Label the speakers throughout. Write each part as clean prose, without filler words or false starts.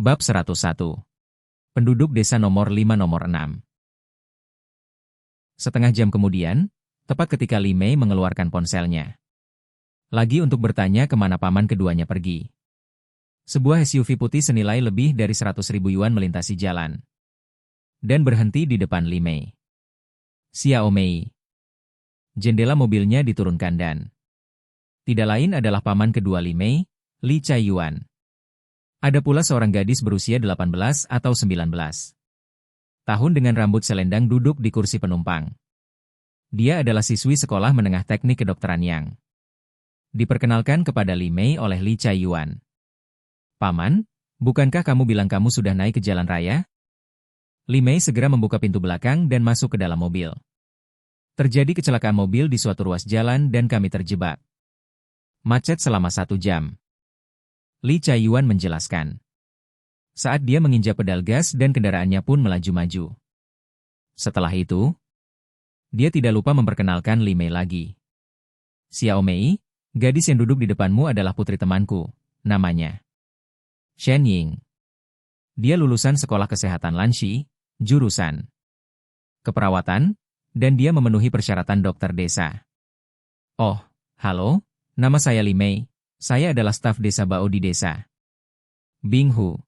Speaker 1: Bab 101. Penduduk desa nomor 5 nomor 6. Setengah jam kemudian, tepat ketika Li Mei mengeluarkan ponselnya. Lagi untuk bertanya kemana paman keduanya pergi. Sebuah SUV putih senilai lebih dari 100.000 yuan melintasi jalan. Dan berhenti di depan Li Mei. Xiao Mei. Jendela mobilnya diturunkan dan tidak lain adalah paman kedua Li Mei, Li Chaiyuan. Ada pula seorang gadis berusia 18 atau 19 tahun dengan rambut selendang duduk di kursi penumpang. Dia adalah siswi sekolah menengah teknik kedokteran yang diperkenalkan kepada Li Mei oleh Li Chaiyuan. Paman, bukankah kamu bilang kamu sudah naik ke jalan raya? Li Mei segera membuka pintu belakang dan masuk ke dalam mobil. Terjadi kecelakaan mobil di suatu ruas jalan dan kami terjebak. Macet selama 1 jam. Li Chaiyuan menjelaskan. Saat dia menginjak pedal gas dan kendaraannya pun melaju-maju. Setelah itu, dia tidak lupa memperkenalkan Li Mei lagi. Xiao Mei, gadis yang duduk di depanmu adalah putri temanku, namanya Shen Ying. Dia lulusan sekolah kesehatan Lanxi, jurusan keperawatan, dan dia memenuhi persyaratan dokter desa. Oh, halo, nama saya Li Mei. Saya adalah staf desa Bao di desa Bing Hu.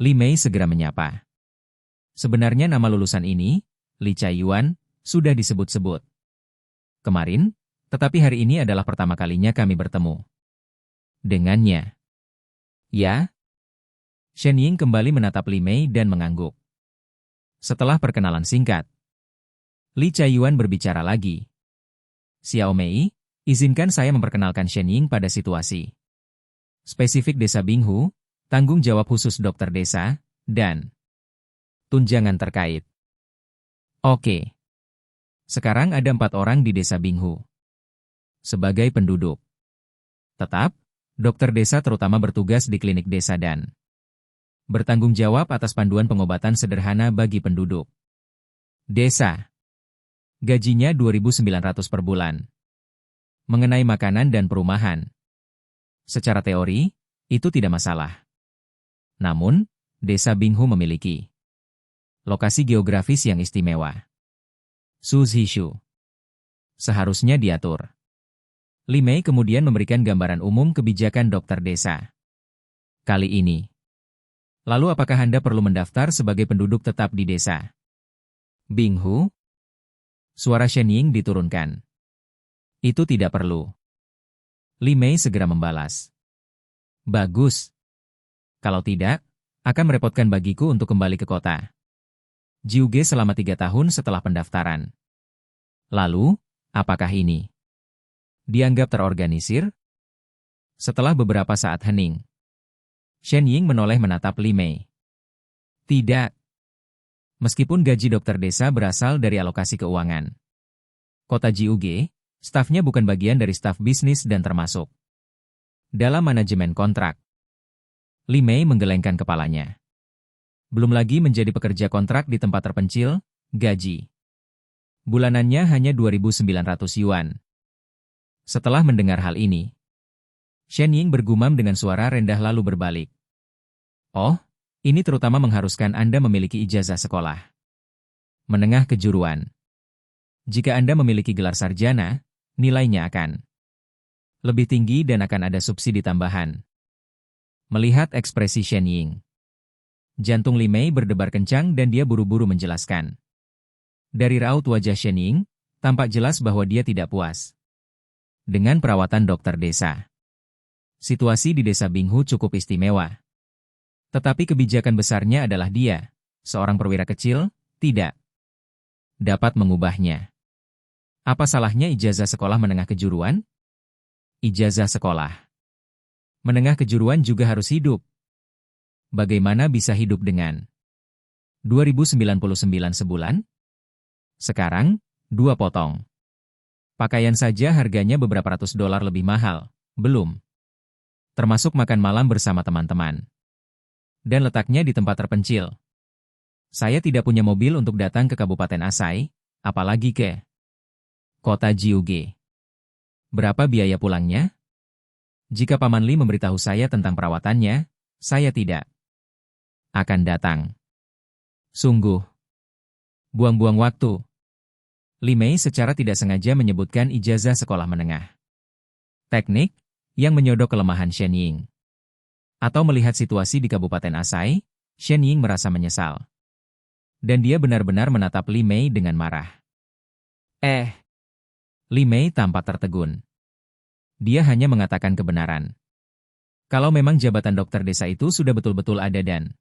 Speaker 1: Li Mei segera menyapa. Sebenarnya nama lulusan ini, Li Chaiyuan, sudah disebut-sebut kemarin, tetapi hari ini adalah pertama kalinya kami bertemu dengannya. Ya? Shen Ying kembali menatap Li Mei dan mengangguk. Setelah perkenalan singkat, Li Chaiyuan berbicara lagi. Xiao Mei, izinkan saya memperkenalkan Shen Ying pada situasi spesifik desa Bing Hu, tanggung jawab khusus dokter desa, dan tunjangan terkait. Oke. Sekarang ada 4 orang di desa Bing Hu sebagai penduduk tetap, dokter desa terutama bertugas di klinik desa dan bertanggung jawab atas panduan pengobatan sederhana bagi penduduk desa. Gajinya 2.900 per bulan. Mengenai makanan dan perumahan, secara teori, itu tidak masalah. Namun, desa Bing Hu memiliki lokasi geografis yang istimewa. Suzhishu. Seharusnya diatur. Li Mei kemudian memberikan gambaran umum kebijakan dokter desa kali ini. Lalu apakah Anda perlu mendaftar sebagai penduduk tetap di desa Bing Hu? Suara Shen Ying diturunkan. Itu tidak perlu. Li Mei segera membalas. Bagus. Kalau tidak, akan merepotkan bagiku untuk kembali ke kota Jiuge selama 3 tahun setelah pendaftaran. Lalu, apakah ini dianggap terorganisir? Setelah beberapa saat hening, Shen Ying menoleh menatap Li Mei. Tidak. Meskipun gaji dokter desa berasal dari alokasi keuangan kota Jiuge, stafnya bukan bagian dari staf bisnis dan termasuk dalam manajemen kontrak. Li Mei menggelengkan kepalanya. Belum lagi menjadi pekerja kontrak di tempat terpencil, gaji bulanannya hanya 2.900 yuan. Setelah mendengar hal ini, Shen Ying bergumam dengan suara rendah lalu berbalik. Oh, ini terutama mengharuskan Anda memiliki ijazah sekolah menengah kejuruan. Jika Anda memiliki gelar sarjana, nilainya akan lebih tinggi dan akan ada subsidi tambahan. Melihat ekspresi Shen Ying, jantung Li Mei berdebar kencang dan dia buru-buru menjelaskan. Dari raut wajah Shen Ying, tampak jelas bahwa dia tidak puas dengan perawatan dokter desa. Situasi di desa Bing Hu cukup istimewa. Tetapi kebijakan besarnya adalah dia, seorang perwira kecil, tidak dapat mengubahnya. Apa salahnya ijazah sekolah menengah kejuruan? Ijazah sekolah menengah kejuruan juga harus hidup. Bagaimana bisa hidup dengan 2.099 sebulan? Sekarang, 2 potong. Pakaian saja harganya beberapa ratus dolar lebih mahal, belum termasuk makan malam bersama teman-teman. Dan letaknya di tempat terpencil. Saya tidak punya mobil untuk datang ke Kabupaten Asai, apalagi ke kota Jiuge. Berapa biaya pulangnya? Jika Paman Li memberitahu saya tentang perawatannya, saya tidak akan datang. Sungguh. Buang-buang waktu. Li Mei secara tidak sengaja menyebutkan ijazah sekolah menengah teknik yang menyodok kelemahan Shen Ying. Atau melihat situasi di Kabupaten Asai, Shen Ying merasa menyesal. Dan dia benar-benar menatap Li Mei dengan marah. Li Mei tampak tertegun. Dia hanya mengatakan kebenaran. Kalau memang jabatan dokter desa itu sudah betul-betul ada dan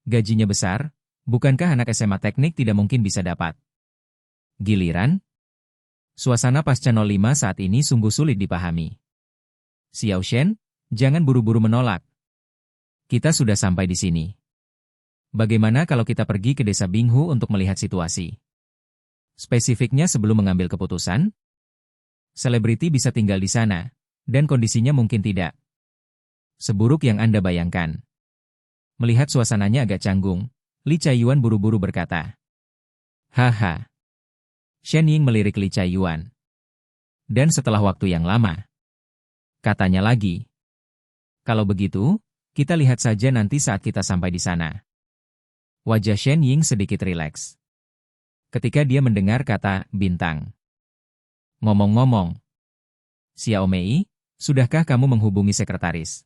Speaker 1: gajinya besar, bukankah anak SMA teknik tidak mungkin bisa dapat? Giliran? Suasana pasca 05 saat ini sungguh sulit dipahami. Xiao Shen, jangan buru-buru menolak. Kita sudah sampai di sini. Bagaimana kalau kita pergi ke desa Binghu untuk melihat situasi? Spesifiknya sebelum mengambil keputusan? Selebriti bisa tinggal di sana, dan kondisinya mungkin tidak seburuk yang Anda bayangkan. Melihat suasananya agak canggung, Li Caiyuan buru-buru berkata. Haha. Shen Ying melirik Li Caiyuan. Dan setelah waktu yang lama, katanya lagi. Kalau begitu, kita lihat saja nanti saat kita sampai di sana. Wajah Shen Ying sedikit rileks ketika dia mendengar kata bintang. Ngomong-ngomong, Xiao Mei, sudahkah kamu menghubungi sekretaris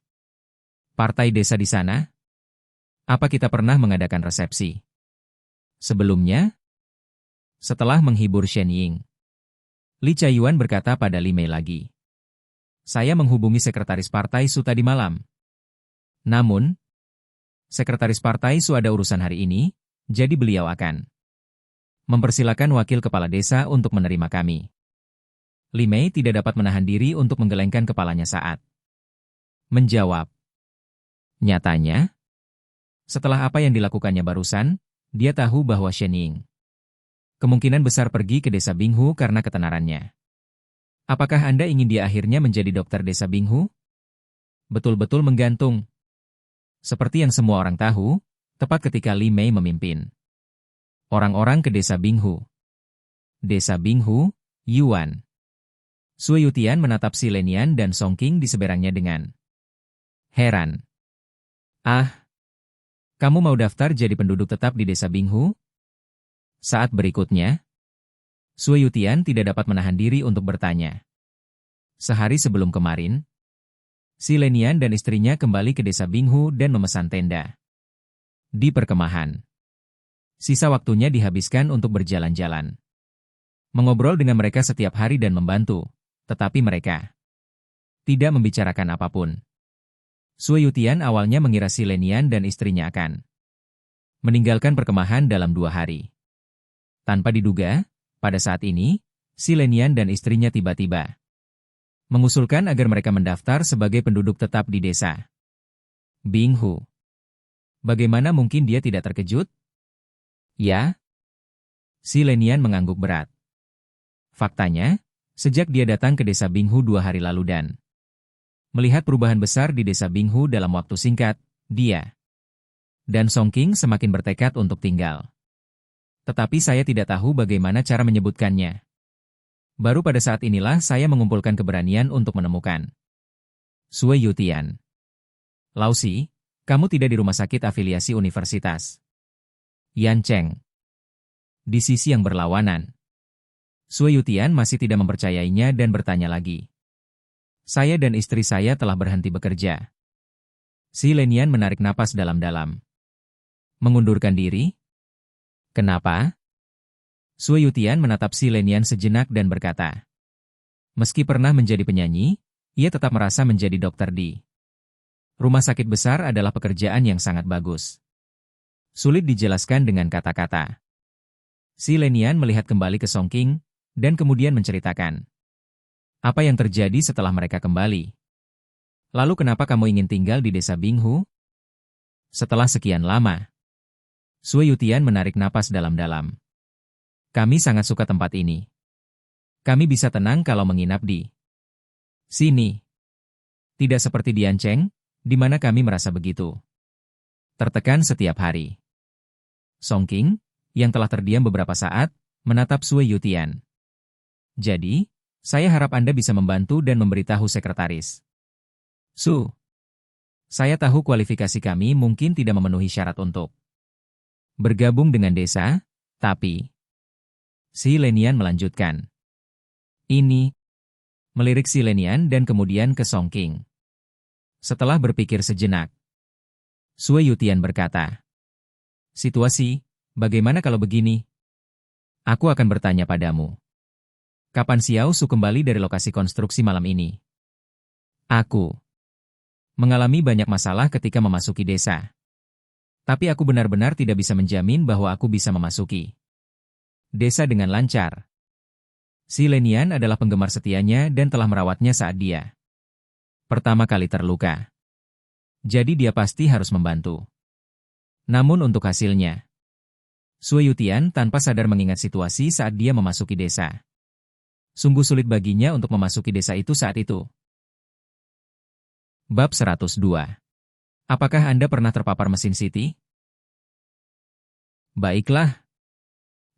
Speaker 1: partai desa di sana? Apa kita pernah mengadakan resepsi sebelumnya? Setelah menghibur Shen Ying, Li Caiyuan berkata pada Li Mei lagi. Saya menghubungi sekretaris partai Su tadi malam. Namun, sekretaris partai Su ada urusan hari ini, jadi beliau akan mempersilakan wakil kepala desa untuk menerima kami. Li Mei tidak dapat menahan diri untuk menggelengkan kepalanya saat menjawab. Nyatanya, setelah apa yang dilakukannya barusan, dia tahu bahwa Shen Ying kemungkinan besar pergi ke desa Binghu karena ketenarannya. Apakah Anda ingin dia akhirnya menjadi dokter desa Binghu? Betul-betul menggantung. Seperti yang semua orang tahu, tepat ketika Li Mei memimpin orang-orang ke desa Binghu. Desa Binghu, Yuan. Sui Yutian menatap Si Lenian dan Song Qing di seberangnya dengan heran. Kamu mau daftar jadi penduduk tetap di desa Binghu? Saat berikutnya, Sui Yutian tidak dapat menahan diri untuk bertanya. Sehari sebelum kemarin, Si Lenian dan istrinya kembali ke desa Binghu dan memesan tenda di perkemahan. Sisa waktunya dihabiskan untuk berjalan-jalan, mengobrol dengan mereka setiap hari dan membantu, tetapi mereka tidak membicarakan apapun. Sui Yutian awalnya mengira Si Lenian dan istrinya akan meninggalkan perkemahan dalam 2 hari. Tanpa diduga, pada saat ini, Si Lenian dan istrinya tiba-tiba mengusulkan agar mereka mendaftar sebagai penduduk tetap di desa Binghu. Bagaimana mungkin dia tidak terkejut? Ya? Si Lenian mengangguk berat. Faktanya, sejak dia datang ke desa Binghu 2 hari lalu dan melihat perubahan besar di desa Binghu dalam waktu singkat, dia dan Song Qing semakin bertekad untuk tinggal. Tetapi saya tidak tahu bagaimana cara menyebutkannya. Baru pada saat inilah saya mengumpulkan keberanian untuk menemukan Sui Yutian. Lausi, kamu tidak di rumah sakit afiliasi universitas Yan Cheng. Di sisi yang berlawanan, Sui Yutian masih tidak mempercayainya dan bertanya lagi. Saya dan istri saya telah berhenti bekerja. Si Lenian menarik napas dalam-dalam. Mengundurkan diri? Kenapa? Sui Yutian menatap Si Lenian sejenak dan berkata. Meski pernah menjadi penyanyi, ia tetap merasa menjadi dokter di rumah sakit besar adalah pekerjaan yang sangat bagus. Sulit dijelaskan dengan kata-kata. Si Lenian melihat kembali ke Song Qing, dan kemudian menceritakan apa yang terjadi setelah mereka kembali. Lalu kenapa kamu ingin tinggal di desa Binghu? Setelah sekian lama, Sui Yutian menarik napas dalam-dalam. Kami sangat suka tempat ini. Kami bisa tenang kalau menginap di sini. Tidak seperti di Yancheng, di mana kami merasa begitu tertekan setiap hari. Song Qing, yang telah terdiam beberapa saat, menatap Sui Yutian. Jadi, saya harap Anda bisa membantu dan memberitahu sekretaris Su. Saya tahu kualifikasi kami mungkin tidak memenuhi syarat untuk bergabung dengan desa, tapi si Lenian melanjutkan. Ini, melirik si Lenian dan kemudian ke Song King. Setelah berpikir sejenak, Sue Yutian berkata, situasi, bagaimana kalau begini? Aku akan bertanya padamu. Kapan Xiao Su kembali dari lokasi konstruksi malam ini? Aku mengalami banyak masalah ketika memasuki desa. Tapi aku benar-benar tidak bisa menjamin bahwa aku bisa memasuki desa dengan lancar. Si Lenian adalah penggemar setianya dan telah merawatnya saat dia pertama kali terluka. Jadi dia pasti harus membantu. Namun untuk hasilnya, Sue Yutian tanpa sadar mengingat situasi saat dia memasuki desa. Sungguh sulit baginya untuk memasuki desa itu saat itu. Bab 102. Apakah Anda pernah terpapar mesin City? Baiklah.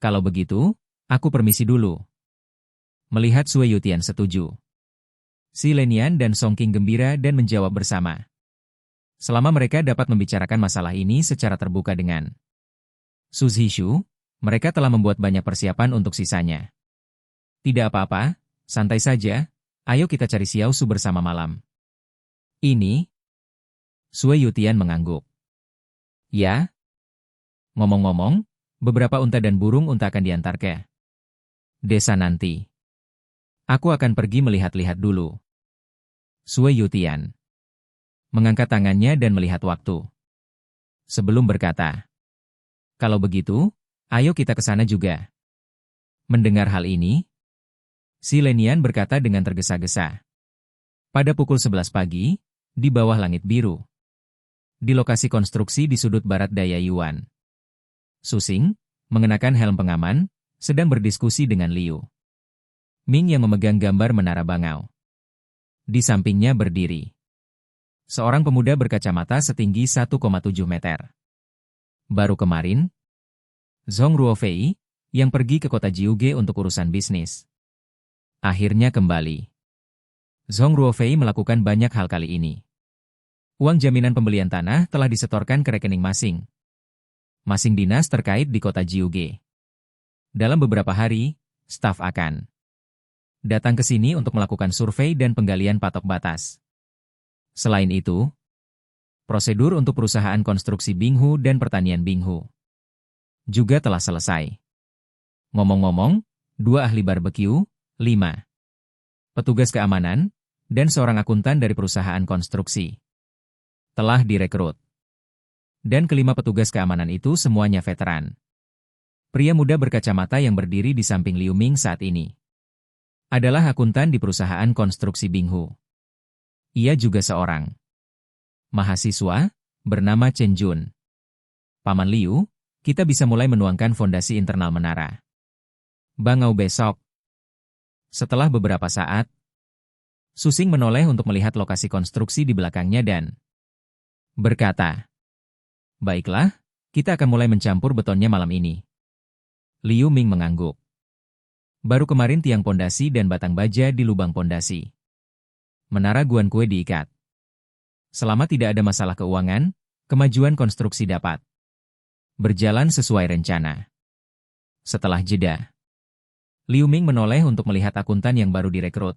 Speaker 1: Kalau begitu, aku permisi dulu. Melihat Sue Yutian setuju, si Lenian dan Song King gembira dan menjawab bersama. Selama mereka dapat membicarakan masalah ini secara terbuka dengan Su Zhishu, mereka telah membuat banyak persiapan untuk sisanya. Tidak apa-apa, santai saja, ayo kita cari Xiao Su bersama malam ini. Sue Yutian mengangguk. Ya? Ngomong-ngomong, beberapa unta dan burung unta akan diantar ke desa nanti. Aku akan pergi melihat-lihat dulu. Sue Yutian mengangkat tangannya dan melihat waktu. Sebelum berkata, kalau begitu, ayo kita ke sana juga. Mendengar hal ini, si Lenian berkata dengan tergesa-gesa. Pada pukul 11 pagi, di bawah langit biru, di lokasi konstruksi di sudut barat daya Yuan, Susing, mengenakan helm pengaman, sedang berdiskusi dengan Liu Ming yang memegang gambar menara bangau. Di sampingnya berdiri seorang pemuda berkacamata setinggi 1,7 meter. Baru kemarin, Zhong Ruofei, yang pergi ke kota Jiuge untuk urusan bisnis, akhirnya kembali. Zhong Ruofei melakukan banyak hal kali ini. Uang jaminan pembelian tanah telah disetorkan ke rekening masing dinas terkait di kota Jiuge. Dalam beberapa hari, staf akan datang ke sini untuk melakukan survei dan penggalian patok batas. Selain itu, prosedur untuk perusahaan konstruksi Binghu dan pertanian Binghu juga telah selesai. Ngomong-ngomong, 2 ahli barbeque, 5 petugas keamanan, dan seorang akuntan dari perusahaan konstruksi telah direkrut. Dan kelima petugas keamanan itu semuanya veteran. Pria muda berkacamata yang berdiri di samping Liu Ming saat ini adalah akuntan di perusahaan konstruksi Binghu. Ia juga seorang mahasiswa bernama Chen Jun. Paman Liu, kita bisa mulai menuangkan fondasi internal menara bangau besok. Setelah beberapa saat, Susing menoleh untuk melihat lokasi konstruksi di belakangnya dan berkata, baiklah, kita akan mulai mencampur betonnya malam ini. Liu Ming mengangguk. Baru kemarin tiang pondasi dan batang baja di lubang pondasi menara Guan Kue diikat. Selama tidak ada masalah keuangan, kemajuan konstruksi dapat berjalan sesuai rencana. Setelah jeda, Liu Ming menoleh untuk melihat akuntan yang baru direkrut.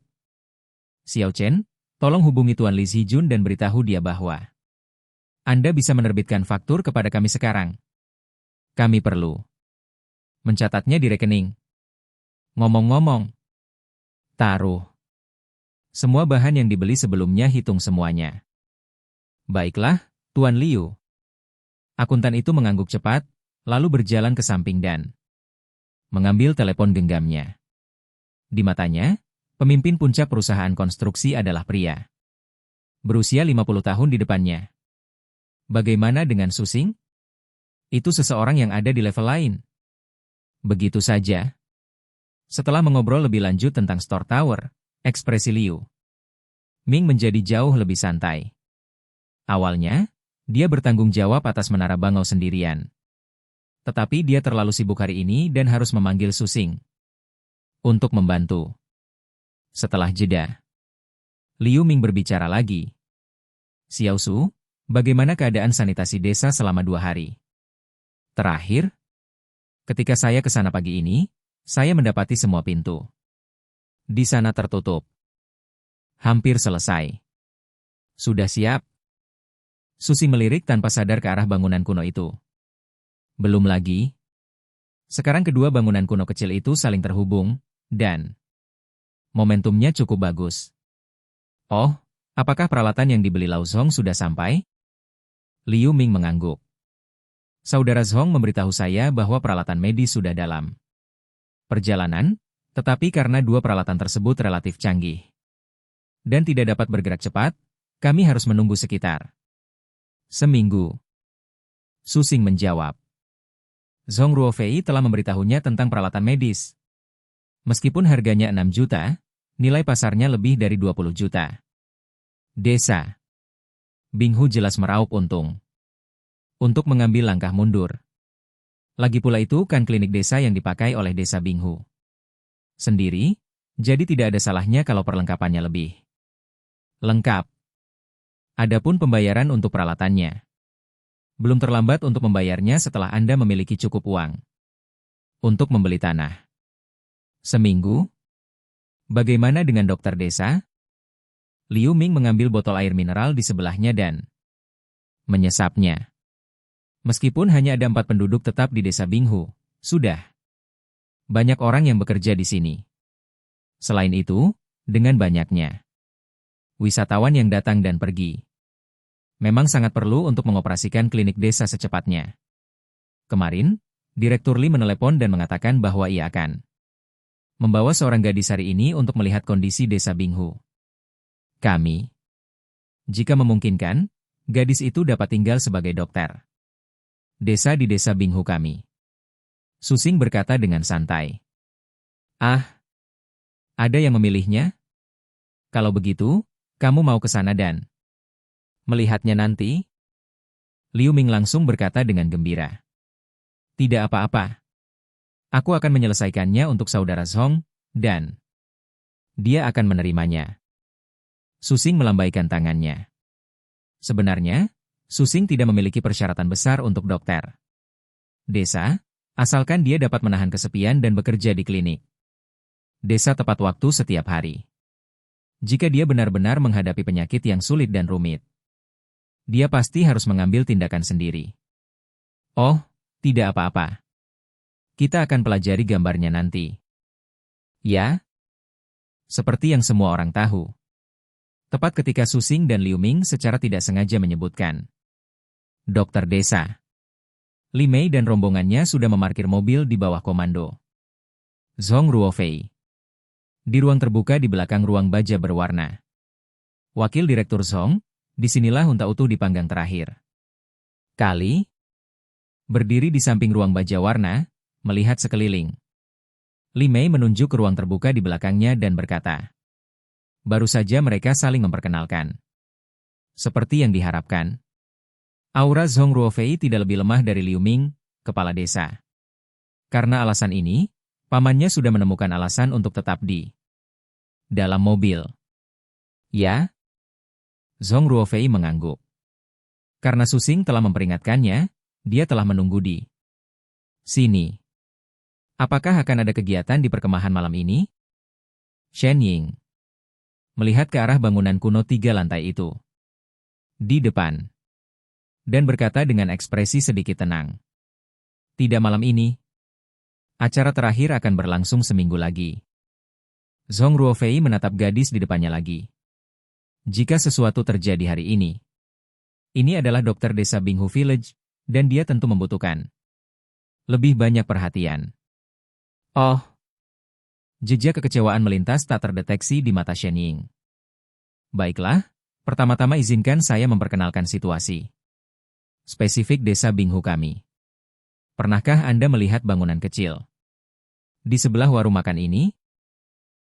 Speaker 1: Xiao Chen, tolong hubungi Tuan Li Zijun dan beritahu dia bahwa Anda bisa menerbitkan faktur kepada kami sekarang. Kami perlu mencatatnya di rekening. Ngomong-ngomong, taruh semua bahan yang dibeli sebelumnya, hitung semuanya. Baiklah, Tuan Liu. Akuntan itu mengangguk cepat, lalu berjalan ke samping dan mengambil telepon genggamnya. Di matanya, pemimpin puncak perusahaan konstruksi adalah pria berusia 50 tahun di depannya. Bagaimana dengan Susing? Itu seseorang yang ada di level lain. Begitu saja. Setelah mengobrol lebih lanjut tentang Store Tower, ekspresi Liu Ming menjadi jauh lebih santai. Awalnya, dia bertanggung jawab atas menara bangau sendirian. Tetapi dia terlalu sibuk hari ini dan harus memanggil Susing untuk membantu. Setelah jeda, Liu Ming berbicara lagi. Xiao Su, Bagaimana keadaan sanitasi desa selama 2 hari? Terakhir, ketika saya ke sana pagi ini, saya mendapati semua pintu di sana tertutup. Hampir selesai. Sudah siap? Susi melirik tanpa sadar ke arah bangunan kuno itu. Belum lagi. Sekarang kedua bangunan kuno kecil itu saling terhubung, dan momentumnya cukup bagus. Oh, apakah peralatan yang dibeli Lau Zhong sudah sampai? Liu Ming mengangguk. Saudara Zhong memberitahu saya bahwa peralatan medis sudah dalam perjalanan, tetapi karena dua peralatan tersebut relatif canggih dan tidak dapat bergerak cepat, kami harus menunggu sekitar seminggu. Susing menjawab. Zhong Ruofei telah memberitahunya tentang peralatan medis. Meskipun harganya 6 juta, nilai pasarnya lebih dari 20 juta. Desa. Binghu jelas meraup untung untuk mengambil langkah mundur. Lagi pula itu kan klinik desa yang dipakai oleh desa Binghu sendiri, jadi tidak ada salahnya kalau perlengkapannya lebih lengkap. Adapun pembayaran untuk peralatannya, belum terlambat untuk membayarnya setelah Anda memiliki cukup uang untuk membeli tanah. Seminggu? Bagaimana dengan dokter desa? Liu Ming mengambil botol air mineral di sebelahnya dan menyesapnya. Meskipun hanya ada 4 penduduk tetap di desa Binghu, sudah banyak orang yang bekerja di sini. Selain itu, dengan banyaknya wisatawan yang datang dan pergi, memang sangat perlu untuk mengoperasikan klinik desa secepatnya. Kemarin, Direktur Li menelepon dan mengatakan bahwa ia akan membawa seorang gadis hari ini untuk melihat kondisi desa Binghu. Kami, jika memungkinkan, gadis itu dapat tinggal sebagai dokter desa di desa Binghu kami. Susing berkata dengan santai. Ah, ada yang memilihnya? Kalau begitu, kamu mau ke sana dan melihatnya nanti? Liu Ming langsung berkata dengan gembira. Tidak apa-apa. Aku akan menyelesaikannya untuk saudara Zhong, dan dia akan menerimanya. Susing melambaikan tangannya. Sebenarnya, Susing tidak memiliki persyaratan besar untuk dokter desa, asalkan dia dapat menahan kesepian dan bekerja di klinik desa tepat waktu setiap hari. Jika dia benar-benar menghadapi penyakit yang sulit dan rumit, dia pasti harus mengambil tindakan sendiri. Oh, tidak apa-apa. Kita akan pelajari gambarnya nanti. Ya? Seperti yang semua orang tahu. Tepat ketika Susing dan Liu Ming secara tidak sengaja menyebutkan dokter desa, Li Mei dan rombongannya sudah memarkir mobil di bawah komando Zhong Ruofei. Di ruang terbuka di belakang ruang baja berwarna. Wakil Direktur Zhong, disinilah unta utuh dipanggang terakhir kali. Berdiri di samping ruang baja warna, melihat sekeliling. Li Mei menunjuk ke ruang terbuka di belakangnya dan berkata. Baru saja mereka saling memperkenalkan. Seperti yang diharapkan, aura Zhong Ruofei tidak lebih lemah dari Liu Ming, kepala desa. Karena alasan ini, pamannya sudah menemukan alasan untuk tetap di dalam mobil. Ya? Zhong Ruofei mengangguk. Karena Susing telah memperingatkannya, dia telah menunggu di sini. Apakah akan ada kegiatan di perkemahan malam ini? Shen Ying melihat ke arah bangunan kuno 3 lantai itu di depan dan berkata dengan ekspresi sedikit tenang. Tidak malam ini. Acara terakhir akan berlangsung seminggu lagi. Zhong Ruofei menatap gadis di depannya lagi. Jika sesuatu terjadi hari ini adalah dokter desa Binghu Village, dan dia tentu membutuhkan lebih banyak perhatian. Oh, jejak kekecewaan melintas tak terdeteksi di mata Shen Ying. Baiklah, pertama-tama izinkan saya memperkenalkan situasi spesifik desa Binghu kami. Pernahkah Anda melihat bangunan kecil di sebelah warung makan ini?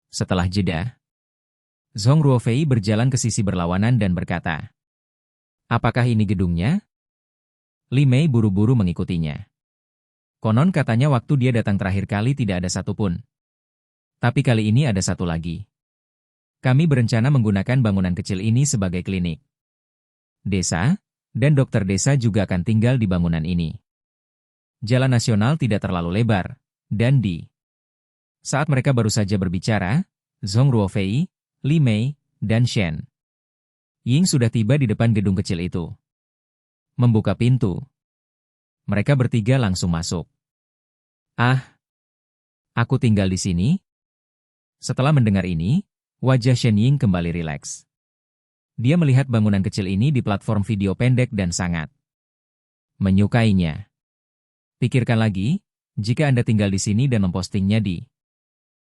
Speaker 1: Setelah jeda, Zhong Ruofei berjalan ke sisi berlawanan dan berkata, apakah ini gedungnya? Li Mei buru-buru mengikutinya. Konon katanya waktu dia datang terakhir kali tidak ada satupun. Tapi kali ini ada satu lagi. Kami berencana menggunakan bangunan kecil ini sebagai klinik desa, Dan dokter desa juga akan tinggal di bangunan ini. Jalan nasional tidak terlalu lebar, dan saat mereka baru saja berbicara, Zhong Ruofei, Li Mei, dan Shen Ying sudah tiba di depan gedung kecil itu. Membuka pintu. Mereka bertiga langsung masuk. Ah, aku tinggal di sini? Setelah mendengar ini, wajah Shen Ying kembali rileks. Dia melihat bangunan kecil ini di platform video pendek dan sangat menyukainya. Pikirkan lagi, jika Anda tinggal di sini dan mempostingnya di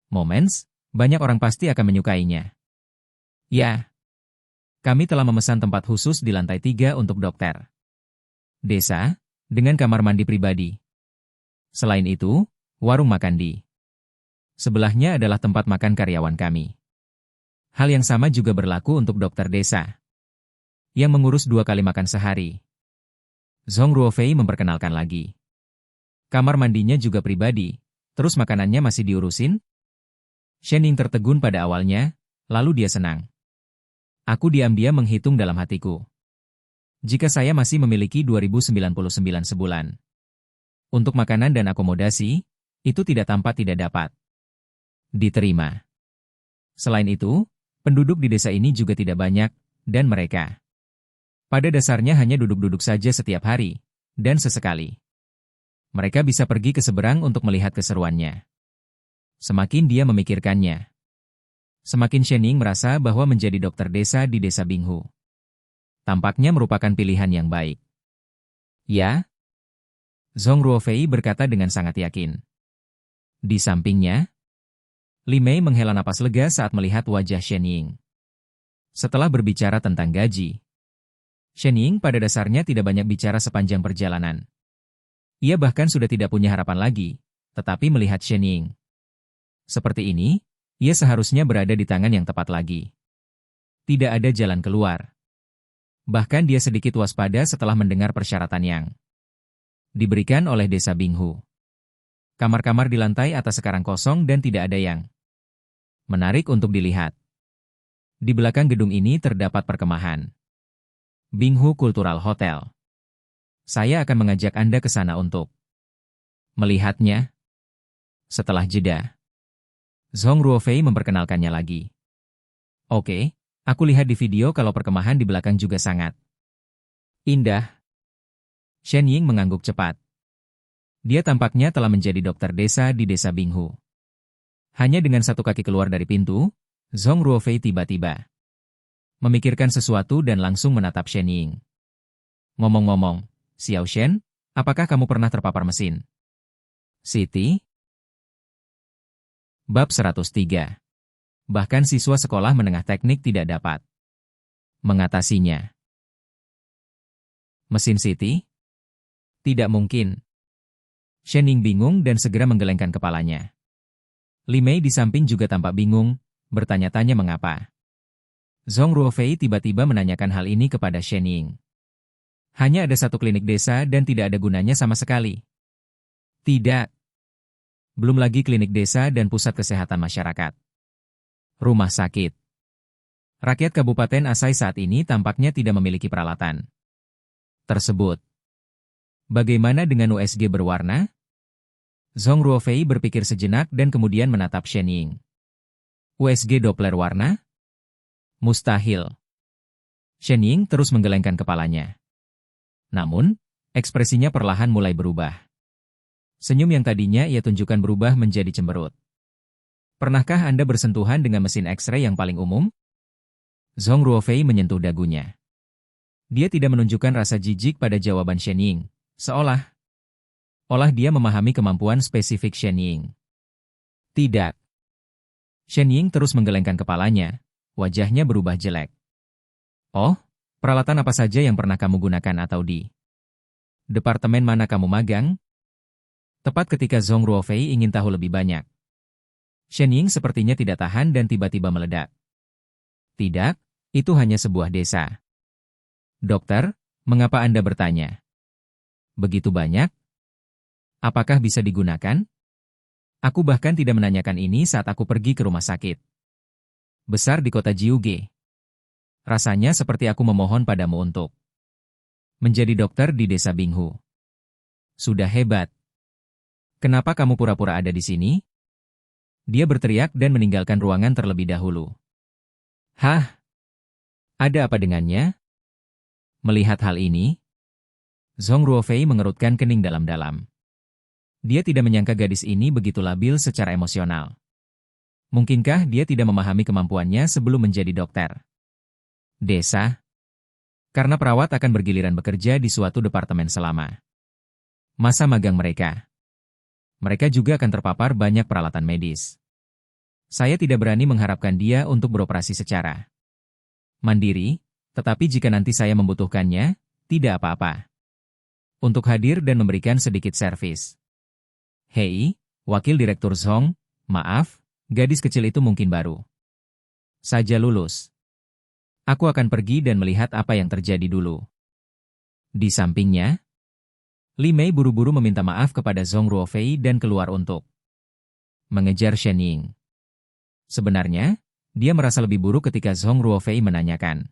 Speaker 1: Moments, banyak orang pasti akan menyukainya. Ya, kami telah memesan tempat khusus di lantai 3 untuk dokter desa, dengan kamar mandi pribadi. Selain itu, warung makan di sebelahnya adalah tempat makan karyawan kami. Hal yang sama juga berlaku untuk dokter desa, yang mengurus 2 kali makan sehari. Zhong Ruofei memperkenalkan lagi. Kamar mandinya juga pribadi, terus makanannya masih diurusin? Shen Ying tertegun pada awalnya, lalu dia senang. Aku diam-diam menghitung dalam hatiku. Jika saya masih memiliki 2099 sebulan untuk makanan dan akomodasi, itu tidak tampak tidak dapat diterima. Selain itu, penduduk di desa ini juga tidak banyak, dan mereka pada dasarnya hanya duduk-duduk saja setiap hari, dan sesekali mereka bisa pergi ke seberang untuk melihat keseruannya. Semakin dia memikirkannya, semakin Shen Ying merasa bahwa menjadi dokter desa di desa Binghu tampaknya merupakan pilihan yang baik. Ya? Zhong Ruofei berkata dengan sangat yakin. Di sampingnya, Li Mei menghela napas lega saat melihat wajah Shen Ying. Setelah berbicara tentang gaji, Shen Ying pada dasarnya tidak banyak bicara sepanjang perjalanan. Ia bahkan sudah tidak punya harapan lagi, tetapi melihat Shen Ying seperti ini, ia seharusnya berada di tangan yang tepat lagi. Tidak ada jalan keluar. Bahkan dia sedikit waspada setelah mendengar persyaratan yang diberikan oleh desa Binghu. Kamar-kamar di lantai atas sekarang kosong dan tidak ada yang menarik untuk dilihat. Di belakang gedung ini terdapat perkemahan Binghu Cultural Hotel. Saya akan mengajak Anda ke sana untuk melihatnya. Setelah jeda, Zhong Ruofei memperkenalkannya lagi. Oke, aku lihat di video kalau perkemahan di belakang juga sangat indah. Shen Ying mengangguk cepat. Dia tampaknya telah menjadi dokter desa di desa Binghu. Hanya dengan satu kaki keluar dari pintu, Zhong Ruofei tiba-tiba memikirkan sesuatu dan langsung menatap Shen Ying. Ngomong-ngomong, Xiao Shen, apakah kamu pernah terpapar mesin Siti? Bab 103. Bahkan siswa sekolah menengah teknik tidak dapat mengatasinya. Mesin Siti? Tidak mungkin. Shen Ying bingung dan segera menggelengkan kepalanya. Li Mei di samping juga tampak bingung, bertanya-tanya mengapa. Zhong Ruofei tiba-tiba menanyakan hal ini kepada Shen Ying. Hanya ada satu klinik desa dan tidak ada gunanya sama sekali. Tidak. Belum lagi klinik desa dan pusat kesehatan masyarakat. Rumah sakit. Rakyat Kabupaten Asai saat ini tampaknya tidak memiliki peralatan tersebut. Bagaimana dengan USG berwarna? Zhong Ruofei berpikir sejenak dan kemudian menatap Shen Ying. USG Doppler warna? Mustahil. Shen Ying terus menggelengkan kepalanya. Namun, ekspresinya perlahan mulai berubah. Senyum yang tadinya ia tunjukkan berubah menjadi cemberut. Pernahkah Anda bersentuhan dengan mesin X-ray yang paling umum? Zhong Ruofei menyentuh dagunya. Dia tidak menunjukkan rasa jijik pada jawaban Shen Ying, seolah dia memahami kemampuan spesifik Shen Ying. Tidak. Shen Ying terus menggelengkan kepalanya, wajahnya berubah jelek. Oh? Peralatan apa saja yang pernah kamu gunakan atau di departemen mana kamu magang? Tepat ketika Zhong Ruofei ingin tahu lebih banyak, Shen Ying sepertinya tidak tahan dan tiba-tiba meledak. Tidak, itu hanya sebuah desa. Dokter, mengapa Anda bertanya? Begitu banyak? Apakah bisa digunakan? Aku bahkan tidak menanyakan ini saat aku pergi ke rumah sakit besar di kota Jiuge. Rasanya seperti aku memohon padamu untuk Menjadi dokter di desa Binghu. Sudah hebat. Kenapa kamu pura-pura ada di sini? Dia berteriak dan meninggalkan ruangan terlebih dahulu. Hah? Ada apa dengannya? Melihat hal ini, Zhong Ruofei mengerutkan kening dalam-dalam. Dia tidak menyangka gadis ini begitu labil secara emosional. Mungkinkah dia tidak memahami kemampuannya sebelum menjadi dokter? Desa? Karena perawat akan bergiliran bekerja di suatu departemen selama masa magang mereka. Mereka juga akan terpapar banyak peralatan medis. Saya tidak berani mengharapkan dia untuk beroperasi secara mandiri, tetapi jika nanti saya membutuhkannya, tidak apa-apa. Untuk hadir dan memberikan sedikit servis. Hei, Wakil Direktur Zhong, maaf, gadis kecil itu mungkin baru saja lulus. Aku akan pergi dan melihat apa yang terjadi dulu. Di sampingnya, Li Mei buru-buru meminta maaf kepada Zhong Ruofei dan keluar untuk mengejar Shen Ying. Sebenarnya, dia merasa lebih buruk ketika Zhong Ruofei menanyakan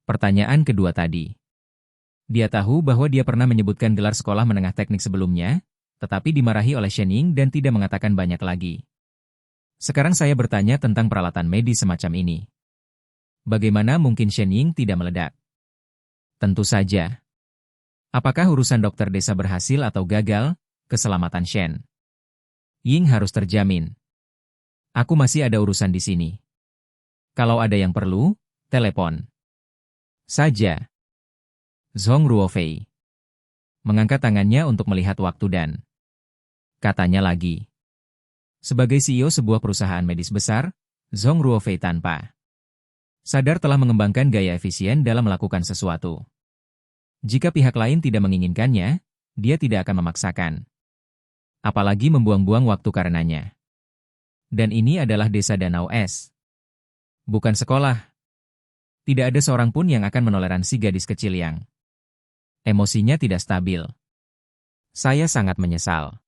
Speaker 1: pertanyaan kedua tadi. Dia tahu bahwa dia pernah menyebutkan gelar sekolah menengah teknik sebelumnya, tetapi dimarahi oleh Shen Ying dan tidak mengatakan banyak lagi. Sekarang saya bertanya tentang peralatan medis semacam ini. Bagaimana mungkin Shen Ying tidak meledak? Tentu saja. Apakah urusan dokter desa berhasil atau gagal, keselamatan Shen Ying harus terjamin. Aku masih ada urusan di sini. Kalau ada yang perlu, telepon saja. Zhong Ruofei mengangkat tangannya untuk melihat waktu dan katanya lagi. Sebagai CEO sebuah perusahaan medis besar, Zhong Ruofei tanpa sadar telah mengembangkan gaya efisien dalam melakukan sesuatu. Jika pihak lain tidak menginginkannya, dia tidak akan memaksakan. Apalagi membuang-buang waktu karenanya. Dan ini adalah desa Danau Es. Bukan sekolah. Tidak ada seorang pun yang akan menoleransi gadis kecil yang emosinya tidak stabil. Saya sangat menyesal.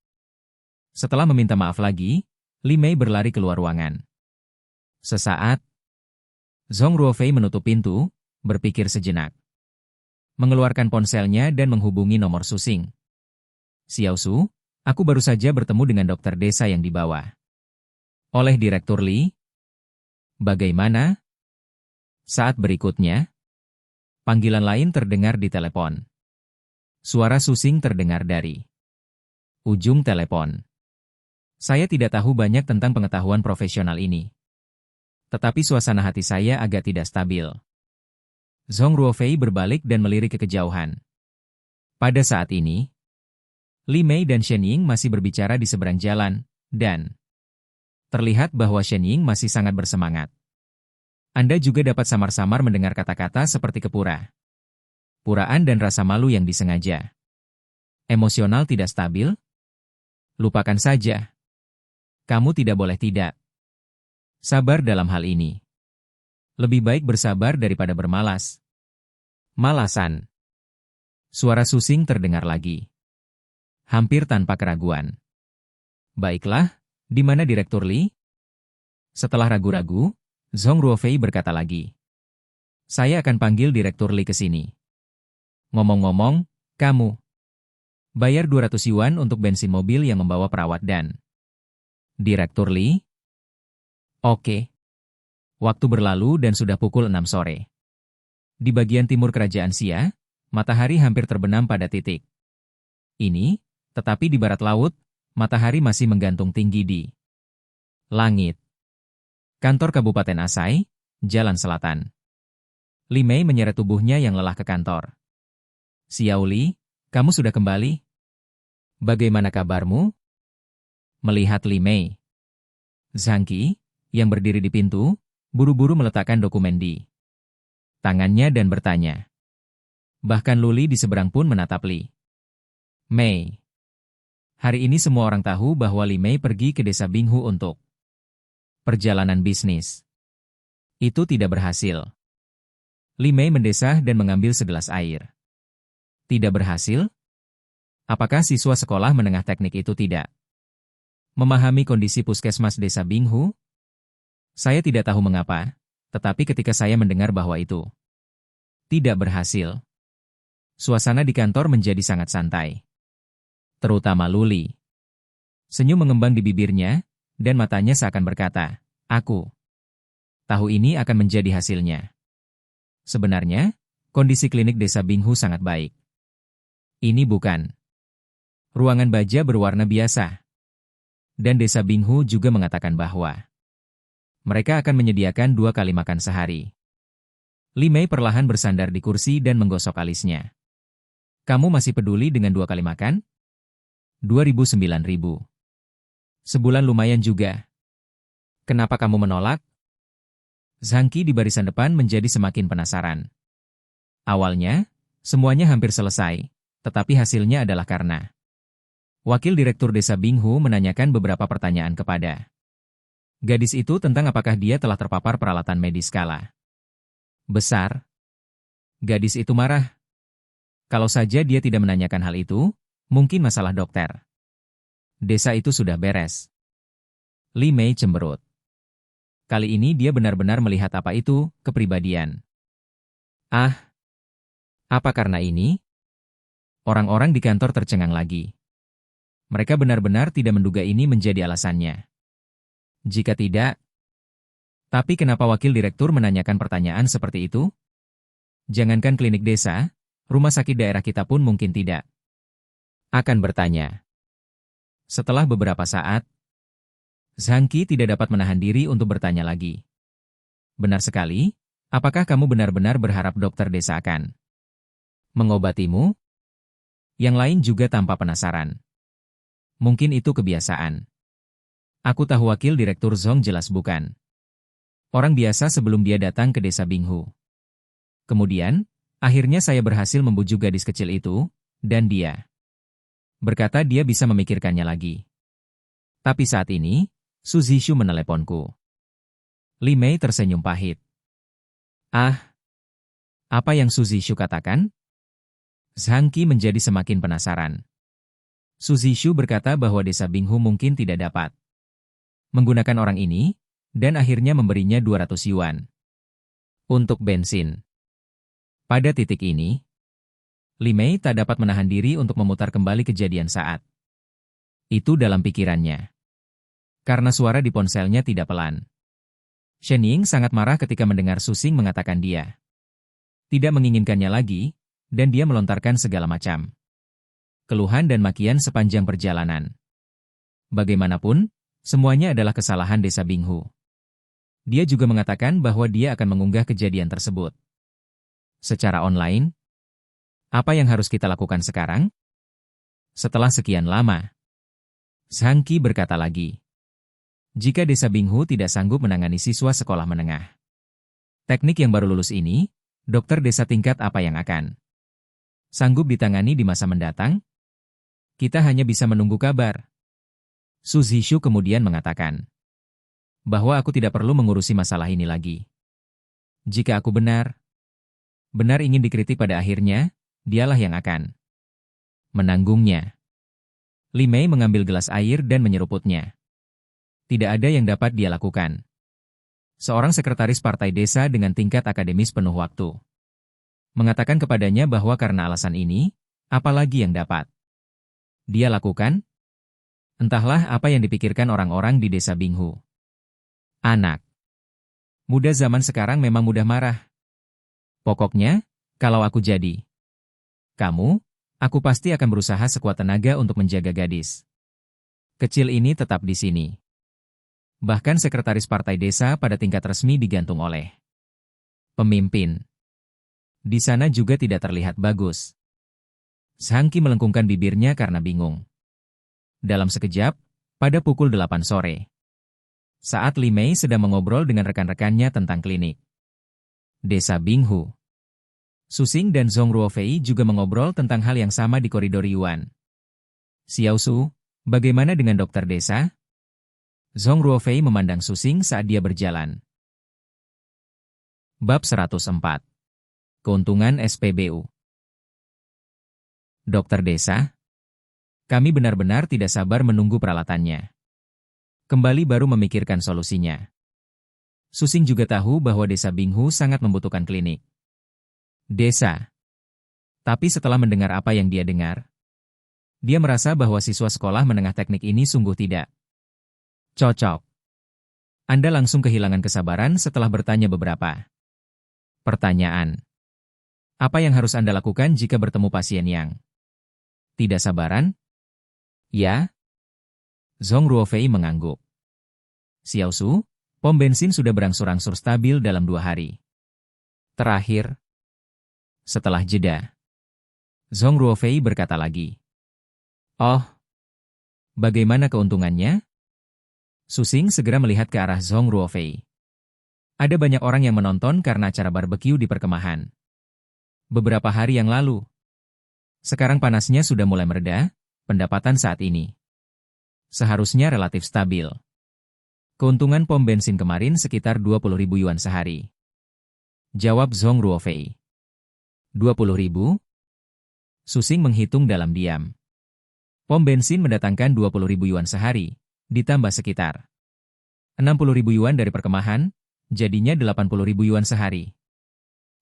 Speaker 1: Setelah meminta maaf lagi, Li Mei berlari keluar ruangan. Sesaat, Zhong Ruofei menutup pintu, berpikir sejenak. Mengeluarkan ponselnya dan menghubungi nomor susing. Xiao Su, aku baru saja bertemu dengan dokter desa yang dibawa oleh Direktur Li. Bagaimana? Saat berikutnya, panggilan lain terdengar di telepon. Suara susing terdengar dari ujung telepon. Saya tidak tahu banyak tentang pengetahuan profesional ini. Tetapi suasana hati saya agak tidak stabil. Zhong Ruofei berbalik dan melirik ke kejauhan. Pada saat ini, Li Mei dan Shen Ying masih berbicara di seberang jalan, dan terlihat bahwa Shen Ying masih sangat bersemangat. Anda juga dapat samar-samar mendengar kata-kata seperti puraan dan rasa malu yang disengaja. Emosional tidak stabil? Lupakan saja. Kamu tidak boleh tidak sabar dalam hal ini. Lebih baik bersabar daripada bermalas. Malasan. Suara susing terdengar lagi. Hampir tanpa keraguan. Baiklah, di mana Direktur Li? Setelah ragu-ragu, Zhong Ruofei berkata lagi. Saya akan panggil Direktur Li ke sini. Ngomong-ngomong, kamu bayar 200 yuan untuk bensin mobil yang membawa perawat dan Direktur Li? Oke. Waktu berlalu dan sudah pukul 6 sore. Di bagian timur kerajaan Xia, matahari hampir terbenam pada titik ini, tetapi di barat laut, matahari masih menggantung tinggi di langit. Kantor Kabupaten Asai, Jalan Selatan. Li Mei menyeret tubuhnya yang lelah ke kantor. Xiao Li, kamu sudah kembali? Bagaimana kabarmu? Melihat Li Mei, Zhang Qi, yang berdiri di pintu, buru-buru meletakkan dokumen di tangannya dan bertanya. Bahkan Luli di seberang pun menatap Li Mei. Hari ini semua orang tahu bahwa Li Mei pergi ke desa Binghu untuk perjalanan bisnis. Itu tidak berhasil. Li Mei mendesah dan mengambil segelas air. Tidak berhasil? Apakah siswa sekolah menengah teknik itu tidak memahami kondisi puskesmas desa Binghu? Saya tidak tahu mengapa, tetapi ketika saya mendengar bahwa itu tidak berhasil, Suasana di kantor menjadi sangat santai. Terutama Luli. Senyum mengembang di bibirnya, dan matanya seakan berkata, "Aku tahu ini akan menjadi hasilnya." Sebenarnya, kondisi klinik Desa Binghu sangat baik. Ini bukan ruangan baja berwarna biasa. Dan Desa Binghu juga mengatakan bahwa mereka akan menyediakan 2 kali makan sehari. Li Mei perlahan bersandar di kursi dan menggosok alisnya. "Kamu masih peduli dengan 2 kali makan? 2.000-9.000. Sebulan lumayan juga. Kenapa kamu menolak?" Zhang Qi di barisan depan menjadi semakin penasaran. Awalnya, semuanya hampir selesai, tetapi hasilnya adalah karena Wakil Direktur Desa Binghu menanyakan beberapa pertanyaan kepada gadis itu tentang apakah dia telah terpapar peralatan medis skala besar. Gadis itu marah. Kalau saja dia tidak menanyakan hal itu, mungkin masalah dokter desa itu sudah beres. Li Mei cemberut. Kali ini dia benar-benar melihat apa itu kepribadian. Ah, apa karena ini? Orang-orang di kantor tercengang lagi. Mereka benar-benar tidak menduga ini menjadi alasannya. Jika tidak, tapi kenapa wakil direktur menanyakan pertanyaan seperti itu? Jangankan klinik desa, rumah sakit daerah kita pun mungkin tidak akan bertanya. Setelah beberapa saat, Zhang Qi tidak dapat menahan diri untuk bertanya lagi. "Benar sekali, apakah kamu benar-benar berharap dokter desa akan mengobatimu?" Yang lain juga tampak penasaran. Mungkin itu kebiasaan. Aku tahu wakil direktur Zhong jelas bukan orang biasa sebelum dia datang ke desa Binghu. Kemudian, akhirnya saya berhasil membujuk gadis kecil itu, dan dia berkata dia bisa memikirkannya lagi. Tapi saat ini, Su Zhishu meneleponku. Li Mei tersenyum pahit. Ah, apa yang Su Zhishu katakan? Zhang Qi menjadi semakin penasaran. Su Zhishu berkata bahwa desa Binghu mungkin tidak dapat menggunakan orang ini, dan akhirnya memberinya 200 yuan untuk bensin. Pada titik ini, Li Mei tak dapat menahan diri untuk memutar kembali kejadian saat itu dalam pikirannya. Karena suara di ponselnya tidak pelan. Shen Ying sangat marah ketika mendengar Su Xing mengatakan dia tidak menginginkannya lagi, dan dia melontarkan segala macam keluhan dan makian sepanjang perjalanan. Bagaimanapun, semuanya adalah kesalahan desa Binghu. Dia juga mengatakan bahwa dia akan mengunggah kejadian tersebut secara online. Apa yang harus kita lakukan sekarang? Setelah sekian lama, Zhang Qi berkata lagi. Jika desa Binghu tidak sanggup menangani siswa sekolah menengah teknik yang baru lulus ini, dokter desa tingkat apa yang akan sanggup ditangani di masa mendatang? Kita hanya bisa menunggu kabar. Su Zhishu kemudian mengatakan bahwa aku tidak perlu mengurusi masalah ini lagi. Jika aku benar ingin dikritik pada akhirnya, dialah yang akan menanggungnya. Li Mei mengambil gelas air dan menyeruputnya. Tidak ada yang dapat dia lakukan. Seorang sekretaris partai desa dengan tingkat akademis penuh waktu mengatakan kepadanya bahwa karena alasan ini, apalagi yang dapat dia lakukan? Entahlah apa yang dipikirkan orang-orang di desa Binghu. Anak muda zaman sekarang memang mudah marah. Pokoknya, kalau aku jadi kamu, aku pasti akan berusaha sekuat tenaga untuk menjaga gadis kecil ini tetap di sini. Bahkan sekretaris partai desa pada tingkat resmi digantung oleh pemimpin. Di sana juga tidak terlihat bagus. Zhang Qi melengkungkan bibirnya karena bingung. Dalam sekejap, pada pukul 8 sore, saat Li Mei sedang mengobrol dengan rekan-rekannya tentang klinik desa Binghu, Su Xing dan Zhong Ruofei juga mengobrol tentang hal yang sama di koridor Yuan. Xiao Su, bagaimana dengan dokter desa? Zhong Ruofei memandang Su Xing saat dia berjalan. Bab 104. Keuntungan SPBU. Dokter desa? Kami benar-benar tidak sabar menunggu peralatannya. Kembali baru memikirkan solusinya. Su Xing juga tahu bahwa desa Binghu sangat membutuhkan klinik desa. Tapi setelah mendengar apa yang dia dengar, dia merasa bahwa siswa sekolah menengah teknik ini sungguh tidak cocok. Anda langsung kehilangan kesabaran setelah bertanya beberapa pertanyaan. Apa yang harus Anda lakukan jika bertemu pasien yang tidak sabaran? Ya? Zhong Ruofei mengangguk. Xiaosu, pom bensin sudah berangsur-angsur stabil dalam 2 hari terakhir. Setelah jeda, Zhong Ruofei berkata lagi. Oh, bagaimana keuntungannya? Susing segera melihat ke arah Zhong Ruofei. Ada banyak orang yang menonton karena acara barbeque di perkemahan beberapa hari yang lalu. Sekarang panasnya sudah mulai mereda, pendapatan saat ini seharusnya relatif stabil. Keuntungan pom bensin kemarin sekitar 20.000 yuan sehari. Jawab Zhong Ruofei. 20.000? Susing menghitung dalam diam. Pom bensin mendatangkan 20.000 yuan sehari, ditambah sekitar 60.000 yuan dari perkemahan, jadinya 80.000 yuan sehari.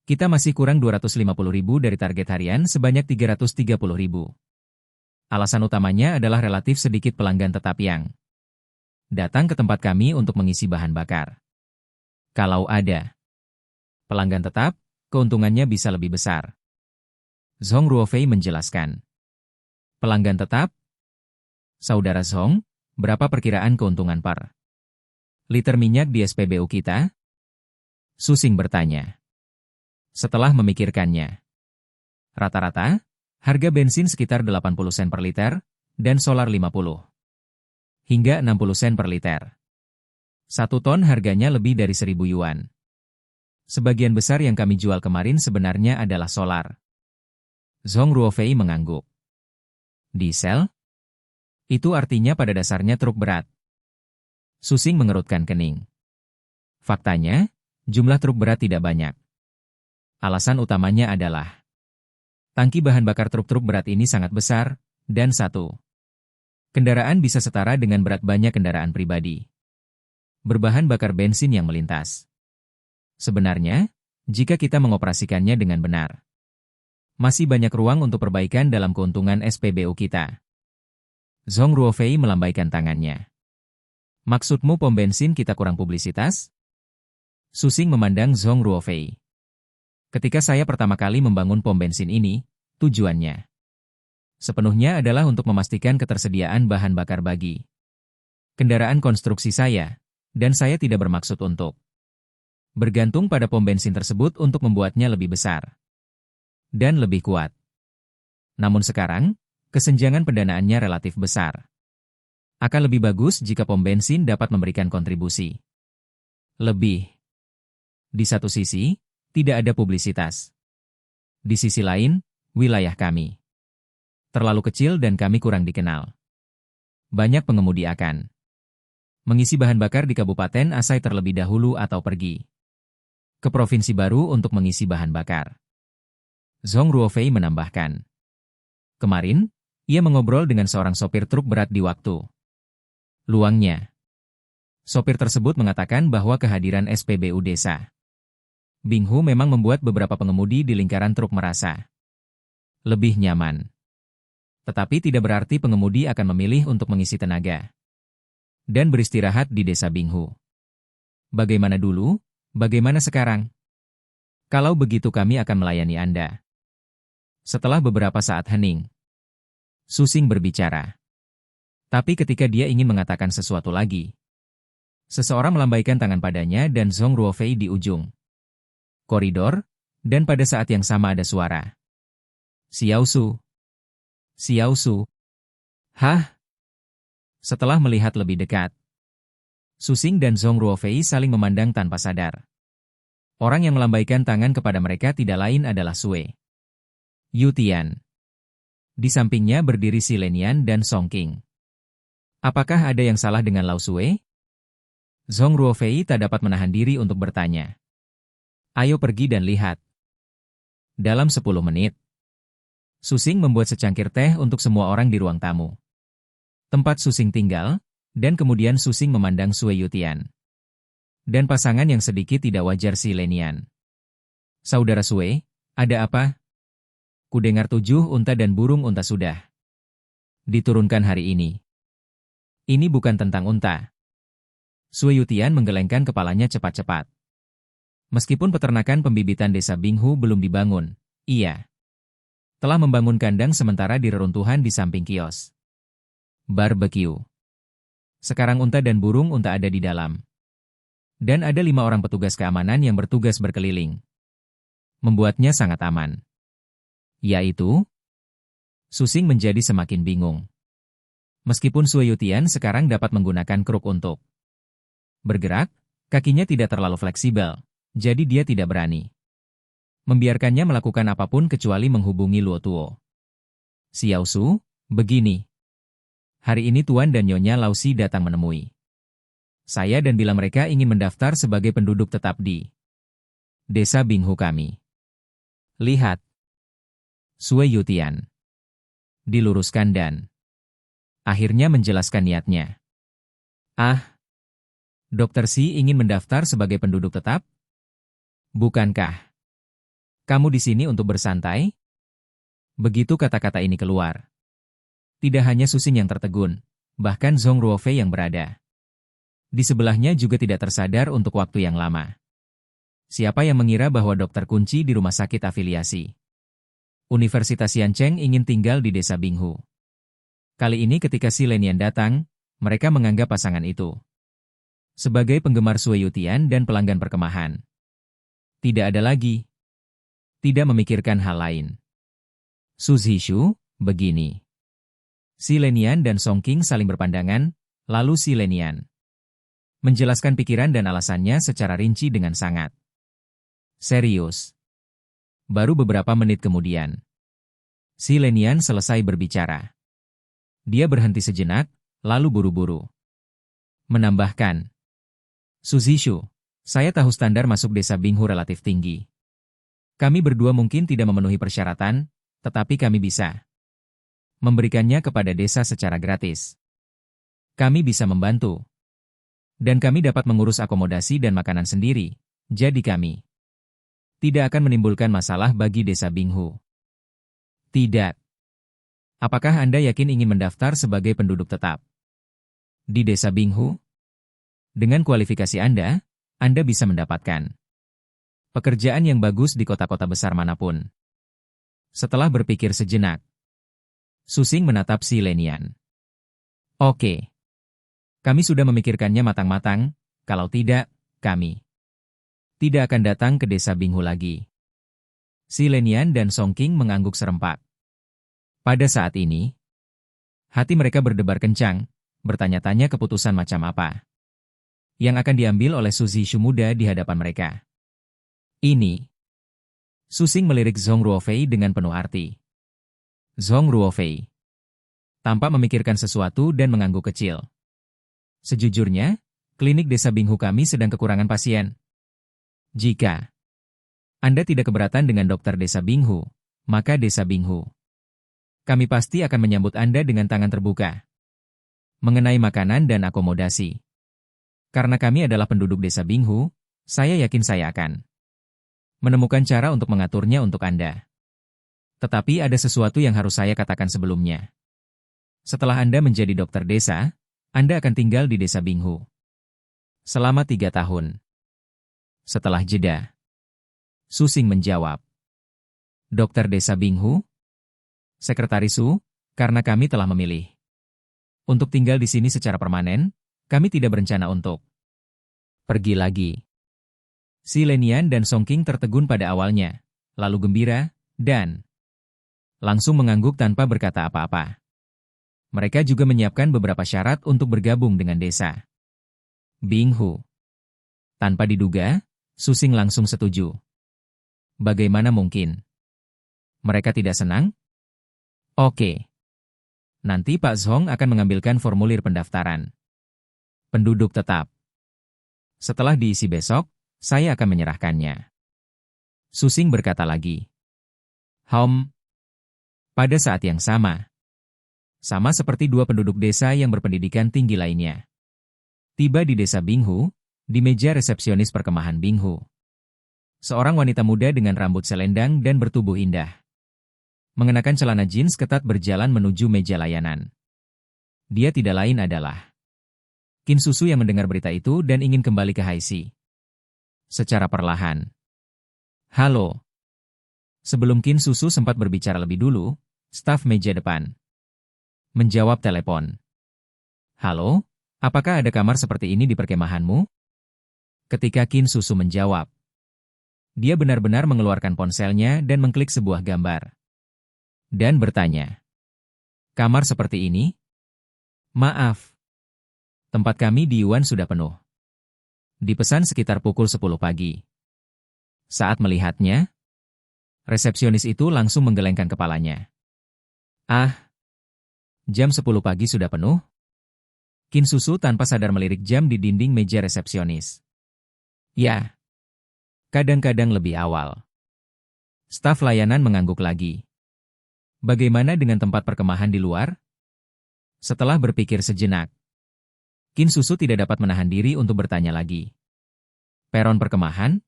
Speaker 1: Kita masih kurang 250.000 dari target harian sebanyak 330.000. Alasan utamanya adalah relatif sedikit pelanggan tetap yang datang ke tempat kami untuk mengisi bahan bakar. Kalau ada pelanggan tetap, keuntungannya bisa lebih besar. Zhong Ruofei menjelaskan. Pelanggan tetap? Saudara Zhong, berapa perkiraan keuntungan per liter minyak di SPBU kita? Susing bertanya. Setelah memikirkannya. Rata-rata, harga bensin sekitar 80 sen per liter, dan solar 50 hingga 60 sen per liter. 1 ton harganya lebih dari 1.000 yuan. Sebagian besar yang kami jual kemarin sebenarnya adalah solar. Zhong Ruofei mengangguk. Diesel? Itu artinya pada dasarnya truk berat. Susing mengerutkan kening. Faktanya, jumlah truk berat tidak banyak. Alasan utamanya adalah tangki bahan bakar truk-truk berat ini sangat besar, dan satu kendaraan bisa setara dengan berat banyak kendaraan pribadi berbahan bakar bensin yang melintas. Sebenarnya, jika kita mengoperasikannya dengan benar, masih banyak ruang untuk perbaikan dalam keuntungan SPBU kita. Zhong Ruofei melambaikan tangannya. Maksudmu pom bensin kita kurang publisitas? Susing memandang Zhong Ruofei. Ketika saya pertama kali membangun pom bensin ini, tujuannya sepenuhnya adalah untuk memastikan ketersediaan bahan bakar bagi kendaraan konstruksi saya, dan saya tidak bermaksud untuk bergantung pada pom bensin tersebut untuk membuatnya lebih besar dan lebih kuat. Namun sekarang, kesenjangan pendanaannya relatif besar. Akan lebih bagus jika pom bensin dapat memberikan kontribusi lebih. Di satu sisi, tidak ada publisitas. Di sisi lain, wilayah kami terlalu kecil dan kami kurang dikenal. Banyak pengemudi akan mengisi bahan bakar di Kabupaten Asai terlebih dahulu atau pergi ke provinsi baru untuk mengisi bahan bakar. Zhong Ruofei menambahkan. Kemarin, ia mengobrol dengan seorang sopir truk berat di waktu luangnya. Sopir tersebut mengatakan bahwa kehadiran SPBU desa Binghu memang membuat beberapa pengemudi di lingkaran truk merasa lebih nyaman. Tetapi tidak berarti pengemudi akan memilih untuk mengisi tenaga dan beristirahat di desa Binghu. Bagaimana dulu, bagaimana sekarang? Kalau begitu kami akan melayani Anda. Setelah beberapa saat hening, Susing berbicara. Tapi ketika dia ingin mengatakan sesuatu lagi, seseorang melambaikan tangan padanya dan Zhong Ruofei di ujung koridor, dan pada saat yang sama ada suara. Xiaosu. Xiaosu. Hah? Setelah melihat lebih dekat, Susing dan Zhong Ruofei saling memandang tanpa sadar. Orang yang melambaikan tangan kepada mereka tidak lain adalah Sui Yutian. Di sampingnya berdiri Si Lenian dan Song Qing. Apakah ada yang salah dengan Lao Sui? Zhong Ruofei tak dapat menahan diri untuk bertanya. Ayo pergi dan lihat. Dalam 10 menit, Susing membuat secangkir teh untuk semua orang di ruang tamu. Tempat Susing tinggal, dan kemudian Susing memandang Sui Yutian. Dan pasangan yang sedikit tidak wajar Si Lenian. Saudara Sui, ada apa? Kudengar 7 unta dan burung unta sudah diturunkan hari ini. Ini bukan tentang unta. Sue Yutian menggelengkan kepalanya cepat-cepat. Meskipun peternakan pembibitan desa Binghu belum dibangun, ia telah membangun kandang sementara di reruntuhan di samping kios barbecue. Sekarang unta dan burung unta ada di dalam. Dan ada 5 orang petugas keamanan yang bertugas berkeliling. Membuatnya sangat aman. Yaitu, Susing menjadi semakin bingung. Meskipun Sue Yutian sekarang dapat menggunakan kruk untuk bergerak, kakinya tidak terlalu fleksibel, jadi dia tidak berani membiarkannya melakukan apapun kecuali menghubungi Luo Tuo. Xiao Su, begini. Hari ini Tuan dan Nyonya Lausi datang menemui saya dan bila mereka ingin mendaftar sebagai penduduk tetap di desa Binghu kami. Lihat. Sue Yutian diluruskan dan akhirnya menjelaskan niatnya. Ah, Dr. Si ingin mendaftar sebagai penduduk tetap? Bukankah kamu di sini untuk bersantai? Begitu kata-kata ini keluar. Tidak hanya Susing yang tertegun, bahkan Zhong Ruofei yang berada di sebelahnya juga tidak tersadar untuk waktu yang lama. Siapa yang mengira bahwa dokter kunci di rumah sakit afiliasi Universitas Yancheng ingin tinggal di desa Binghu? Kali ini ketika si Lenian datang, mereka menganggap pasangan itu sebagai penggemar Sue Yutian dan pelanggan perkemahan. Tidak ada lagi. Tidak memikirkan hal lain. Su Zhishu, begini. Si Lenian dan Song Qing saling berpandangan, lalu si Lenian menjelaskan pikiran dan alasannya secara rinci dengan sangat serius. Baru beberapa menit kemudian, si Lenian selesai berbicara. Dia berhenti sejenak, lalu buru-buru menambahkan, Su Zhishu, saya tahu standar masuk desa Binghu relatif tinggi. Kami berdua mungkin tidak memenuhi persyaratan, tetapi kami bisa memberikannya kepada desa secara gratis. Kami bisa membantu. Dan kami dapat mengurus akomodasi dan makanan sendiri, jadi kami tidak akan menimbulkan masalah bagi desa Binghu. Tidak. Apakah Anda yakin ingin mendaftar sebagai penduduk tetap di desa Binghu? Dengan kualifikasi Anda bisa mendapatkan pekerjaan yang bagus di kota-kota besar manapun. Setelah berpikir sejenak, Susing menatap si Lenian. Oke. Kami sudah memikirkannya matang-matang, kalau tidak, kami tidak akan datang ke desa Binghu lagi. Si Lenian dan Song Qing mengangguk serempak. Pada saat ini, hati mereka berdebar kencang, bertanya-tanya keputusan macam apa yang akan diambil oleh Su Zhishu muda di hadapan mereka. Ini. Susing melirik Zhong Ruofei dengan penuh arti. Zhong Ruofei tampak memikirkan sesuatu dan mengangguk kecil. Sejujurnya, klinik desa Binghu kami sedang kekurangan pasien. Jika Anda tidak keberatan dengan dokter desa Binghu, maka desa Binghu kami pasti akan menyambut Anda dengan tangan terbuka. Mengenai makanan dan akomodasi. Karena kami adalah penduduk desa Binghu, saya yakin saya akan menemukan cara untuk mengaturnya untuk Anda. Tetapi ada sesuatu yang harus saya katakan sebelumnya. Setelah Anda menjadi dokter desa, Anda akan tinggal di desa Binghu selama 3 tahun. Setelah jeda, Susing menjawab. Dokter desa Binghu? Sekretaris Su, karena kami telah memilih untuk tinggal di sini secara permanen, kami tidak berencana untuk pergi lagi. Si Lenian dan Song Qing tertegun pada awalnya, lalu gembira, dan langsung mengangguk tanpa berkata apa-apa. Mereka juga menyiapkan beberapa syarat untuk bergabung dengan desa Binghu. Tanpa diduga, Susing langsung setuju. Bagaimana mungkin mereka tidak senang? Oke. Nanti Pak Zhong akan mengambilkan formulir pendaftaran penduduk tetap. Setelah diisi besok, saya akan menyerahkannya. Susing berkata lagi. Pada saat yang sama seperti 2 penduduk desa yang berpendidikan tinggi lainnya. Tiba di desa Binghu, di meja resepsionis perkemahan Binghu. Seorang wanita muda dengan rambut selendang dan bertubuh indah mengenakan celana jeans ketat berjalan menuju meja layanan. Dia tidak lain adalah Qin Susu yang mendengar berita itu dan ingin kembali ke Haixi. Secara perlahan. Halo. Sebelum Qin Susu sempat berbicara lebih dulu, staf meja depan menjawab telepon. Halo, apakah ada kamar seperti ini di perkemahanmu? Ketika Qin Susu menjawab, dia benar-benar mengeluarkan ponselnya dan mengklik sebuah gambar. Dan bertanya, kamar seperti ini? Maaf. Tempat kami di Yuan sudah penuh. Dipesan sekitar pukul 10 pagi. Saat melihatnya, resepsionis itu langsung menggelengkan kepalanya. Ah, jam 10 pagi sudah penuh? Qin Susu tanpa sadar melirik jam di dinding meja resepsionis. Ya, kadang-kadang lebih awal. Staf layanan mengangguk lagi. Bagaimana dengan tempat perkemahan di luar? Setelah berpikir sejenak, Qin Susu tidak dapat menahan diri untuk bertanya lagi. Peron perkemahan?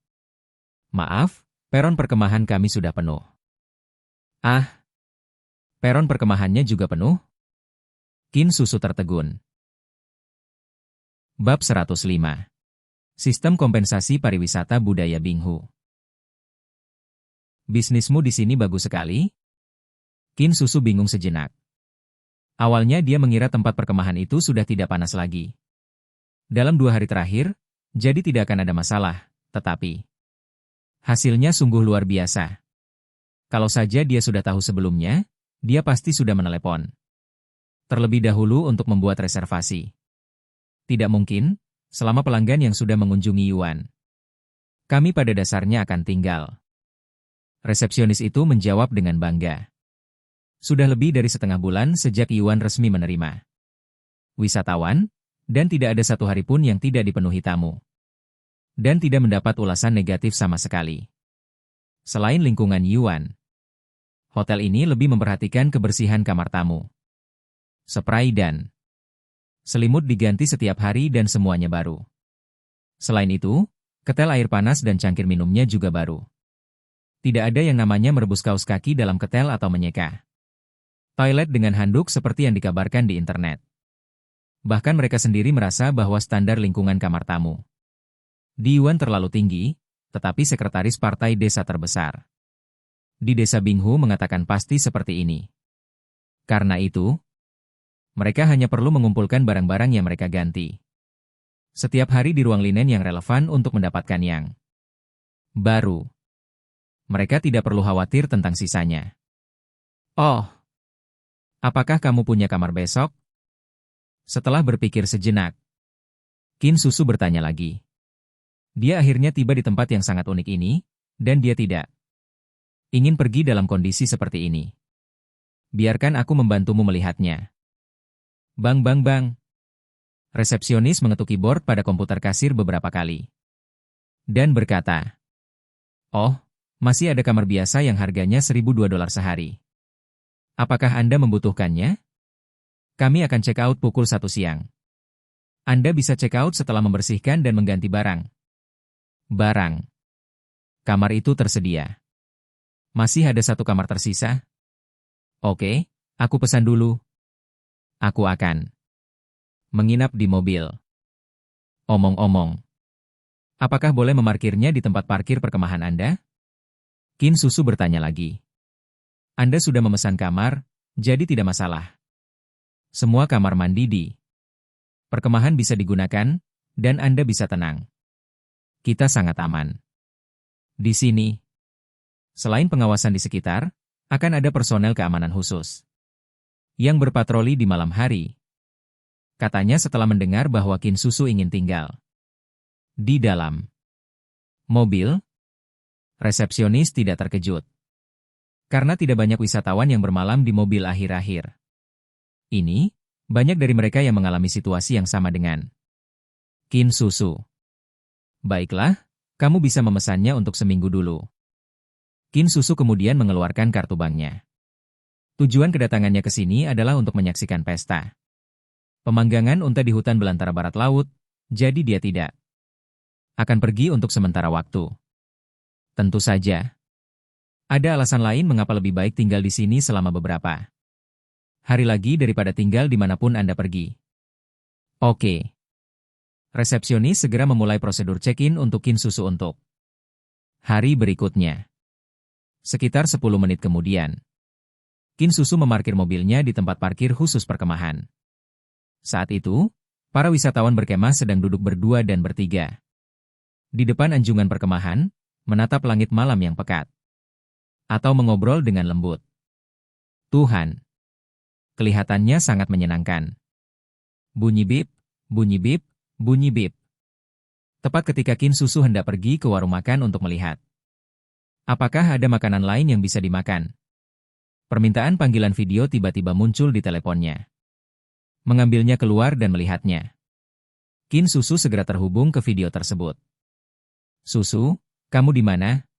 Speaker 1: Maaf, peron perkemahan kami sudah penuh. Ah, peron perkemahannya juga penuh? Qin Susu tertegun. Bab 105. Sistem kompensasi pariwisata budaya Binghu. Bisnismu di sini bagus sekali? Qin Susu bingung sejenak. Awalnya dia mengira tempat perkemahan itu sudah tidak panas lagi. Dalam 2 hari terakhir, jadi tidak akan ada masalah, tetapi hasilnya sungguh luar biasa. Kalau saja dia sudah tahu sebelumnya, dia pasti sudah menelepon terlebih dahulu untuk membuat reservasi. Tidak mungkin, selama pelanggan yang sudah mengunjungi Yuan. Kami pada dasarnya akan tinggal. Resepsionis itu menjawab dengan bangga. Sudah lebih dari setengah bulan sejak Yuan resmi menerima wisatawan, dan tidak ada satu hari pun yang tidak dipenuhi tamu. Dan tidak mendapat ulasan negatif sama sekali. Selain lingkungan Yuan, hotel ini lebih memperhatikan kebersihan kamar tamu. Spray dan selimut diganti setiap hari dan semuanya baru. Selain itu, ketel air panas dan cangkir minumnya juga baru. Tidak ada yang namanya merebus kaos kaki dalam ketel atau menyeka toilet dengan handuk seperti yang dikabarkan di internet. Bahkan mereka sendiri merasa bahwa standar lingkungan kamar tamu di Yuan terlalu tinggi, tetapi sekretaris partai desa terbesar di desa Binghu mengatakan pasti seperti ini. Karena itu, mereka hanya perlu mengumpulkan barang-barang yang mereka ganti setiap hari di ruang linen yang relevan untuk mendapatkan yang baru. Mereka tidak perlu khawatir tentang sisanya. Oh, apakah kamu punya kamar besok? Setelah berpikir sejenak, Qin Susu bertanya lagi. Dia akhirnya tiba di tempat yang sangat unik ini, dan dia tidak ingin pergi dalam kondisi seperti ini. Biarkan aku membantumu melihatnya. Bang bang bang. Resepsionis mengetuk keyboard pada komputer kasir beberapa kali. Dan berkata, oh, masih ada kamar biasa yang harganya $1.002 sehari. Apakah Anda membutuhkannya? Kami akan check out pukul 1 siang. Anda bisa check out setelah membersihkan dan mengganti barang. Barang. Kamar itu tersedia. Masih ada 1 kamar tersisa? Oke, aku pesan dulu. Aku akan menginap di mobil. Omong-omong, apakah boleh memarkirnya di tempat parkir perkemahan Anda? Qin Susu bertanya lagi. Anda sudah memesan kamar, jadi tidak masalah. Semua kamar mandi di perkemahan bisa digunakan, dan Anda bisa tenang. Kita sangat aman. Di sini, selain pengawasan di sekitar, akan ada personel keamanan khusus yang berpatroli di malam hari. Katanya setelah mendengar bahwa Qin Susu ingin tinggal di dalam mobil, resepsionis tidak terkejut. Karena tidak banyak wisatawan yang bermalam di mobil akhir-akhir ini, banyak dari mereka yang mengalami situasi yang sama dengan Qin Susu. Baiklah, kamu bisa memesannya untuk seminggu dulu. Qin Susu kemudian mengeluarkan kartu banknya. Tujuan kedatangannya ke sini adalah untuk menyaksikan pesta pemanggangan unta di hutan belantara barat laut, jadi dia tidak akan pergi untuk sementara waktu. Tentu saja, Ada alasan lain mengapa lebih baik tinggal di sini selama beberapa hari lagi daripada tinggal dimanapun Anda pergi. Oke. Resepsionis segera memulai prosedur check-in untuk Qin Susu untuk hari berikutnya. Sekitar 10 menit kemudian, Qin Susu memarkir mobilnya di tempat parkir khusus perkemahan. Saat itu, para wisatawan berkemah sedang duduk berdua dan bertiga di depan anjungan perkemahan, menatap langit malam yang pekat. Atau mengobrol dengan lembut. Tuhan. Kelihatannya sangat menyenangkan. Bunyi bip, bunyi bip, bunyi bip. Tepat ketika Qin Susu hendak pergi ke warung makan untuk melihat apakah ada makanan lain yang bisa dimakan. Permintaan panggilan video tiba-tiba muncul di teleponnya. Mengambilnya keluar dan melihatnya. Qin Susu segera terhubung ke video tersebut. Susu, kamu di mana?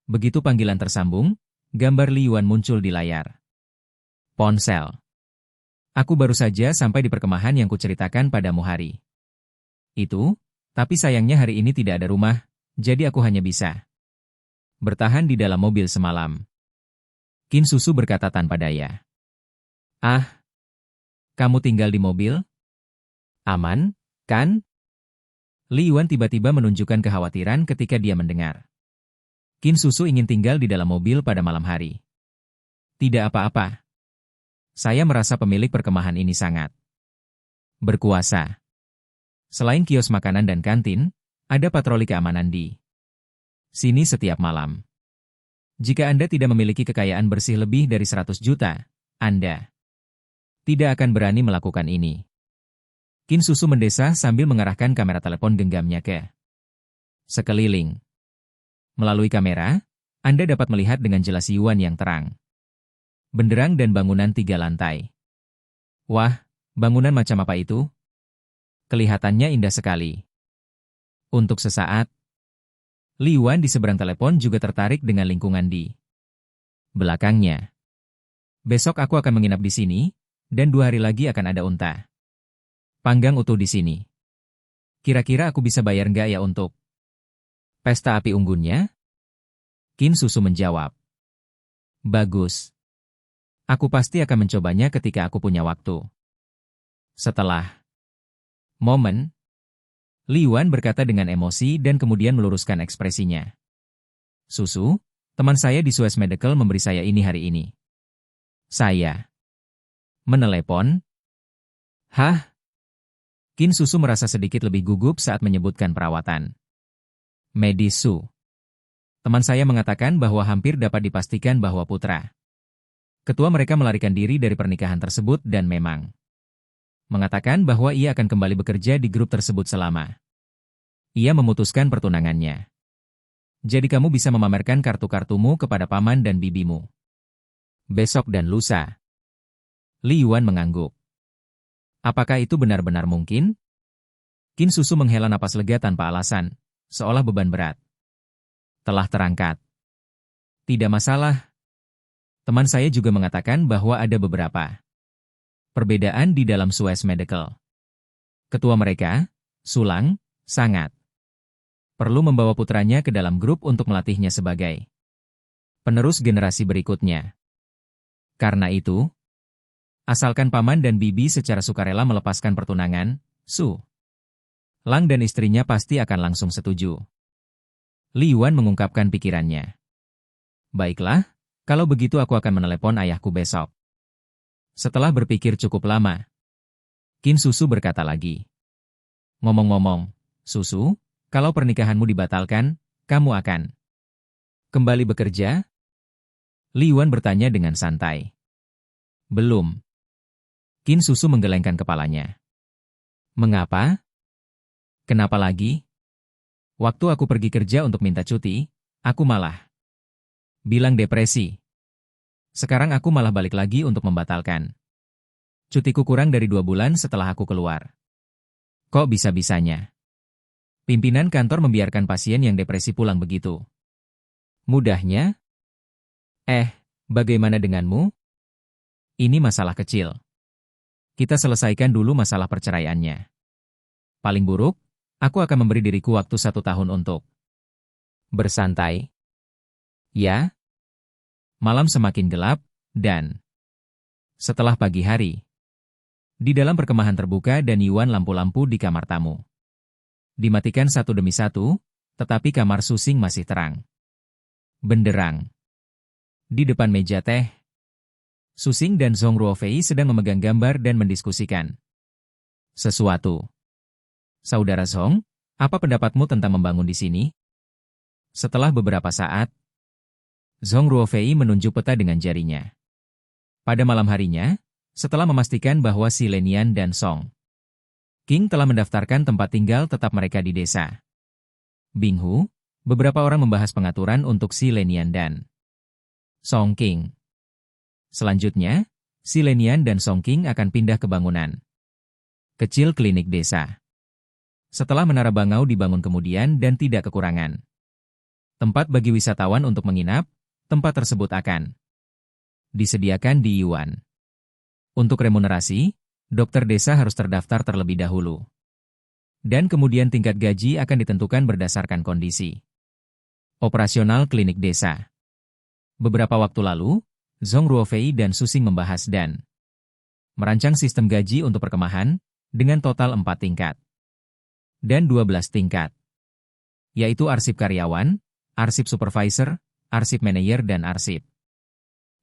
Speaker 1: Begitu panggilan tersambung, gambar Li Yuan muncul di layar ponsel. Aku baru saja sampai di perkemahan yang kuceritakan padamu hari itu, tapi sayangnya hari ini tidak ada rumah, jadi aku hanya bisa bertahan di dalam mobil semalam. Qin Susu berkata tanpa daya. Ah, kamu tinggal di mobil? Aman, kan? Li Yuan tiba-tiba menunjukkan kekhawatiran ketika dia mendengar Qin Susu ingin tinggal di dalam mobil pada malam hari. Tidak apa-apa. Saya merasa pemilik perkemahan ini sangat berkuasa. Selain kios makanan dan kantin, ada patroli keamanan di sini setiap malam. Jika Anda tidak memiliki kekayaan bersih lebih dari 100 juta, Anda tidak akan berani melakukan ini. Qin Susu mendesah sambil mengarahkan kamera telepon genggamnya ke sekeliling. Melalui kamera, Anda dapat melihat dengan jelas Yuan yang terang. Benderang dan bangunan 3 lantai. Wah, bangunan macam apa itu? Kelihatannya indah sekali. Untuk sesaat, Li Yuan di seberang telepon juga tertarik dengan lingkungan di belakangnya. Besok aku akan menginap di sini, dan 2 hari lagi akan ada unta panggang utuh di sini. Kira-kira aku bisa bayar nggak ya untuk pesta api unggunnya? Qin Susu menjawab. Bagus. Aku pasti akan mencobanya ketika aku punya waktu. Setelah momen, Li Yuan berkata dengan emosi dan kemudian meluruskan ekspresinya. Susu, teman saya di Suez Medical memberi saya ini hari ini. Saya menelepon. Hah? Qin Susu merasa sedikit lebih gugup saat menyebutkan perawatan medis Su. Teman saya mengatakan bahwa hampir dapat dipastikan bahwa putra ketua mereka melarikan diri dari pernikahan tersebut dan memang mengatakan bahwa ia akan kembali bekerja di grup tersebut selama ia memutuskan pertunangannya. Jadi kamu bisa memamerkan kartu-kartumu kepada paman dan bibimu besok dan lusa. Li Yuan mengangguk. Apakah itu benar-benar mungkin? Qin Susu menghela napas lega tanpa alasan, seolah beban berat telah terangkat. Tidak masalah. Teman saya juga mengatakan bahwa ada beberapa perbedaan di dalam Suez Medical. Ketua mereka, Sulang, sangat perlu membawa putranya ke dalam grup untuk melatihnya sebagai penerus generasi berikutnya. Karena itu, asalkan paman dan bibi secara sukarela melepaskan pertunangan, Su Lang dan istrinya pasti akan langsung setuju. Li Yuan mengungkapkan pikirannya. Baiklah, kalau begitu aku akan menelepon ayahku besok. Setelah berpikir cukup lama, Qin Susu berkata lagi. Ngomong-ngomong, Susu, kalau pernikahanmu dibatalkan, kamu akan kembali bekerja? Li Yuan bertanya dengan santai. Belum. Qin Susu menggelengkan kepalanya. Mengapa? Kenapa lagi? Waktu aku pergi kerja untuk minta cuti, aku malah bilang depresi. Sekarang aku malah balik lagi untuk membatalkan. Cutiku kurang dari 2 bulan setelah aku keluar. Kok bisa-bisanya? Pimpinan kantor membiarkan pasien yang depresi pulang begitu mudahnya? Bagaimana denganmu? Ini masalah kecil. Kita selesaikan dulu masalah perceraiannya. Paling buruk, aku akan memberi diriku waktu 1 tahun untuk bersantai. Ya? Malam semakin gelap, dan setelah pagi hari, di dalam perkemahan terbuka dan Yuan lampu-lampu di kamar tamu dimatikan satu demi satu, tetapi kamar Susing masih terang. Benderang. Di depan meja teh, Susing dan Zhong Ruofei sedang memegang gambar dan mendiskusikan sesuatu. Saudara Zhong, apa pendapatmu tentang membangun di sini? Setelah beberapa saat, Zhong Ruofei menunjuk peta dengan jarinya. Pada malam harinya, setelah memastikan bahwa si Lenian dan Song King telah mendaftarkan tempat tinggal tetap mereka di desa Binghu, beberapa orang membahas pengaturan untuk si Lenian dan Song King. Selanjutnya, si Lenian dan Song King akan pindah ke bangunan kecil klinik desa. Setelah menara bangau dibangun kemudian dan tidak kekurangan tempat bagi wisatawan untuk menginap, tempat tersebut akan disediakan di Yuan. Untuk remunerasi, dokter desa harus terdaftar terlebih dahulu. Dan kemudian tingkat gaji akan ditentukan berdasarkan kondisi operasional klinik desa. Beberapa waktu lalu, Zhong Ruofei dan Susing membahas dan merancang sistem gaji untuk perkemahan dengan total 4 tingkat dan 12 tingkat, yaitu arsip karyawan, arsip supervisor, arsip manajer dan arsip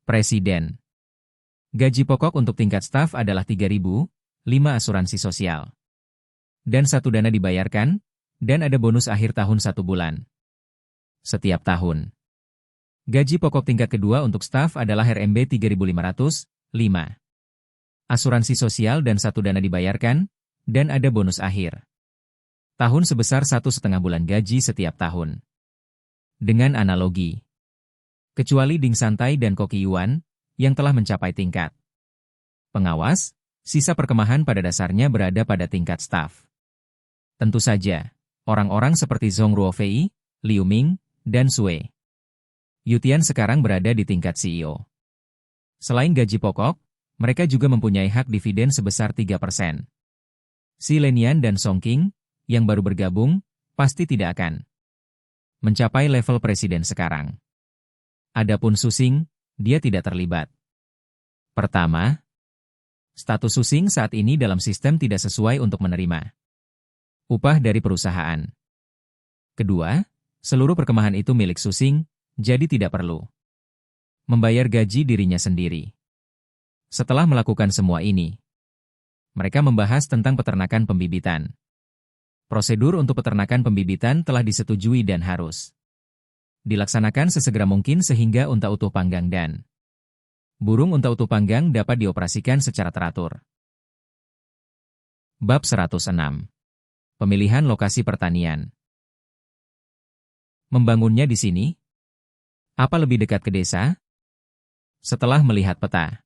Speaker 1: presiden. Gaji pokok untuk tingkat staf adalah 3.000, 5 asuransi sosial, dan 1 dana dibayarkan, dan ada bonus akhir tahun 1 bulan setiap tahun. Gaji pokok tingkat kedua untuk staf adalah RMB 3.500, 5 asuransi sosial dan 1 dana dibayarkan, dan ada bonus akhir tahun sebesar 1,5 bulan gaji setiap tahun. Dengan analogi, kecuali Ding Santai dan Koki Yuan, yang telah mencapai tingkat pengawas, sisa perkemahan pada dasarnya berada pada tingkat staf. Tentu saja, orang-orang seperti Zhong Ruofei, Liu Ming, dan Sui Yutian sekarang berada di tingkat CEO. Selain gaji pokok, mereka juga mempunyai hak dividen sebesar 3%. Si Lenian dan Song King, yang baru bergabung, pasti tidak akan mencapai level presiden sekarang. Adapun Susing, dia tidak terlibat. Pertama, status Susing saat ini dalam sistem tidak sesuai untuk menerima upah dari perusahaan. Kedua, seluruh perkemahan itu milik Susing, jadi tidak perlu membayar gaji dirinya sendiri. Setelah melakukan semua ini, mereka membahas tentang peternakan pembibitan. Prosedur untuk peternakan pembibitan telah disetujui dan harus dilaksanakan sesegera mungkin sehingga unta utuh panggang dan burung unta utuh panggang dapat dioperasikan secara teratur. Bab 106. Pemilihan lokasi pertanian. Membangunnya di sini? Apa lebih dekat ke desa? Setelah melihat peta,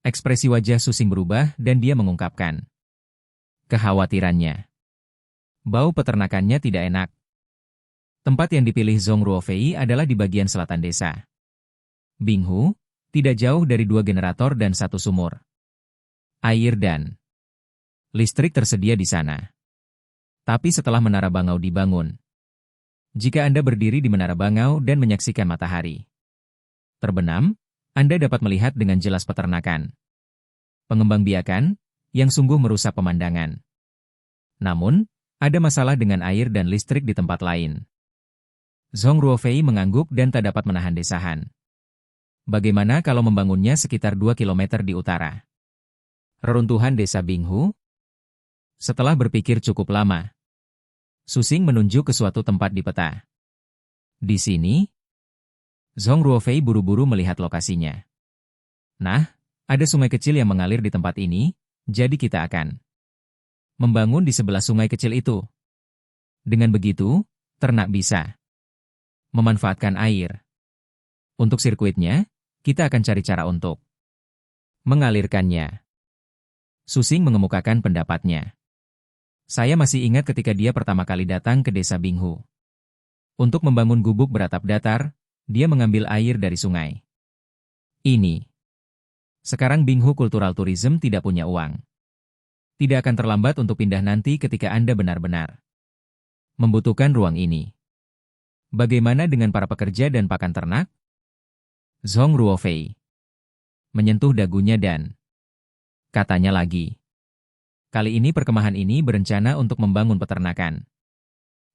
Speaker 1: ekspresi wajah Susing berubah dan dia mengungkapkan kekhawatirannya. Bau peternakannya tidak enak. Tempat yang dipilih Zhong Ruofei adalah di bagian selatan desa Binghu, tidak jauh dari 2 generator dan 1 sumur air dan listrik tersedia di sana. Tapi setelah Menara Bangau dibangun, jika Anda berdiri di Menara Bangau dan menyaksikan matahari terbenam, Anda dapat melihat dengan jelas peternakan pengembangbiakan yang sungguh merusak pemandangan. Namun, ada masalah dengan air dan listrik di tempat lain. Zhong Ruofei mengangguk dan tak dapat menahan desahan. Bagaimana kalau membangunnya sekitar 2 km di utara reruntuhan desa Binghu? Setelah berpikir cukup lama, Susing menunjuk ke suatu tempat di peta. Di sini, Zhong Ruofei buru-buru melihat lokasinya. Nah, ada sungai kecil yang mengalir di tempat ini, jadi kita akan membangun di sebelah sungai kecil itu. Dengan begitu, ternak bisa memanfaatkan air. Untuk sirkuitnya, kita akan cari cara untuk mengalirkannya. Susing mengemukakan pendapatnya. Saya masih ingat ketika dia pertama kali datang ke desa Binghu. Untuk membangun gubuk beratap datar, dia mengambil air dari sungai ini. Sekarang Binghu Cultural Tourism tidak punya uang. Tidak akan terlambat untuk pindah nanti ketika Anda benar-benar membutuhkan ruang ini. Bagaimana dengan para pekerja dan pakan ternak? Zhong Ruofei menyentuh dagunya dan katanya lagi. Kali ini perkemahan ini berencana untuk membangun peternakan.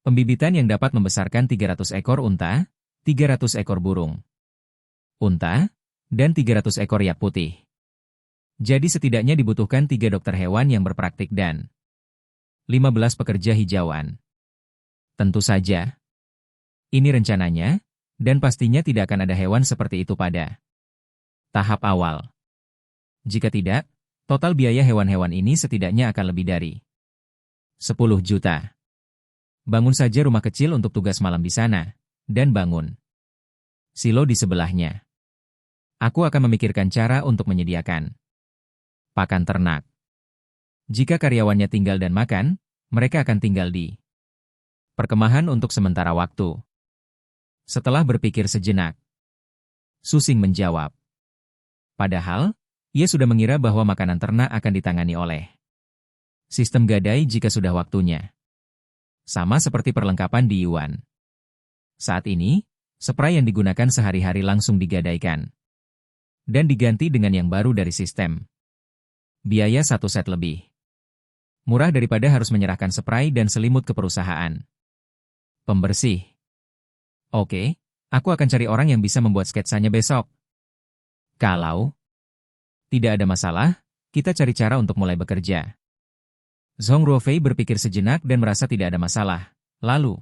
Speaker 1: Pembibitan yang dapat membesarkan 300 ekor unta, 300 ekor burung unta, dan 300 ekor yak putih. Jadi setidaknya dibutuhkan 3 dokter hewan yang berpraktik dan 15 pekerja hijauan. Tentu saja. Ini rencananya, dan pastinya tidak akan ada hewan seperti itu pada tahap awal. Jika tidak, total biaya hewan-hewan ini setidaknya akan lebih dari 10 juta. Bangun saja rumah kecil untuk tugas malam di sana, dan bangun silo di sebelahnya. Aku akan memikirkan cara untuk menyediakan pakan ternak. Jika karyawannya tinggal dan makan, mereka akan tinggal di perkemahan untuk sementara waktu. Setelah berpikir sejenak, Su Xing menjawab. Padahal, ia sudah mengira bahwa makanan ternak akan ditangani oleh sistem gadai jika sudah waktunya. Sama seperti perlengkapan di Yuan. Saat ini, spray yang digunakan sehari-hari langsung digadaikan dan diganti dengan yang baru dari sistem. Biaya 1 set lebih murah daripada harus menyerahkan spray dan selimut ke perusahaan pembersih. Oke, aku akan cari orang yang bisa membuat sketsanya besok. Kalau tidak ada masalah, kita cari cara untuk mulai bekerja. Zhong Ruofei berpikir sejenak dan merasa tidak ada masalah. Lalu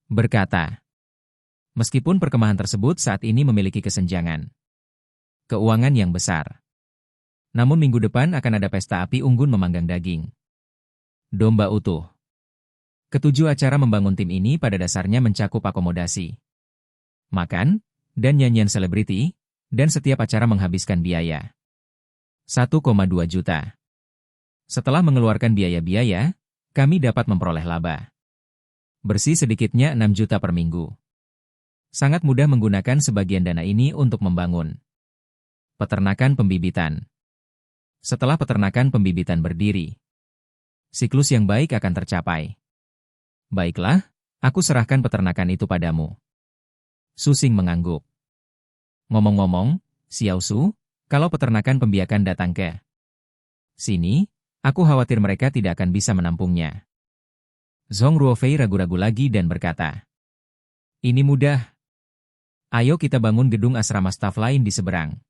Speaker 1: berkata, meskipun perkemahan tersebut saat ini memiliki kesenjangan keuangan yang besar, namun minggu depan akan ada pesta api unggun memanggang daging domba utuh. Ketujuh acara membangun tim ini pada dasarnya mencakup akomodasi, makan, dan nyanyian selebriti, dan setiap acara menghabiskan biaya 1,2 juta. Setelah mengeluarkan biaya-biaya, kami dapat memperoleh laba bersih sedikitnya 6 juta per minggu. Sangat mudah menggunakan sebagian dana ini untuk membangun peternakan pembibitan. Setelah peternakan pembibitan berdiri, siklus yang baik akan tercapai. Baiklah, aku serahkan peternakan itu padamu. Su Xing mengangguk. Ngomong-ngomong, Xiao Su, kalau peternakan pembiakan datang ke sini, aku khawatir mereka tidak akan bisa menampungnya. Zhong Ruofei ragu-ragu lagi dan berkata, ini mudah. Ayo kita bangun gedung asrama staf lain di seberang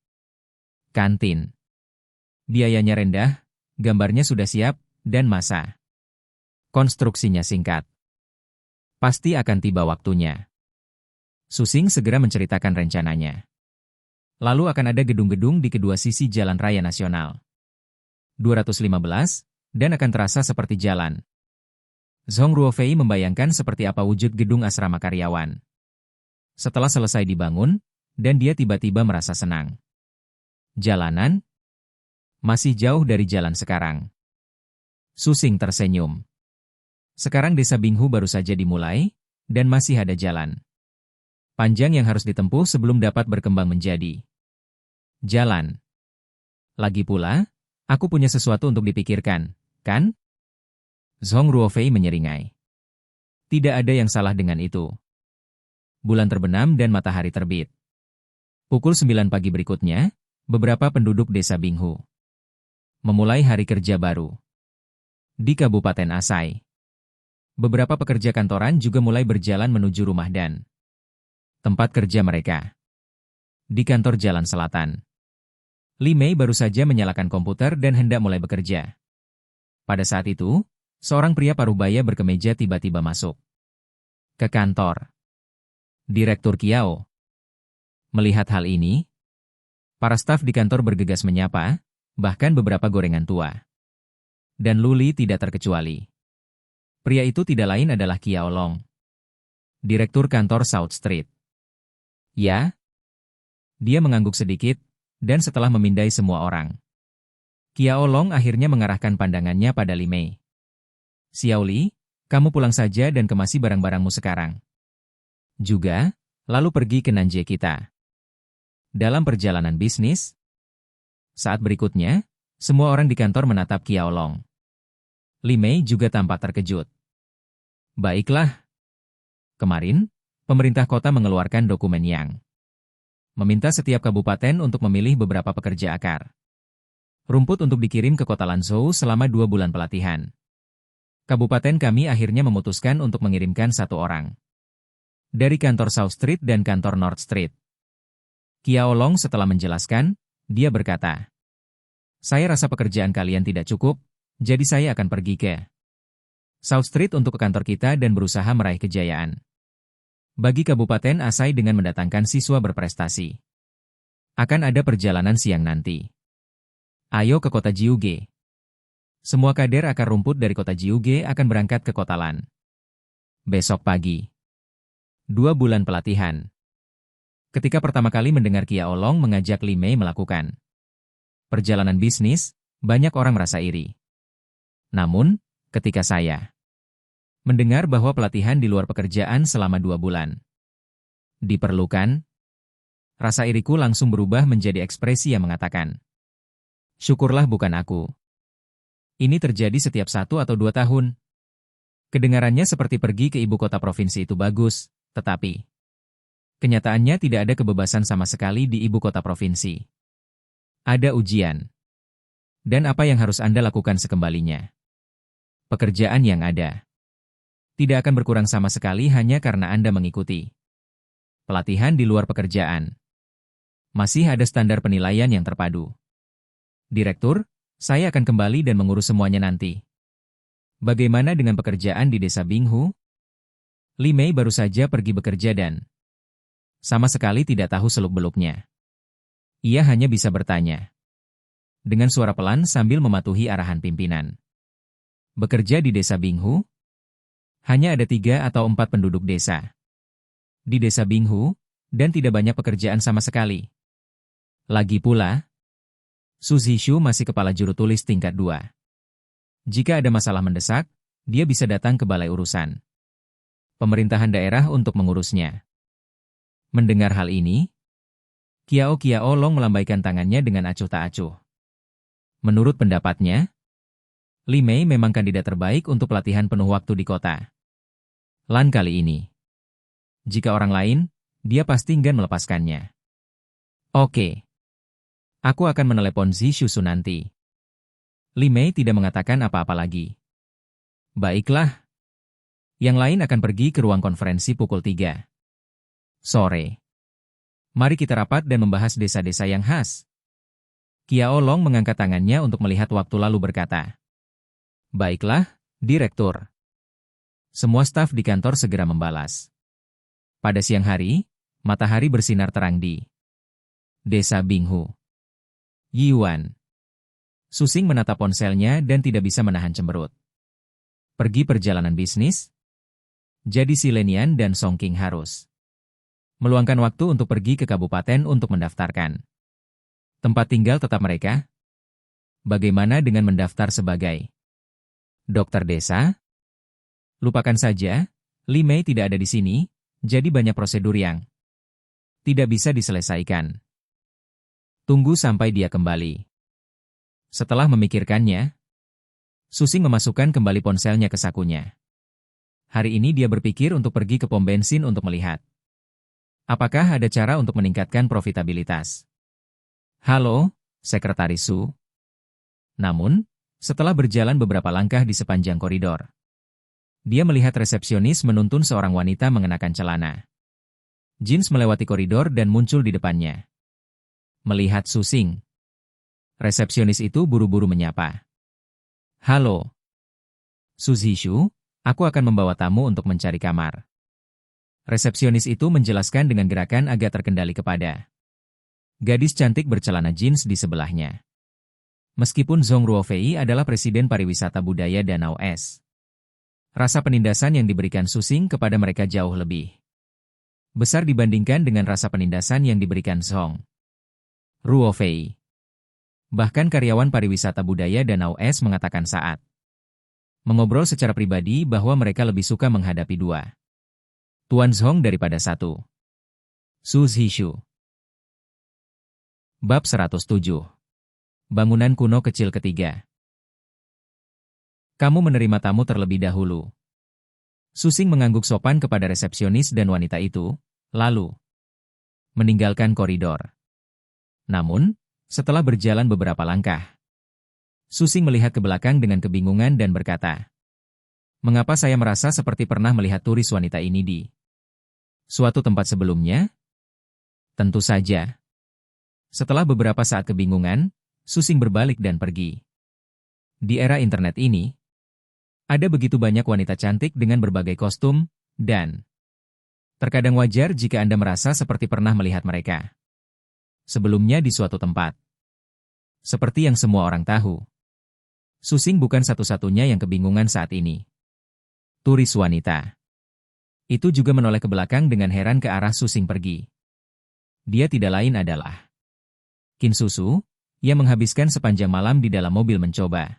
Speaker 1: kantin. Biayanya rendah, gambarnya sudah siap, dan masa konstruksinya singkat. Pasti akan tiba waktunya. Su Xing segera menceritakan rencananya. Lalu akan ada gedung-gedung di kedua sisi Jalan Raya Nasional 215, dan akan terasa seperti jalan. Zhong Ruofei membayangkan seperti apa wujud gedung asrama karyawan setelah selesai dibangun, dan dia tiba-tiba merasa senang. Jalanan masih jauh dari jalan sekarang. Su Xing tersenyum. Sekarang desa Binghu baru saja dimulai, dan masih ada jalan panjang yang harus ditempuh sebelum dapat berkembang menjadi jalan. Lagi pula, aku punya sesuatu untuk dipikirkan, kan? Zhong Ruofei menyeringai. Tidak ada yang salah dengan itu. Bulan terbenam dan matahari terbit. Pukul 9 pagi berikutnya, beberapa penduduk desa Binghu memulai hari kerja baru di Kabupaten Asai. Beberapa pekerja kantoran juga mulai berjalan menuju rumah dan tempat kerja mereka. Di kantor Jalan Selatan, Li Mei baru saja menyalakan komputer dan hendak mulai bekerja. Pada saat itu, seorang pria parubaya berkemeja tiba-tiba masuk ke kantor. Direktur Kiao. Melihat hal ini, para staf di kantor bergegas menyapa, bahkan beberapa gorengan tua. Dan Luli tidak terkecuali. Pria itu tidak lain adalah Kiao Long, direktur kantor South Street. Ya? Dia mengangguk sedikit, dan setelah memindai semua orang, Kiao Long akhirnya mengarahkan pandangannya pada Li Mei. Xiao Li, kamu pulang saja dan kemasi barang-barangmu sekarang. Juga, lalu pergi ke Nanjie kita. Dalam perjalanan bisnis, saat berikutnya, semua orang di kantor menatap Kiao Long. Li Mei juga tampak terkejut. Baiklah. Kemarin, pemerintah kota mengeluarkan dokumen yang Meminta setiap kabupaten untuk memilih beberapa pekerja akar rumput untuk dikirim ke kota Lanzhou selama 2 bulan pelatihan. Kabupaten kami akhirnya memutuskan untuk mengirimkan 1 orang dari kantor South Street dan kantor North Street. Qiao Long setelah menjelaskan, dia berkata, "Saya rasa pekerjaan kalian tidak cukup, jadi saya akan pergi ke South Street untuk ke kantor kita dan berusaha meraih kejayaan. Bagi Kabupaten Asai dengan mendatangkan siswa berprestasi. Akan ada perjalanan siang nanti. Ayo ke kota Jiuge. Semua kader akar rumput dari kota Jiuge akan berangkat ke kota Lan. Besok pagi. 2 bulan pelatihan." Ketika pertama kali mendengar Qiao Long mengajak Li Mei melakukan perjalanan bisnis, banyak orang merasa iri. Namun, ketika saya mendengar bahwa pelatihan di luar pekerjaan selama 2 bulan diperlukan, rasa iriku langsung berubah menjadi ekspresi yang mengatakan, "Syukurlah bukan aku." Ini terjadi setiap 1 atau 2 tahun. Kedengarannya seperti pergi ke ibu kota provinsi itu bagus, tetapi kenyataannya tidak ada kebebasan sama sekali di ibu kota provinsi. Ada ujian. Dan apa yang harus Anda lakukan sekembalinya? Pekerjaan yang ada tidak akan berkurang sama sekali hanya karena Anda mengikuti pelatihan di luar pekerjaan. Masih ada standar penilaian yang terpadu. Direktur, saya akan kembali dan mengurus semuanya nanti. Bagaimana dengan pekerjaan di desa Binghu? Li Mei baru saja pergi bekerja dan sama sekali tidak tahu seluk-beluknya. Ia hanya bisa bertanya dengan suara pelan sambil mematuhi arahan pimpinan. Bekerja di desa Binghu? Hanya ada 3 atau 4 penduduk desa di desa Binghu, dan tidak banyak pekerjaan sama sekali. Lagi pula, Su Zhishu masih kepala juru tulis tingkat 2. Jika ada masalah mendesak, dia bisa datang ke balai urusan pemerintahan daerah untuk mengurusnya. Mendengar hal ini, Qiao Long melambaikan tangannya dengan acuh tak acuh. Menurut pendapatnya, Li Mei memang kandidat terbaik untuk pelatihan penuh waktu di kota Lan kali ini. Jika orang lain, dia pasti enggan melepaskannya. Oke. Aku akan menelepon Zhishu nanti. Li Mei tidak mengatakan apa-apa lagi. Baiklah. Yang lain akan pergi ke ruang konferensi pukul 3 sore. Mari kita rapat dan membahas desa-desa yang khas. Qiao Long mengangkat tangannya untuk melihat waktu lalu berkata, "Baiklah, Direktur." Semua staf di kantor segera membalas. Pada siang hari, matahari bersinar terang di desa Binghu. Yuan. Susing menatap ponselnya dan tidak bisa menahan cemberut. Pergi perjalanan bisnis? Jadi si Lenian dan Song Qing harus meluangkan waktu untuk pergi ke kabupaten untuk mendaftarkan tempat tinggal tetap mereka? Bagaimana dengan mendaftar sebagai dokter desa? Lupakan saja, Li Mei tidak ada di sini, jadi banyak prosedur yang tidak bisa diselesaikan. Tunggu sampai dia kembali. Setelah memikirkannya, Susing memasukkan kembali ponselnya ke sakunya. Hari ini dia berpikir untuk pergi ke pom bensin untuk melihat apakah ada cara untuk meningkatkan profitabilitas. "Halo, Sekretaris Su." Namun, setelah berjalan beberapa langkah di sepanjang koridor, dia melihat resepsionis menuntun seorang wanita mengenakan celana jeans melewati koridor dan muncul di depannya. Melihat Susing, resepsionis itu buru-buru menyapa. "Halo, Su Zhishu, aku akan membawa tamu untuk mencari kamar." Resepsionis itu menjelaskan dengan gerakan agak terkendali kepada gadis cantik bercelana jeans di sebelahnya. Meskipun Zhong Ruofei adalah Presiden Pariwisata Budaya Danau Es, rasa penindasan yang diberikan Susing kepada mereka jauh lebih besar dibandingkan dengan rasa penindasan yang diberikan Zhong Ruofei. Bahkan karyawan pariwisata budaya Danau Es mengatakan saat mengobrol secara pribadi bahwa mereka lebih suka menghadapi 2 Tuan Zhong daripada 1 Su Zhishu. Bab 107. Bangunan kuno kecil ketiga. "Kamu menerima tamu terlebih dahulu." Susing mengangguk sopan kepada resepsionis dan wanita itu, lalu meninggalkan koridor. Namun, setelah berjalan beberapa langkah, Susing melihat ke belakang dengan kebingungan dan berkata, "Mengapa saya merasa seperti pernah melihat turis wanita ini di suatu tempat sebelumnya?" Tentu saja. Setelah beberapa saat kebingungan, Susing berbalik dan pergi. Di era internet ini, ada begitu banyak wanita cantik dengan berbagai kostum, dan terkadang wajar jika Anda merasa seperti pernah melihat mereka sebelumnya di suatu tempat. Seperti yang semua orang tahu, Susing bukan satu-satunya yang kebingungan saat ini. Turis wanita itu juga menoleh ke belakang dengan heran ke arah Susing pergi. Dia tidak lain adalah Qin Susu, yang menghabiskan sepanjang malam di dalam mobil mencoba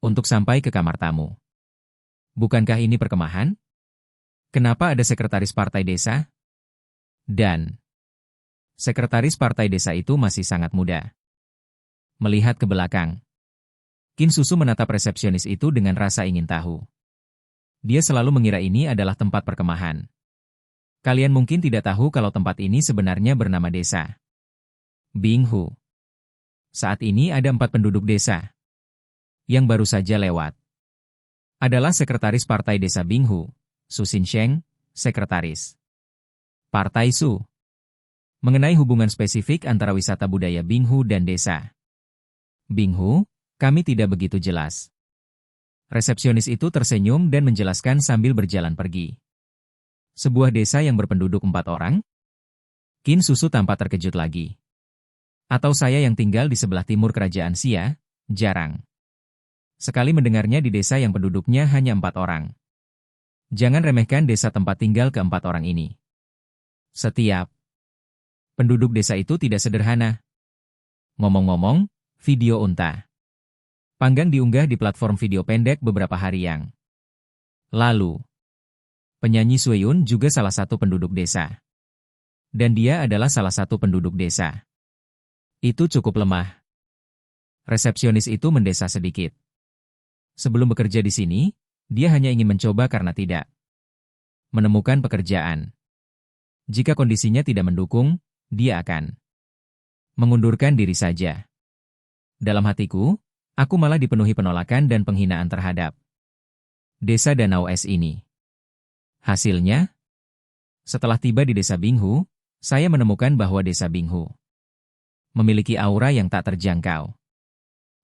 Speaker 1: untuk sampai ke kamar tamu. Bukankah ini perkemahan? Kenapa ada sekretaris partai desa? Dan sekretaris partai desa itu masih sangat muda. Melihat ke belakang, Qin Susu menatap resepsionis itu dengan rasa ingin tahu. Dia selalu mengira ini adalah tempat perkemahan. Kalian mungkin tidak tahu kalau tempat ini sebenarnya bernama desa Binghu. Saat ini ada 4 penduduk desa yang baru saja lewat. Adalah sekretaris partai desa Binghu, Su Xinsheng, sekretaris Partai Su. Mengenai hubungan spesifik antara wisata budaya Binghu dan desa Binghu, kami tidak begitu jelas. Resepsionis itu tersenyum dan menjelaskan sambil berjalan pergi. Sebuah desa yang berpenduduk 4 orang? Qin Susu tampak terkejut lagi. Atau saya yang tinggal di sebelah timur kerajaan Xia, jarang sekali mendengarnya di desa yang penduduknya hanya 4 orang. Jangan remehkan desa tempat tinggal keempat orang ini. Setiap penduduk desa itu tidak sederhana. Ngomong-ngomong, video unta panggang diunggah di platform video pendek beberapa hari yang lalu. Penyanyi Sueyun juga salah satu penduduk desa. Dan dia adalah salah satu penduduk desa. Itu cukup lemah. Resepsionis itu mendesah sedikit. Sebelum bekerja di sini, dia hanya ingin mencoba karena tidak menemukan pekerjaan. Jika kondisinya tidak mendukung, dia akan mengundurkan diri saja. Dalam hatiku, aku malah dipenuhi penolakan dan penghinaan terhadap desa Danau Es ini. Hasilnya, setelah tiba di desa Binghu, saya menemukan bahwa desa Binghu memiliki aura yang tak terjangkau.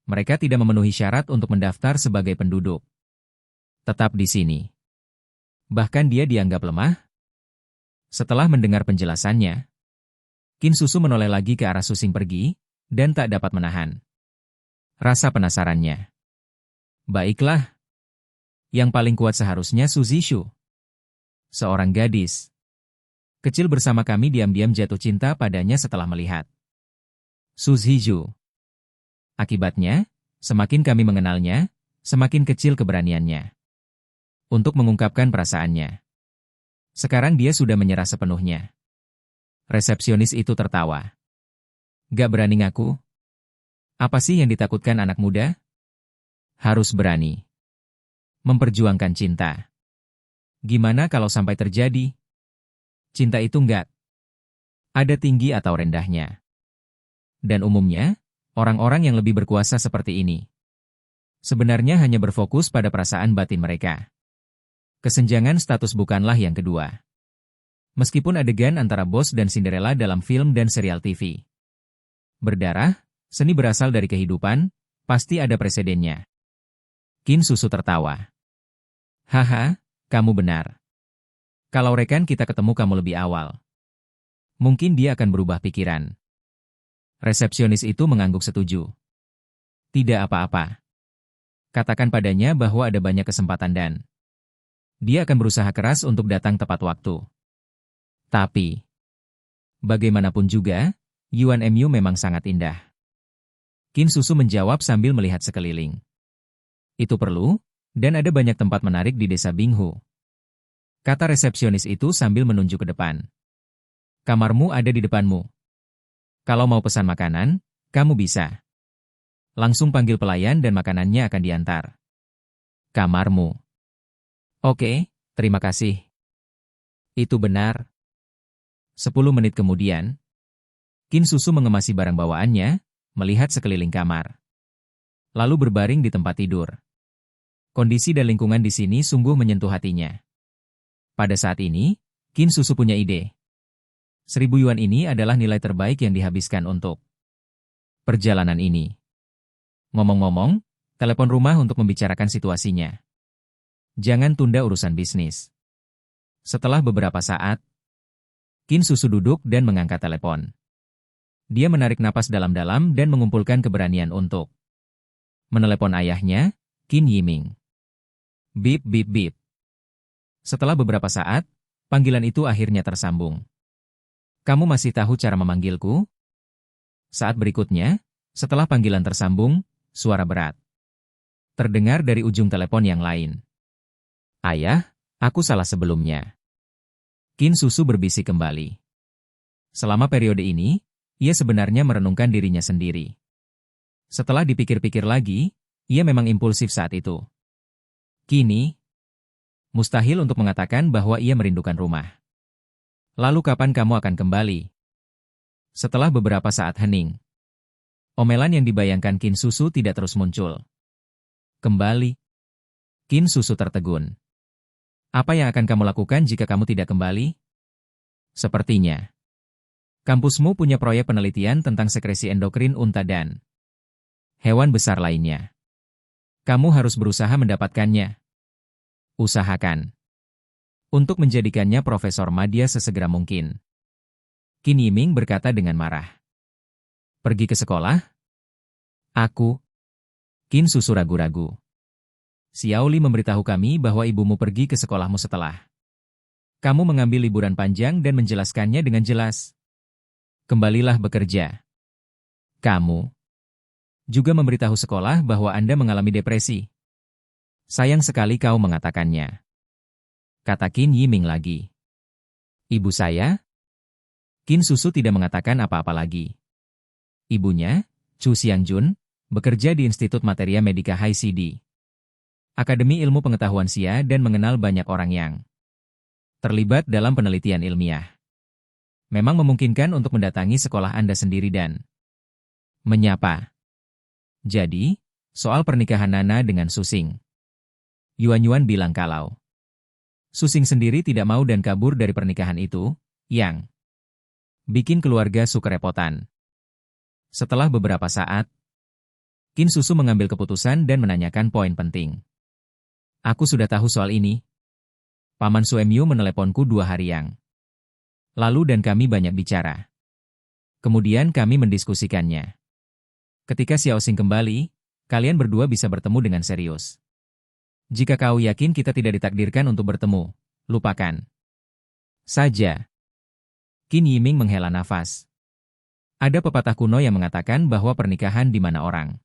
Speaker 1: Mereka tidak memenuhi syarat untuk mendaftar sebagai penduduk tetap di sini. Bahkan dia dianggap lemah. Setelah mendengar penjelasannya, Qin Susu menoleh lagi ke arah Susing pergi, dan tak dapat menahan rasa penasarannya. Baiklah. Yang paling kuat seharusnya Su Zishu. Seorang gadis kecil bersama kami diam-diam jatuh cinta padanya setelah melihat Su Zishu. Akibatnya, semakin kami mengenalnya, semakin kecil keberaniannya untuk mengungkapkan perasaannya. Sekarang dia sudah menyerah sepenuhnya. Resepsionis itu tertawa. Gak berani ngaku? Apa sih yang ditakutkan anak muda? Harus berani memperjuangkan cinta. Gimana kalau sampai terjadi? Cinta itu nggak ada tinggi atau rendahnya. Dan umumnya, orang-orang yang lebih berkuasa seperti ini sebenarnya hanya berfokus pada perasaan batin mereka. Kesenjangan status bukanlah yang kedua. Meskipun adegan antara bos dan Cinderella dalam film dan serial TV berdarah, seni berasal dari kehidupan, pasti ada presidennya. Qin Susu tertawa. Haha, kamu benar. Kalau rekan kita ketemu kamu lebih awal, mungkin dia akan berubah pikiran. Resepsionis itu mengangguk setuju. Tidak apa-apa. Katakan padanya bahwa ada banyak kesempatan dan dia akan berusaha keras untuk datang tepat waktu. Tapi, bagaimanapun juga, Yuan Mu memang sangat indah. Qin Susu menjawab sambil melihat sekeliling. Itu perlu, dan ada banyak tempat menarik di desa Binghu. Kata resepsionis itu sambil menunjuk ke depan. Kamarmu ada di depanmu. Kalau mau pesan makanan, kamu bisa langsung panggil pelayan dan makanannya akan diantar. Kamarmu. Oke, terima kasih. Itu benar. 10 menit kemudian, Qin Susu mengemasi barang bawaannya, melihat sekeliling kamar. Lalu berbaring di tempat tidur. Kondisi dan lingkungan di sini sungguh menyentuh hatinya. Pada saat ini, Qin Susu punya ide. 1.000 yuan ini adalah nilai terbaik yang dihabiskan untuk perjalanan ini. Ngomong-ngomong, telepon rumah untuk membicarakan situasinya. Jangan tunda urusan bisnis. Setelah beberapa saat, Qin Susu duduk dan mengangkat telepon. Dia menarik napas dalam-dalam dan mengumpulkan keberanian untuk menelepon ayahnya, Qin Yiming. Bip bip bip. Setelah beberapa saat, panggilan itu akhirnya tersambung. Kamu masih tahu cara memanggilku? Saat berikutnya, setelah panggilan tersambung, suara berat terdengar dari ujung telepon yang lain. Ayah, aku salah sebelumnya. Qin Susu berbisik kembali. Selama periode ini, ia sebenarnya merenungkan dirinya sendiri. Setelah dipikir-pikir lagi, ia memang impulsif saat itu. Kini, mustahil untuk mengatakan bahwa ia merindukan rumah. Lalu kapan kamu akan kembali? Setelah beberapa saat hening, omelan yang dibayangkan Qin Susu tidak terus muncul. Kembali. Qin Susu tertegun. Apa yang akan kamu lakukan jika kamu tidak kembali? Sepertinya kampusmu punya proyek penelitian tentang sekresi endokrin unta dan hewan besar lainnya. Kamu harus berusaha mendapatkannya. Usahakan untuk menjadikannya Profesor Madya sesegera mungkin. Qin Yiming berkata dengan marah. Pergi ke sekolah? Aku? Qin Susu ragu-ragu. Xiao Li memberitahu kami bahwa ibumu pergi ke sekolahmu setelah kamu mengambil liburan panjang dan menjelaskannya dengan jelas. Kembalilah bekerja. Kamu juga memberitahu sekolah bahwa Anda mengalami depresi. Sayang sekali kau mengatakannya. Kata Qin Yiming lagi. Ibu saya? Qin Susu tidak mengatakan apa-apa lagi. Ibunya, Chu Xiangjun, bekerja di Institut Materia Medika High CD. Akademi Ilmu Pengetahuan Sia dan mengenal banyak orang yang terlibat dalam penelitian ilmiah. Memang memungkinkan untuk mendatangi sekolah Anda sendiri dan menyapa. Jadi, soal pernikahan Nana dengan Susing. Yuan bilang kalau Susing sendiri tidak mau dan kabur dari pernikahan itu, yang bikin keluarga Su kerepotan. Setelah beberapa saat, Qin Susu mengambil keputusan dan menanyakan poin penting. Aku sudah tahu soal ini. Paman Suemyu meneleponku 2 hari yang lalu dan kami banyak bicara. Kemudian kami mendiskusikannya. Ketika Xiao Xing kembali, kalian berdua bisa bertemu dengan serius. Jika kau yakin kita tidak ditakdirkan untuk bertemu, lupakan saja. Qin Yiming menghela nafas. Ada pepatah kuno yang mengatakan bahwa pernikahan di mana orang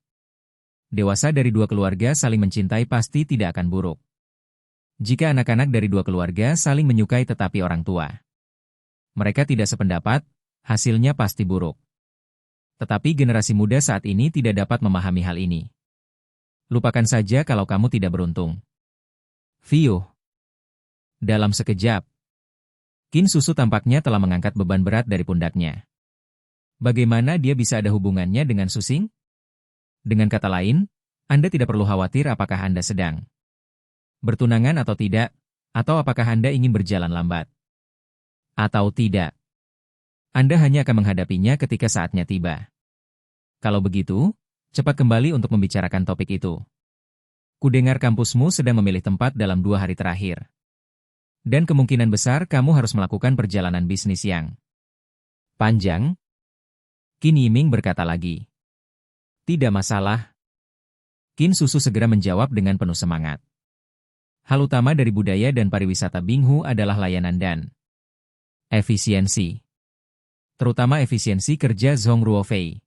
Speaker 1: dewasa dari 2 keluarga saling mencintai pasti tidak akan buruk. Jika anak-anak dari 2 keluarga saling menyukai tetapi orang tua mereka tidak sependapat, hasilnya pasti buruk. Tetapi generasi muda saat ini tidak dapat memahami hal ini. Lupakan saja kalau kamu tidak beruntung. Fiuh. Dalam sekejap, Qin Susu tampaknya telah mengangkat beban berat dari pundaknya. Bagaimana dia bisa ada hubungannya dengan Susing? Dengan kata lain, Anda tidak perlu khawatir apakah Anda sedang bertunangan atau tidak, atau apakah Anda ingin berjalan lambat. Atau tidak. Anda hanya akan menghadapinya ketika saatnya tiba. Kalau begitu, cepat kembali untuk membicarakan topik itu. Kudengar kampusmu sedang memilih tempat dalam 2 hari terakhir. Dan kemungkinan besar kamu harus melakukan perjalanan bisnis yang panjang. Qin Yiming berkata lagi. Tidak masalah. Qin Susu segera menjawab dengan penuh semangat. Hal utama dari budaya dan pariwisata Binghu adalah layanan dan efisiensi. Terutama efisiensi kerja Zhong Ruofei.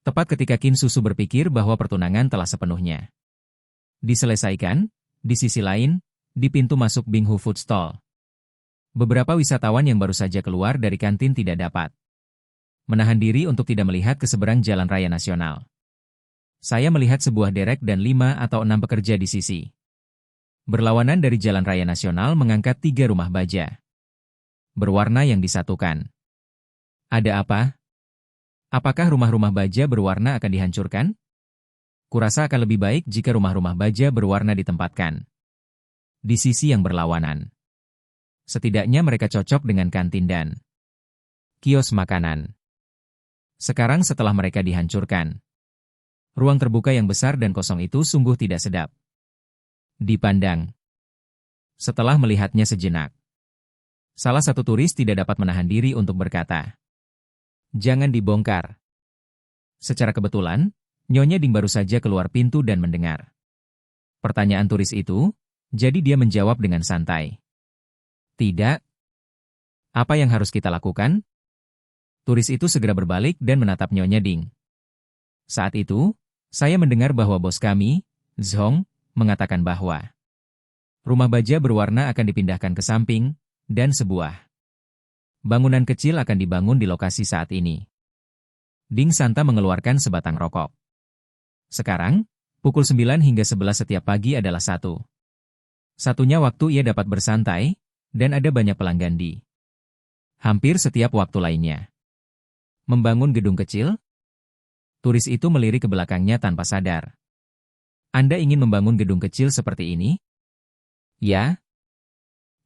Speaker 1: Tepat ketika Qin Susu berpikir bahwa pertunangan telah sepenuhnya diselesaikan, di sisi lain, di pintu masuk Binghu Food Stall, beberapa wisatawan yang baru saja keluar dari kantin tidak dapat menahan diri untuk tidak melihat ke seberang jalan raya nasional. Saya melihat sebuah derek dan 5 atau 6 pekerja di sisi berlawanan dari jalan raya nasional mengangkat 3 rumah baja. berwarna yang disatukan. Ada apa? Apakah rumah-rumah baja berwarna akan dihancurkan? Kurasa akan lebih baik jika rumah-rumah baja berwarna ditempatkan di sisi yang berlawanan. Setidaknya mereka cocok dengan kantin dan kios makanan. Sekarang setelah mereka dihancurkan, ruang terbuka yang besar dan kosong itu sungguh tidak sedap dipandang. Setelah melihatnya sejenak, salah satu turis tidak dapat menahan diri untuk berkata, "Jangan dibongkar." Secara kebetulan, Nyonya Ding baru saja keluar pintu dan mendengar pertanyaan turis itu, jadi dia menjawab dengan santai. "Tidak. Apa yang harus kita lakukan?" Turis itu segera berbalik dan menatap Nyonya Ding. Saat itu, saya mendengar bahwa bos kami, Zhong, mengatakan bahwa rumah baja berwarna akan dipindahkan ke samping, dan sebuah bangunan kecil akan dibangun di lokasi saat ini. Ding Santa mengeluarkan sebatang rokok. Sekarang, pukul 9 hingga 11 setiap pagi adalah satunya waktu ia dapat bersantai, dan ada banyak pelanggan di hampir setiap waktu lainnya. Membangun gedung kecil? Turis itu melirik ke belakangnya tanpa sadar. Anda ingin membangun gedung kecil seperti ini? Ya.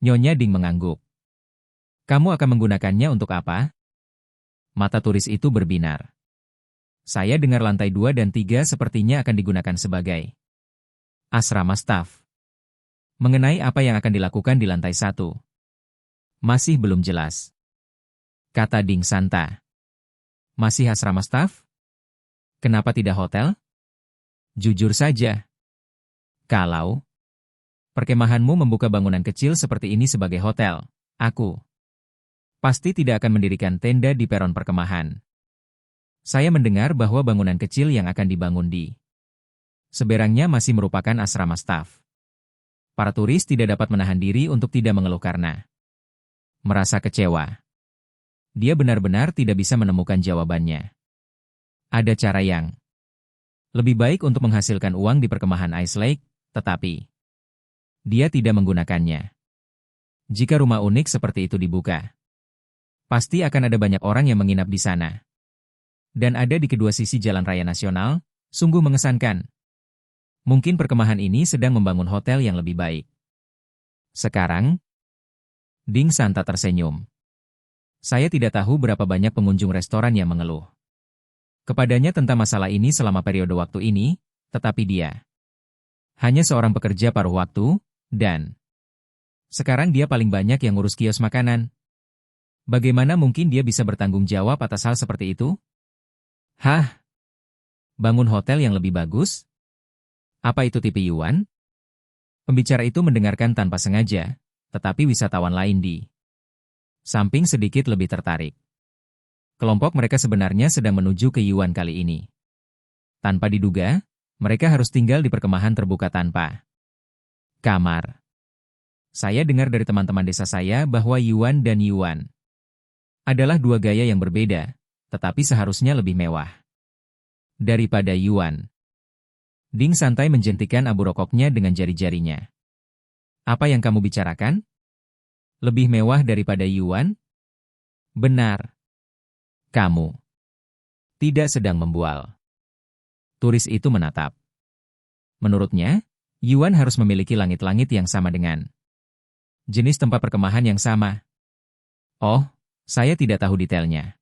Speaker 1: Nyonya Ding mengangguk. Kamu akan menggunakannya untuk apa? Mata turis itu berbinar. Saya dengar lantai 2 dan 3 sepertinya akan digunakan sebagai asrama staf. Mengenai apa yang akan dilakukan di lantai 1, masih belum jelas, kata Ding Santa. Masih asrama staf? Kenapa tidak hotel? Jujur saja, kalau perkemahanmu membuka bangunan kecil seperti ini sebagai hotel, aku pasti tidak akan mendirikan tenda di peron perkemahan. Saya mendengar bahwa bangunan kecil yang akan dibangun di seberangnya masih merupakan asrama staf. Para turis tidak dapat menahan diri untuk tidak mengeluh karena merasa kecewa. Dia benar-benar tidak bisa menemukan jawabannya. Ada cara yang lebih baik untuk menghasilkan uang di perkemahan Ice Lake, tetapi dia tidak menggunakannya. Jika rumah unik seperti itu dibuka, pasti akan ada banyak orang yang menginap di sana. Dan ada di kedua sisi jalan raya nasional, sungguh mengesankan. Mungkin perkemahan ini sedang membangun hotel yang lebih baik. Sekarang, Ding Santa tersenyum. Saya tidak tahu berapa banyak pengunjung restoran yang mengeluh kepadanya tentang masalah ini selama periode waktu ini, tetapi dia hanya seorang pekerja paruh waktu, dan sekarang dia paling banyak yang ngurus kios makanan. Bagaimana mungkin dia bisa bertanggung jawab atas hal seperti itu? Hah? Bangun hotel yang lebih bagus? Apa itu tipe Yuan? Pembicara itu mendengarkan tanpa sengaja, tetapi wisatawan lain di samping sedikit lebih tertarik. Kelompok mereka sebenarnya sedang menuju ke Yuan kali ini. Tanpa diduga, mereka harus tinggal di perkemahan terbuka tanpa kamar. Saya dengar dari teman-teman desa saya bahwa Yuan dan Yuan adalah dua gaya yang berbeda, tetapi seharusnya lebih mewah daripada Yuan. Ding santai menjentikan abu rokoknya dengan jari-jarinya. Apa yang kamu bicarakan? Lebih mewah daripada Yuan? Benar. Kamu tidak sedang membual. Turis itu menatap. Menurutnya, Yuan harus memiliki langit-langit yang sama dengan jenis tempat perkemahan yang sama. Oh, saya tidak tahu detailnya.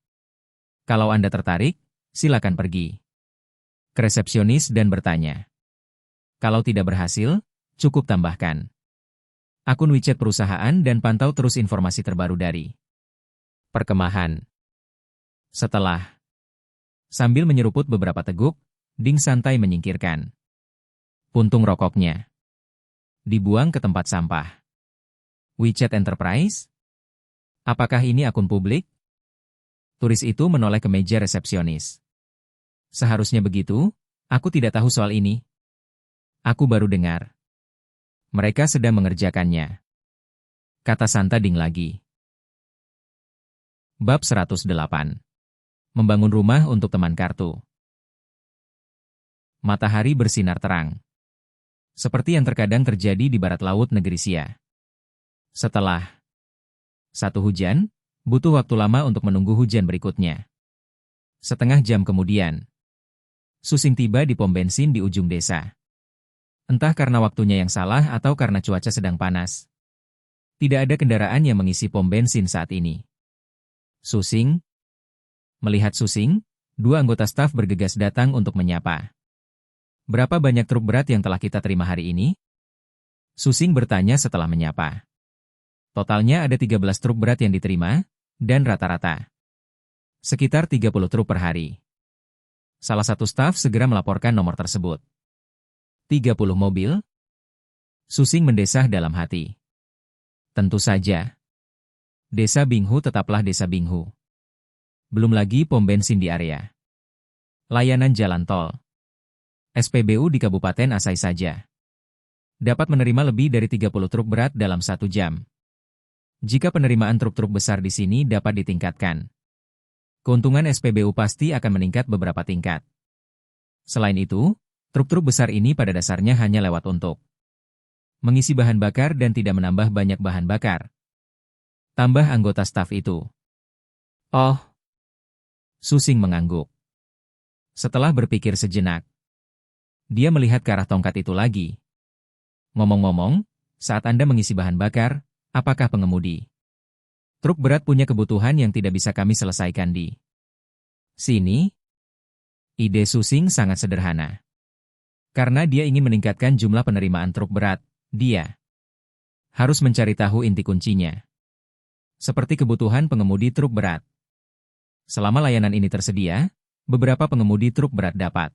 Speaker 1: Kalau Anda tertarik, silakan pergi ke resepsionis dan bertanya. Kalau tidak berhasil, cukup tambahkan akun WeChat perusahaan dan pantau terus informasi terbaru dari perkemahan. Setelah sambil menyeruput beberapa teguk, Ding santai menyingkirkan puntung rokoknya. Dibuang ke tempat sampah. WeChat Enterprise? Apakah ini akun publik? Turis itu menoleh ke meja resepsionis. Seharusnya begitu, aku tidak tahu soal ini. Aku baru dengar. Mereka sedang mengerjakannya. Kata Santa Ding lagi. Bab 108. Membangun rumah untuk teman kartu. Matahari bersinar terang. Seperti yang terkadang terjadi di barat laut negeri Xia. Setelah Satu hujan, butuh waktu lama untuk menunggu hujan berikutnya. Setengah jam kemudian, Susing tiba di pom bensin di ujung desa. Entah karena waktunya yang salah atau karena cuaca sedang panas, tidak ada kendaraan yang mengisi pom bensin saat ini. Susing. Melihat Susing, dua anggota staf bergegas datang untuk menyapa. Berapa banyak truk berat yang telah kita terima hari ini? Susing bertanya setelah menyapa. Totalnya ada 13 truk berat yang diterima, dan rata-rata sekitar 30 truk per hari. Salah satu staf segera melaporkan nomor tersebut. 30 mobil? Susing mendesah dalam hati. Tentu saja. Desa Binghu tetaplah Desa Binghu. Belum lagi pom bensin di area. Layanan jalan tol. SPBU di Kabupaten Asai saja dapat menerima lebih dari 30 truk berat dalam 1 jam. Jika penerimaan truk-truk besar di sini dapat ditingkatkan, keuntungan SPBU pasti akan meningkat beberapa tingkat. Selain itu, truk-truk besar ini pada dasarnya hanya lewat untuk mengisi bahan bakar dan tidak menambah banyak bahan bakar. Tambah anggota staf itu. Oh. Susing mengangguk. Setelah berpikir sejenak, dia melihat ke arah tongkat itu lagi. Ngomong-ngomong, saat Anda mengisi bahan bakar, apakah pengemudi truk berat punya kebutuhan yang tidak bisa kami selesaikan di sini? Ide Susing sangat sederhana. Karena dia ingin meningkatkan jumlah penerimaan truk berat, dia harus mencari tahu inti kuncinya. Seperti kebutuhan pengemudi truk berat. Selama layanan ini tersedia, beberapa pengemudi truk berat dapat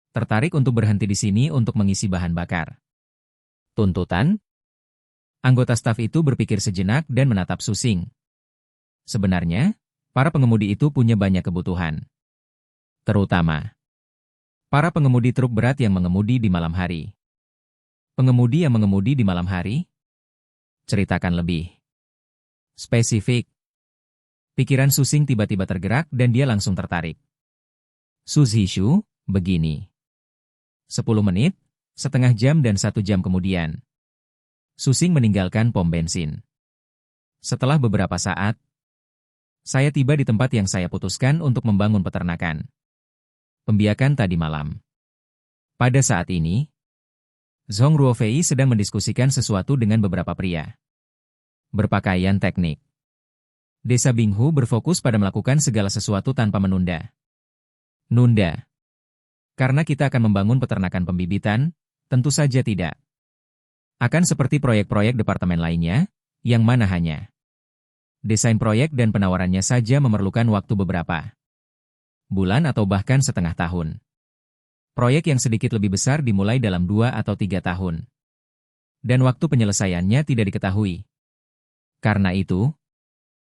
Speaker 1: tertarik untuk berhenti di sini untuk mengisi bahan bakar. Tuntutan? Anggota staf itu berpikir sejenak dan menatap Susing. Sebenarnya, para pengemudi itu punya banyak kebutuhan. Terutama, para pengemudi truk berat yang mengemudi di malam hari. Pengemudi yang mengemudi di malam hari? Ceritakan lebih spesifik. Pikiran Susing tiba-tiba tergerak dan dia langsung tertarik. Suzhishu, begini. 10 menit, setengah jam dan 1 jam kemudian, Susing meninggalkan pom bensin. Setelah beberapa saat, saya tiba di tempat yang saya putuskan untuk membangun peternakan. Pembiakan tadi malam. Pada saat ini, Zhong Ruofei sedang mendiskusikan sesuatu dengan beberapa pria berpakaian teknik. Desa Binghu berfokus pada melakukan segala sesuatu tanpa menunda. Nunda. Karena kita akan membangun peternakan pembibitan, tentu saja tidak. Akan seperti proyek-proyek departemen lainnya, yang mana hanya desain proyek dan penawarannya saja memerlukan waktu beberapa bulan atau bahkan setengah tahun. Proyek yang sedikit lebih besar dimulai dalam 2 atau 3 tahun. Dan waktu penyelesaiannya tidak diketahui. Karena itu,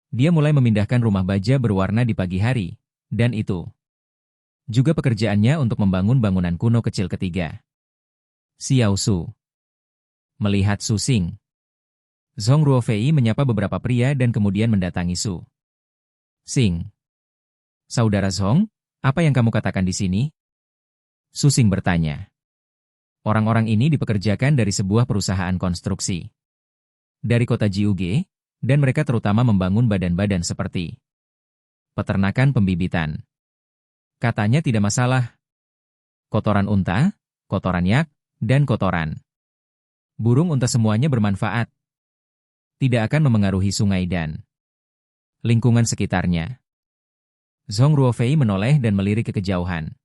Speaker 1: dia mulai memindahkan rumah baja berwarna di pagi hari, dan itu juga pekerjaannya untuk membangun bangunan kuno kecil ketiga. Xiao Su. Melihat Susing, Zhong Ruofei menyapa beberapa pria dan kemudian mendatangi Su Sing. Saudara Zhong, apa yang kamu katakan di sini? Susing bertanya. Orang-orang ini dipekerjakan dari sebuah perusahaan konstruksi dari kota Jiuge, dan mereka terutama membangun badan-badan seperti peternakan pembibitan. Katanya tidak masalah. Kotoran unta, kotoran yak, dan kotoran burung unta semuanya bermanfaat. Tidak akan memengaruhi sungai dan lingkungan sekitarnya. Zhong Ruofei menoleh dan melirik ke kejauhan.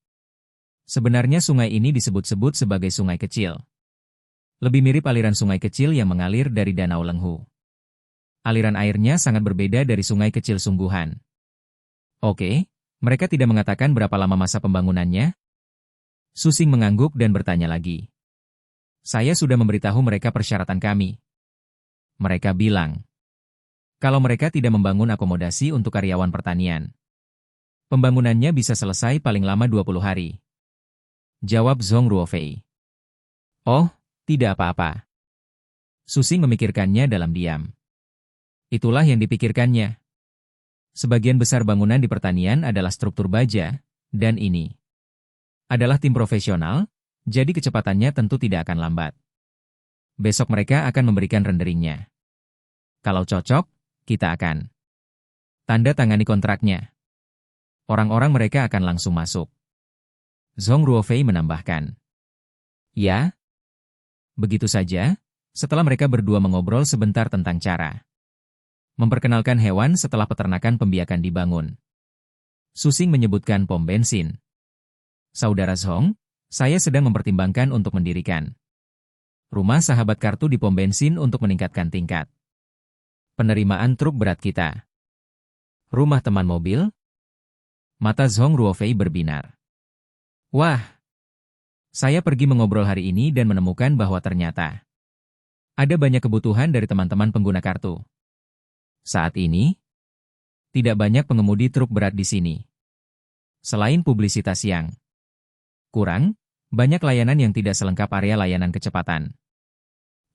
Speaker 1: Sebenarnya sungai ini disebut-sebut sebagai sungai kecil. Lebih mirip aliran sungai kecil yang mengalir dari Danau Lenghu. Aliran airnya sangat berbeda dari sungai kecil sungguhan. Oke, mereka tidak mengatakan berapa lama masa pembangunannya? Susing mengangguk dan bertanya lagi. Saya sudah memberitahu mereka persyaratan kami. Mereka bilang, kalau mereka tidak membangun akomodasi untuk karyawan pertanian, pembangunannya bisa selesai paling lama 20 hari. Jawab Zhong Ruofei. Oh, tidak apa-apa. Susing memikirkannya dalam diam. Itulah yang dipikirkannya. Sebagian besar bangunan di pertanian adalah struktur baja, dan ini adalah tim profesional, jadi kecepatannya tentu tidak akan lambat. Besok mereka akan memberikan renderingnya. Kalau cocok, kita akan tanda tangani kontraknya. Orang-orang mereka akan langsung masuk. Zhong Ruofei menambahkan. Ya? Begitu saja, setelah mereka berdua mengobrol sebentar tentang cara memperkenalkan hewan setelah peternakan pembiakan dibangun. Susing menyebutkan pom bensin. Saudara Zhong, saya sedang mempertimbangkan untuk mendirikan rumah sahabat kartu di pom bensin untuk meningkatkan tingkat penerimaan truk berat kita. Rumah teman mobil? Mata Zhong Ruofei berbinar. Wah, saya pergi mengobrol hari ini dan menemukan bahwa ternyata ada banyak kebutuhan dari teman-teman pengguna kartu. Saat ini, tidak banyak pengemudi truk berat di sini. Selain publisitas yang kurang, banyak layanan yang tidak selengkap area layanan kecepatan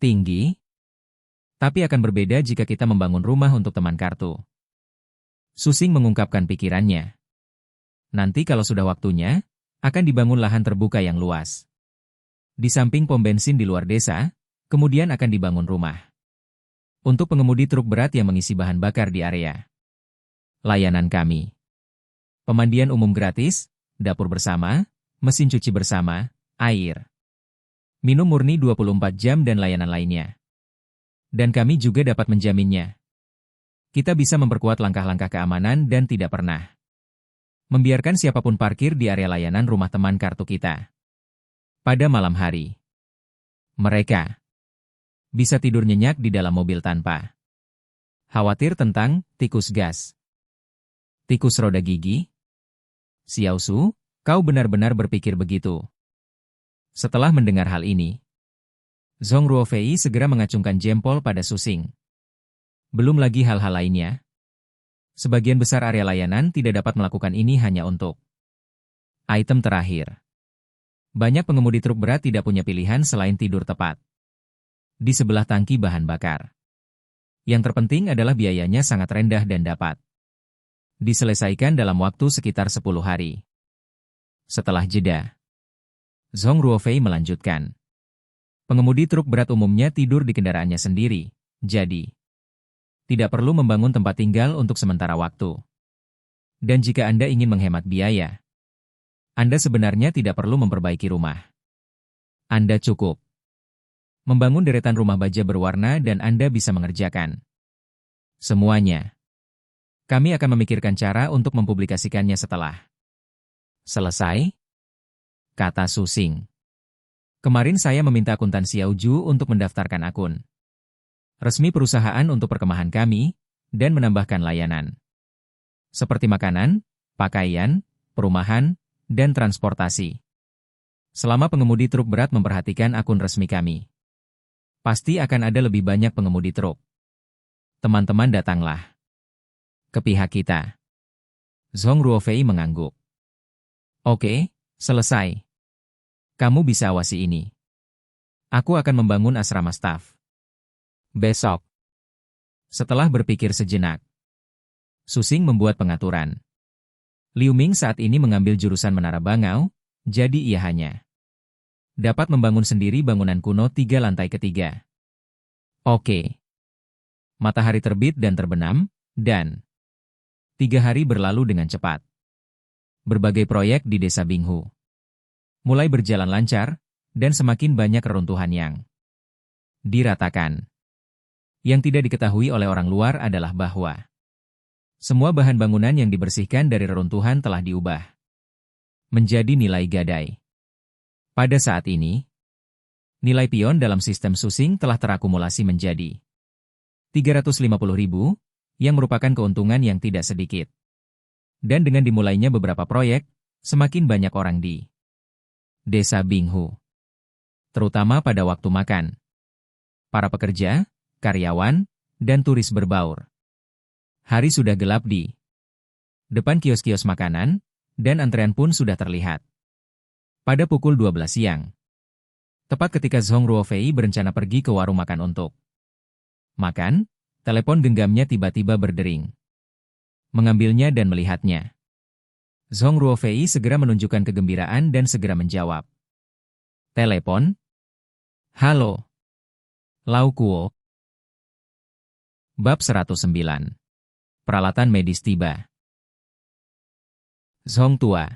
Speaker 1: tinggi, tapi akan berbeda jika kita membangun rumah untuk teman kartu. Susing mengungkapkan pikirannya. Nanti kalau sudah waktunya, akan dibangun lahan terbuka yang luas. Di samping pom bensin di luar desa, kemudian akan dibangun rumah untuk pengemudi truk berat yang mengisi bahan bakar di area layanan kami. Pemandian umum gratis, dapur bersama, mesin cuci bersama, air minum murni 24 jam dan layanan lainnya. Dan kami juga dapat menjaminnya. Kita bisa memperkuat langkah-langkah keamanan dan tidak pernah membiarkan siapapun parkir di area layanan rumah teman kartu kita. Pada malam hari, mereka bisa tidur nyenyak di dalam mobil tanpa khawatir tentang tikus gas, tikus roda gigi. Xiao Su, kau benar-benar berpikir begitu. Setelah mendengar hal ini, Zhong Ruofei segera mengacungkan jempol pada Susing. Belum lagi hal-hal lainnya. Sebagian besar area layanan tidak dapat melakukan ini hanya untuk item terakhir. Banyak pengemudi truk berat tidak punya pilihan selain tidur tepat di sebelah tangki bahan bakar. Yang terpenting adalah biayanya sangat rendah dan dapat diselesaikan dalam waktu sekitar 10 hari. Setelah jeda, Zhong Ruofei melanjutkan. Pengemudi truk berat umumnya tidur di kendaraannya sendiri, jadi tidak perlu membangun tempat tinggal untuk sementara waktu. Dan jika Anda ingin menghemat biaya, Anda sebenarnya tidak perlu memperbaiki rumah. Anda cukup membangun deretan rumah baja berwarna dan Anda bisa mengerjakan semuanya. Kami akan memikirkan cara untuk mempublikasikannya setelah selesai, kata Susing. Kemarin saya meminta akuntan Xiaoju untuk mendaftarkan akun resmi perusahaan untuk perkemahan kami, dan menambahkan layanan seperti makanan, pakaian, perumahan, dan transportasi. Selama pengemudi truk berat memperhatikan akun resmi kami, pasti akan ada lebih banyak pengemudi truk. Teman-teman datanglah ke pihak kita. Zhong Ruofei mengangguk. Oke, selesai. Kamu bisa awasi ini. Aku akan membangun asrama staf besok. Setelah berpikir sejenak, Susing membuat pengaturan. Liu Ming saat ini mengambil jurusan Menara Bangau, jadi ia hanya dapat membangun sendiri bangunan kuno 3 lantai ketiga. Oke. Matahari terbit dan terbenam, dan 3 hari berlalu dengan cepat. Berbagai proyek di desa Binghu mulai berjalan lancar, dan semakin banyak reruntuhan yang diratakan. Yang tidak diketahui oleh orang luar adalah bahwa semua bahan bangunan yang dibersihkan dari reruntuhan telah diubah menjadi nilai gadai. Pada saat ini, nilai pion dalam sistem Susing telah terakumulasi menjadi 350.000, yang merupakan keuntungan yang tidak sedikit. Dan dengan dimulainya beberapa proyek, semakin banyak orang di desa Binghu, terutama pada waktu makan. Para pekerja, karyawan, dan turis berbaur. Hari sudah gelap di depan kios-kios makanan, dan antrean pun sudah terlihat. Pada pukul 12 siang, tepat ketika Zhong Ruofei berencana pergi ke warung makan untuk makan, telepon genggamnya tiba-tiba berdering. Mengambilnya dan melihatnya, Zhong Ruofei segera menunjukkan kegembiraan dan segera menjawab. Telepon? Halo. Lau Kuo. Bab 109. Peralatan medis tiba. Zhong tua.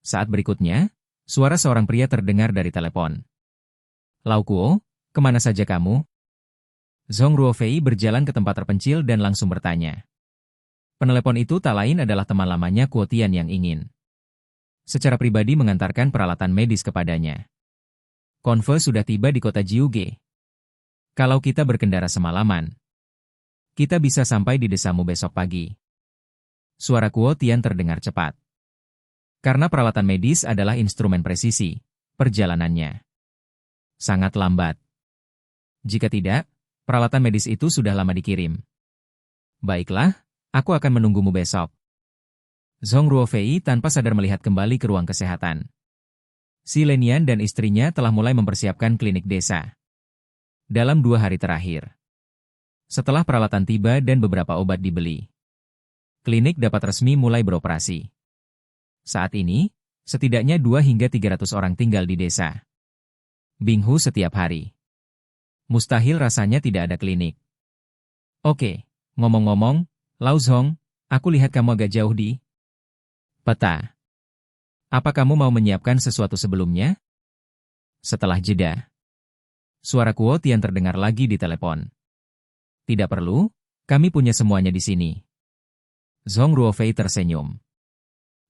Speaker 1: Saat berikutnya, suara seorang pria terdengar dari telepon. Lau Kuo, kemana saja kamu? Zhong Ruofei berjalan ke tempat terpencil dan langsung bertanya. Penelepon itu tak lain adalah teman lamanya Kuo Tian yang ingin secara pribadi mengantarkan peralatan medis kepadanya. Konve sudah tiba di kota Jiuge. Kalau kita berkendara semalaman, kita bisa sampai di desamu besok pagi. Suara Kuo Tian terdengar cepat. Karena peralatan medis adalah instrumen presisi, perjalanannya sangat lambat. Jika tidak, peralatan medis itu sudah lama dikirim. Baiklah, aku akan menunggumu besok. Zhong Ruofei tanpa sadar melihat kembali ke ruang kesehatan. Si Lenian dan istrinya telah mulai mempersiapkan klinik desa. Dalam 2 hari terakhir, setelah peralatan tiba dan beberapa obat dibeli, klinik dapat resmi mulai beroperasi. Saat ini, setidaknya 2 hingga 300 orang tinggal di desa Binghu setiap hari. Mustahil rasanya tidak ada klinik. Oke, ngomong-ngomong, Lau Zhong, aku lihat kamu agak jauh di peta. Apa kamu mau menyiapkan sesuatu sebelumnya? Setelah jeda, suara Kuo Tian terdengar lagi di telepon. Tidak perlu, kami punya semuanya di sini. Zhong Ruofei tersenyum.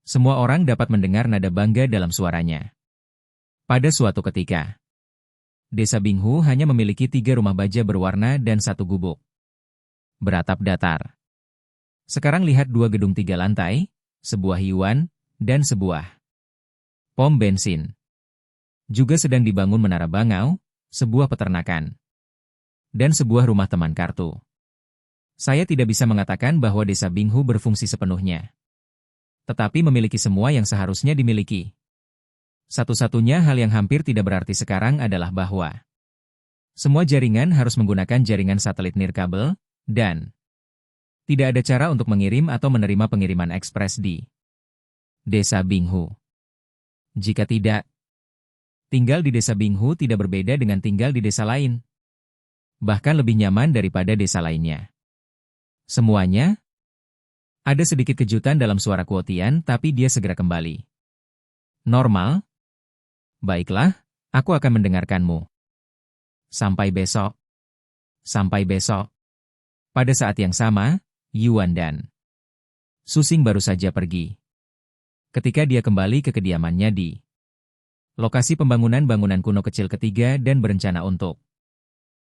Speaker 1: Semua orang dapat mendengar nada bangga dalam suaranya. Pada suatu ketika, desa Binghu hanya memiliki 3 rumah baja berwarna dan 1 gubuk beratap datar. Sekarang lihat 2 gedung 3 lantai, sebuah hiuan, dan sebuah pom bensin. Juga sedang dibangun menara bangau, sebuah peternakan, dan sebuah rumah teman kartu. Saya tidak bisa mengatakan bahwa desa Binghu berfungsi sepenuhnya, tetapi memiliki semua yang seharusnya dimiliki. Satu-satunya hal yang hampir tidak berarti sekarang adalah bahwa semua jaringan harus menggunakan jaringan satelit nirkabel, dan tidak ada cara untuk mengirim atau menerima pengiriman ekspres di desa Binghu. Jika tidak, tinggal di desa Binghu tidak berbeda dengan tinggal di desa lain. Bahkan lebih nyaman daripada desa lainnya. Semuanya? Ada sedikit kejutan dalam suara Kuo Tian, tapi dia segera kembali. Normal? Baiklah, aku akan mendengarkanmu. Sampai besok. Sampai besok. Pada saat yang sama, Yuan dan Susing baru saja pergi. Ketika dia kembali ke kediamannya di lokasi pembangunan bangunan kuno kecil ketiga dan berencana untuk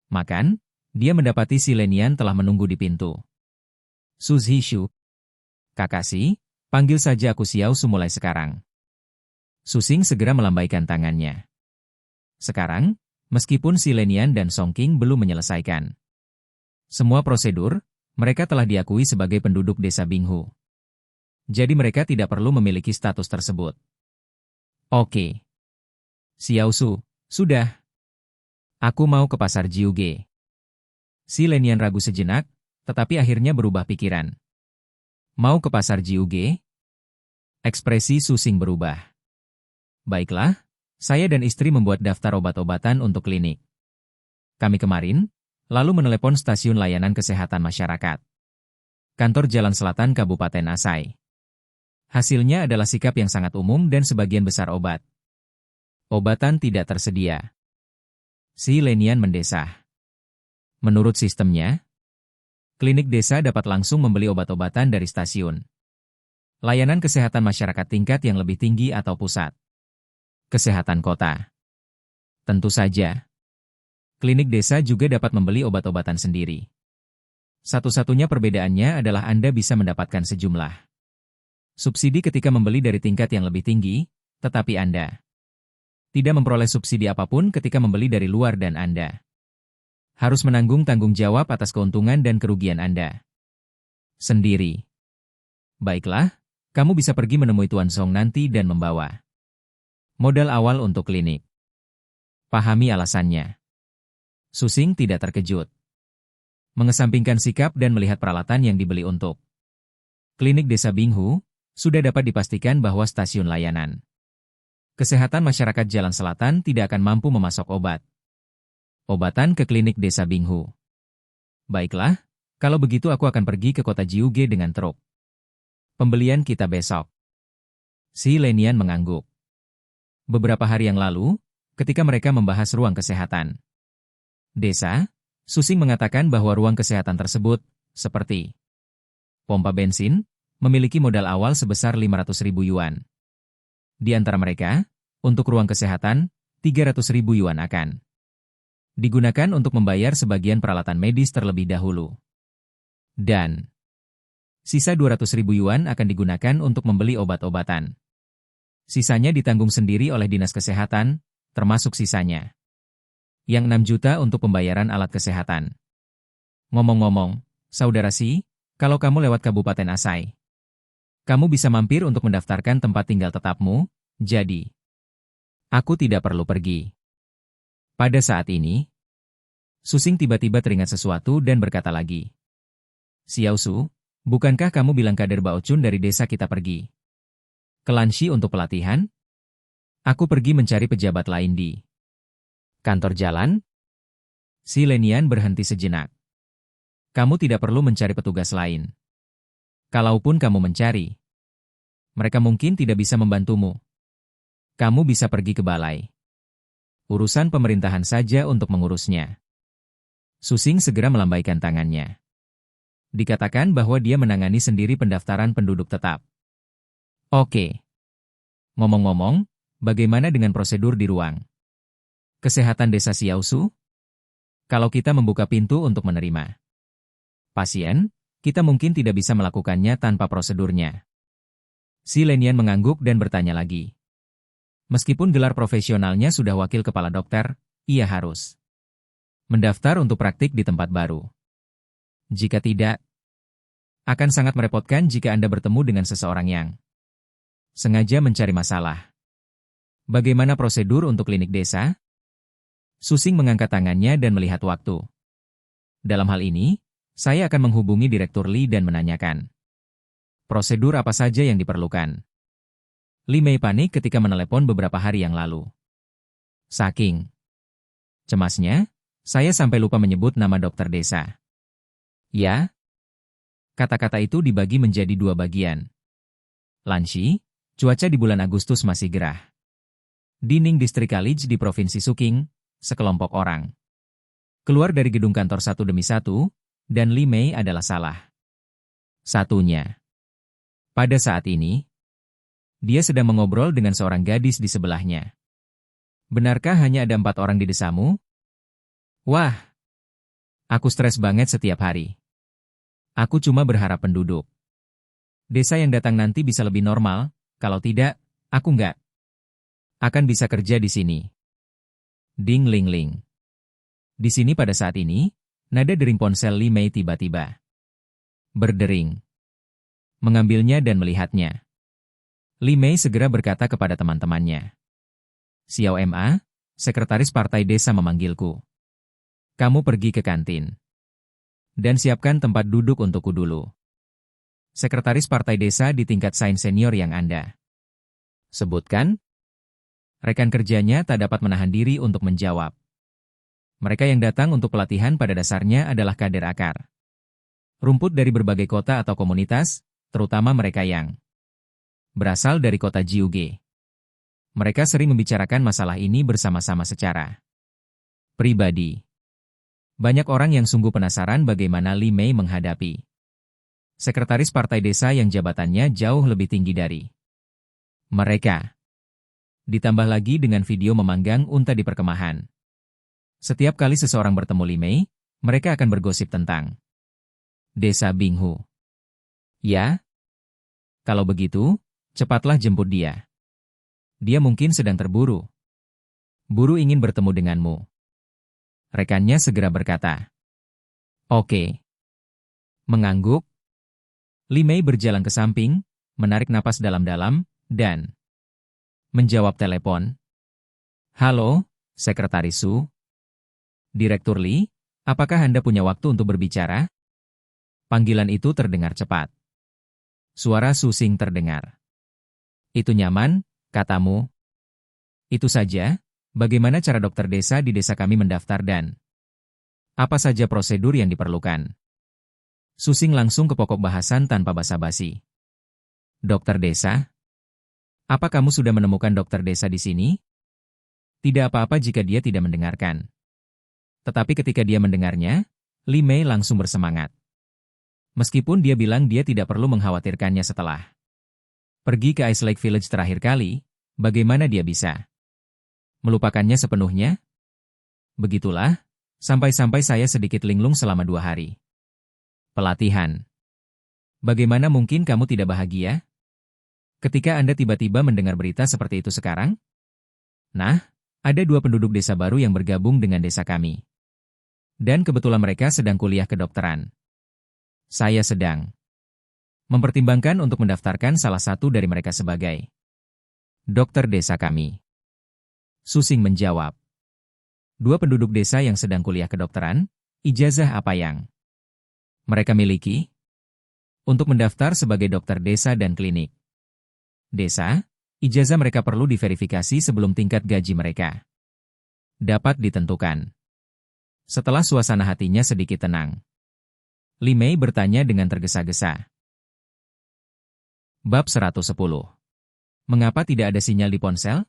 Speaker 1: makan, dia mendapati si Lenian telah menunggu di pintu. Su Zhishu, Kakashi, panggil saja aku Xiao Su mulai sekarang. Susing segera melambaikan tangannya. Sekarang, meskipun si Lenian dan Song Qing belum menyelesaikan semua prosedur, mereka telah diakui sebagai penduduk desa Binghu. Jadi mereka tidak perlu memiliki status tersebut. Oke. Xiao Su, sudah. Aku mau ke pasar Jiuge. Si Lenian ragu sejenak, tetapi akhirnya berubah pikiran. Mau ke pasar Jiuge? Ekspresi Susing berubah. Baiklah, saya dan istri membuat daftar obat-obatan untuk klinik kami kemarin, lalu menelepon stasiun layanan kesehatan masyarakat Kantor Jalan Selatan Kabupaten Asai. Hasilnya adalah sikap yang sangat umum dan sebagian besar obatan tidak tersedia. Si Lenian mendesah. Menurut sistemnya, klinik desa dapat langsung membeli obat-obatan dari stasiun layanan kesehatan masyarakat tingkat yang lebih tinggi atau pusat kesehatan kota. Tentu saja, klinik desa juga dapat membeli obat-obatan sendiri. Satu-satunya perbedaannya adalah Anda bisa mendapatkan sejumlah subsidi ketika membeli dari tingkat yang lebih tinggi, tetapi Anda tidak memperoleh subsidi apapun ketika membeli dari luar dan Anda harus menanggung tanggung jawab atas keuntungan dan kerugian Anda sendiri. Baiklah, kamu bisa pergi menemui Tuan Zhong nanti dan membawa modal awal untuk klinik. Pahami alasannya. Susing tidak terkejut. Mengesampingkan sikap dan melihat peralatan yang dibeli untuk klinik desa Binghu, sudah dapat dipastikan bahwa stasiun layanan kesehatan masyarakat Jalan Selatan tidak akan mampu memasok obatan ke klinik desa Binghu. Baiklah, Kalau begitu aku akan pergi ke kota Jiuge dengan truk. Pembelian kita besok. Si Lenian mengangguk. Beberapa hari yang lalu, ketika mereka membahas ruang kesehatan desa, Susing mengatakan bahwa ruang kesehatan tersebut, seperti pompa bensin, memiliki modal awal sebesar 500.000 yuan. Di antara mereka, untuk ruang kesehatan, 300.000 yuan akan digunakan untuk membayar sebagian peralatan medis terlebih dahulu. Dan sisa 200.000 yuan akan digunakan untuk membeli obat-obatan. Sisanya ditanggung sendiri oleh Dinas Kesehatan, termasuk sisanya yang 6 juta untuk pembayaran alat kesehatan. Ngomong-ngomong, Saudara Si, kalau kamu lewat Kabupaten Asai, kamu bisa mampir untuk mendaftarkan tempat tinggal tetapmu, jadi aku tidak perlu pergi. Pada saat ini, Susing tiba-tiba teringat sesuatu dan berkata lagi. Xiao Su, bukankah kamu bilang kader Baocun dari desa kita pergi ke Lanshi untuk pelatihan? Aku pergi mencari pejabat lain di kantor jalan? Si Lenian berhenti sejenak. Kamu tidak perlu mencari petugas lain. Kalaupun kamu mencari, mereka mungkin tidak bisa membantumu. Kamu bisa pergi ke balai urusan pemerintahan saja untuk mengurusnya. Susing segera melambaikan tangannya. Dikatakan bahwa dia menangani sendiri pendaftaran penduduk tetap. Oke. Ngomong-ngomong, bagaimana dengan prosedur di ruang kesehatan desa Xiaosu? Kalau kita membuka pintu untuk menerima pasien, kita mungkin tidak bisa melakukannya tanpa prosedurnya. Si Lenian mengangguk dan bertanya lagi. Meskipun gelar profesionalnya sudah wakil kepala dokter, ia harus mendaftar untuk praktik di tempat baru. Jika tidak, akan sangat merepotkan jika Anda bertemu dengan seseorang yang sengaja mencari masalah. Bagaimana prosedur untuk klinik desa? Susing mengangkat tangannya dan melihat waktu. Dalam hal ini, saya akan menghubungi Direktur Li dan menanyakan prosedur apa saja yang diperlukan. Li Mei panik ketika menelepon beberapa hari yang lalu. Saking cemasnya, saya sampai lupa menyebut nama dokter desa. Ya? Kata-kata itu dibagi menjadi 2 bagian. Lanshi, cuaca di bulan Agustus masih gerah. Di Ning District College di Provinsi Suking, sekelompok orang keluar dari gedung kantor satu demi satu, dan Li Mei adalah salah satunya. Pada saat ini, dia sedang mengobrol dengan seorang gadis di sebelahnya. Benarkah hanya ada 4 orang di desamu? Wah, aku stres banget setiap hari. Aku cuma berharap penduduk desa yang datang nanti bisa lebih normal, kalau tidak, aku nggak akan bisa kerja di sini. Ding ling ling. Di sini pada saat ini, nada dering ponsel Li Mei tiba-tiba berdering. Mengambilnya dan melihatnya. Li Mei segera berkata kepada teman-temannya. Xiao Ma, sekretaris partai desa memanggilku. Kamu pergi ke kantin dan siapkan tempat duduk untukku dulu. Sekretaris partai desa di tingkat sains senior yang Anda sebutkan? Rekan kerjanya tak dapat menahan diri untuk menjawab. Mereka yang datang untuk pelatihan pada dasarnya adalah kader akar rumput dari berbagai kota atau komunitas, terutama mereka yang berasal dari kota Jiuge. Mereka sering membicarakan masalah ini bersama-sama secara pribadi. Banyak orang yang sungguh penasaran bagaimana Li Mei menghadapi sekretaris partai desa yang jabatannya jauh lebih tinggi dari mereka. Ditambah lagi dengan video memanggang unta di perkemahan. Setiap kali seseorang bertemu Li Mei, mereka akan bergosip tentang desa Binghu. Ya? Kalau begitu, cepatlah jemput dia. Dia mungkin sedang terburu. Buru ingin bertemu denganmu. Rekannya segera berkata. Oke. Mengangguk, Li Mei berjalan ke samping, menarik napas dalam-dalam, dan menjawab telepon. Halo, Sekretaris Su. Direktur Li, apakah Anda punya waktu untuk berbicara? Panggilan itu terdengar cepat. Suara Susing terdengar. Itu nyaman, katamu. Itu saja, bagaimana cara dokter desa di desa kami mendaftar dan apa saja prosedur yang diperlukan? Susing langsung ke pokok bahasan tanpa basa-basi. Dokter desa? Apa kamu sudah menemukan dokter desa di sini? Tidak apa-apa jika dia tidak mendengarkan. Tetapi ketika dia mendengarnya, Li Mei langsung bersemangat. Meskipun dia bilang dia tidak perlu mengkhawatirkannya setelah pergi ke Ice Lake Village terakhir kali, bagaimana dia bisa melupakannya sepenuhnya? Begitulah, sampai-sampai saya sedikit linglung selama 2 hari. Pelatihan. Bagaimana mungkin kamu tidak bahagia ketika Anda tiba-tiba mendengar berita seperti itu sekarang? Nah, ada 2 penduduk desa baru yang bergabung dengan desa kami. Dan kebetulan mereka sedang kuliah kedokteran. Saya sedang mempertimbangkan untuk mendaftarkan salah satu dari mereka sebagai dokter desa kami. Susing menjawab. 2 penduduk desa yang sedang kuliah kedokteran, ijazah apa yang mereka miliki? Untuk mendaftar sebagai dokter desa dan klinik desa, ijazah mereka perlu diverifikasi sebelum tingkat gaji mereka dapat ditentukan. Setelah suasana hatinya sedikit tenang, Li Mei bertanya dengan tergesa-gesa. Bab 110. Mengapa tidak ada sinyal di ponsel?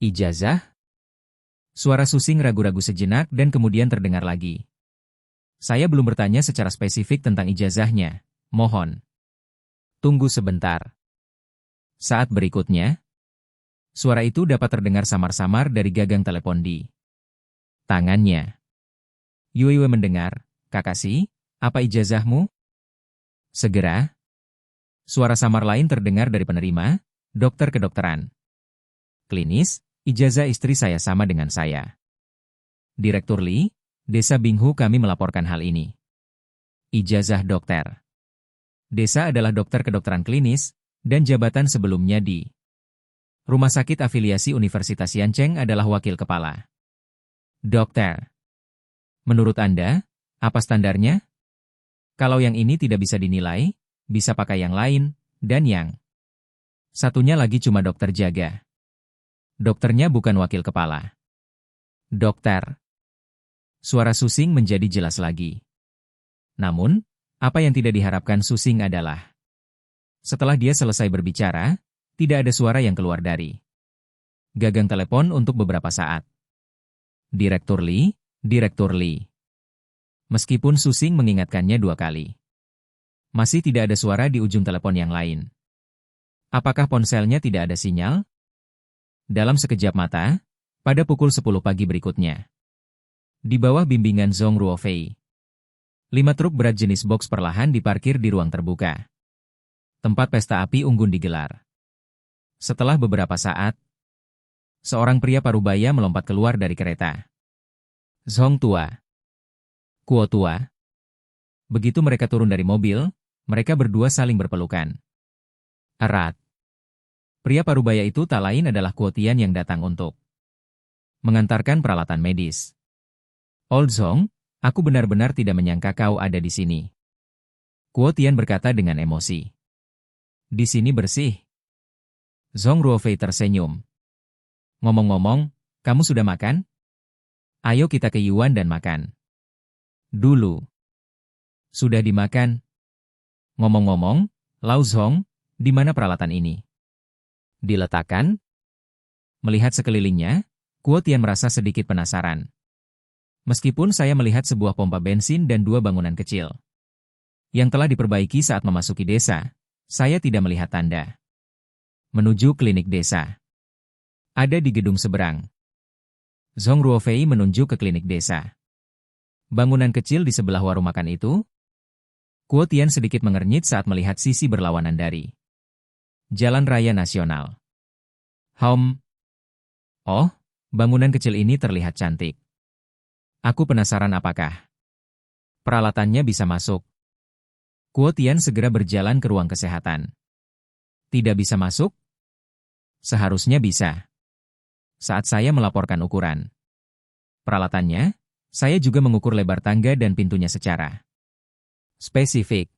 Speaker 1: Ijazah? Suara Susing ragu-ragu sejenak dan kemudian terdengar lagi. Saya belum bertanya secara spesifik tentang ijazahnya. Mohon tunggu sebentar. Saat berikutnya, suara itu dapat terdengar samar-samar dari gagang telepon di tangannya. Yue mendengar, "Kakashi, apa ijazahmu?" Segera, suara samar lain terdengar dari penerima, dokter kedokteran klinis, ijazah istri saya sama dengan saya. Direktur Li, Desa Binghu kami melaporkan hal ini. Ijazah dokter desa adalah dokter kedokteran klinis, dan jabatan sebelumnya di Rumah Sakit Afiliasi Universitas Yancheng adalah wakil kepala dokter. Menurut Anda, apa standarnya? Kalau yang ini tidak bisa dinilai, bisa pakai yang lain, dan yang satunya lagi cuma dokter jaga. Dokternya bukan wakil kepala dokter. Suara Susing menjadi jelas lagi. Namun, apa yang tidak diharapkan Susing adalah setelah dia selesai berbicara, tidak ada suara yang keluar dari gagang telepon untuk beberapa saat. Direktur Li, Direktur Li. Meskipun Susing mengingatkannya 2 kali, masih tidak ada suara di ujung telepon yang lain. Apakah ponselnya tidak ada sinyal? Dalam sekejap mata, pada pukul 10 pagi berikutnya, di bawah bimbingan Zhong Ruofei, 5 truk berat jenis box perlahan diparkir di ruang terbuka. Tempat pesta api unggun digelar. Setelah beberapa saat, seorang pria parubaya melompat keluar dari kereta. Zhong tua. Kuo tua. Begitu mereka turun dari mobil, mereka berdua saling berpelukan erat. Pria parubaya itu tak lain adalah Kuo Tian yang datang untuk mengantarkan peralatan medis. Old Zhong, aku benar-benar tidak menyangka kau ada di sini. Kuo Tian berkata dengan emosi. Di sini bersih. Zhong Ruofei tersenyum. Ngomong-ngomong, kamu sudah makan? Ayo kita ke Yuan dan makan dulu. Sudah dimakan. Ngomong-ngomong, Lao Zhong, di mana peralatan ini diletakkan? Melihat sekelilingnya, Kuo Tian merasa sedikit penasaran. Meskipun saya melihat sebuah pompa bensin dan 2 bangunan kecil yang telah diperbaiki saat memasuki desa, saya tidak melihat tanda menuju klinik desa. Ada di gedung seberang. Zhong Ruofei menunjuk ke klinik desa. Bangunan kecil di sebelah warung makan itu? Kuo Tian sedikit mengernyit saat melihat sisi berlawanan dari Jalan Raya Nasional. Oh, bangunan kecil ini terlihat cantik. Aku penasaran apakah peralatannya bisa masuk. Kuo Tian segera berjalan ke ruang kesehatan. Tidak bisa masuk? Seharusnya bisa. Saat saya melaporkan ukuran peralatannya, saya juga mengukur lebar tangga dan pintunya secara spesifik.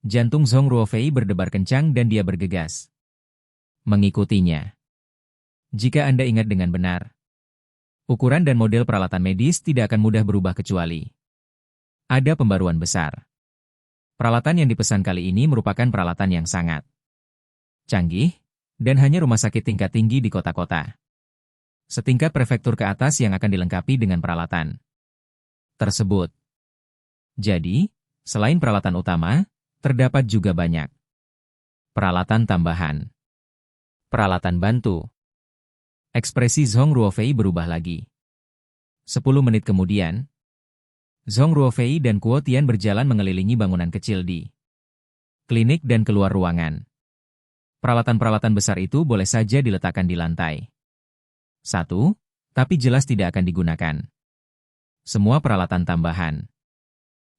Speaker 1: Jantung Zhong Ruofei berdebar kencang dan dia bergegas mengikutinya. Jika Anda ingat dengan benar, ukuran dan model peralatan medis tidak akan mudah berubah kecuali Ada pembaruan besar. Peralatan yang dipesan kali ini merupakan peralatan yang sangat canggih, dan hanya rumah sakit tingkat tinggi di kota-kota setingkat prefektur ke atas yang akan dilengkapi dengan peralatan tersebut. Jadi, selain peralatan utama, terdapat juga banyak peralatan tambahan. Peralatan bantu. Ekspresi Zhong Ruofei berubah lagi. 10 menit kemudian, Zhong Ruofei dan Kuo Tian berjalan mengelilingi bangunan kecil di klinik dan keluar ruangan. Peralatan-peralatan besar itu boleh saja diletakkan di lantai 1, tapi jelas tidak akan digunakan. Semua peralatan tambahan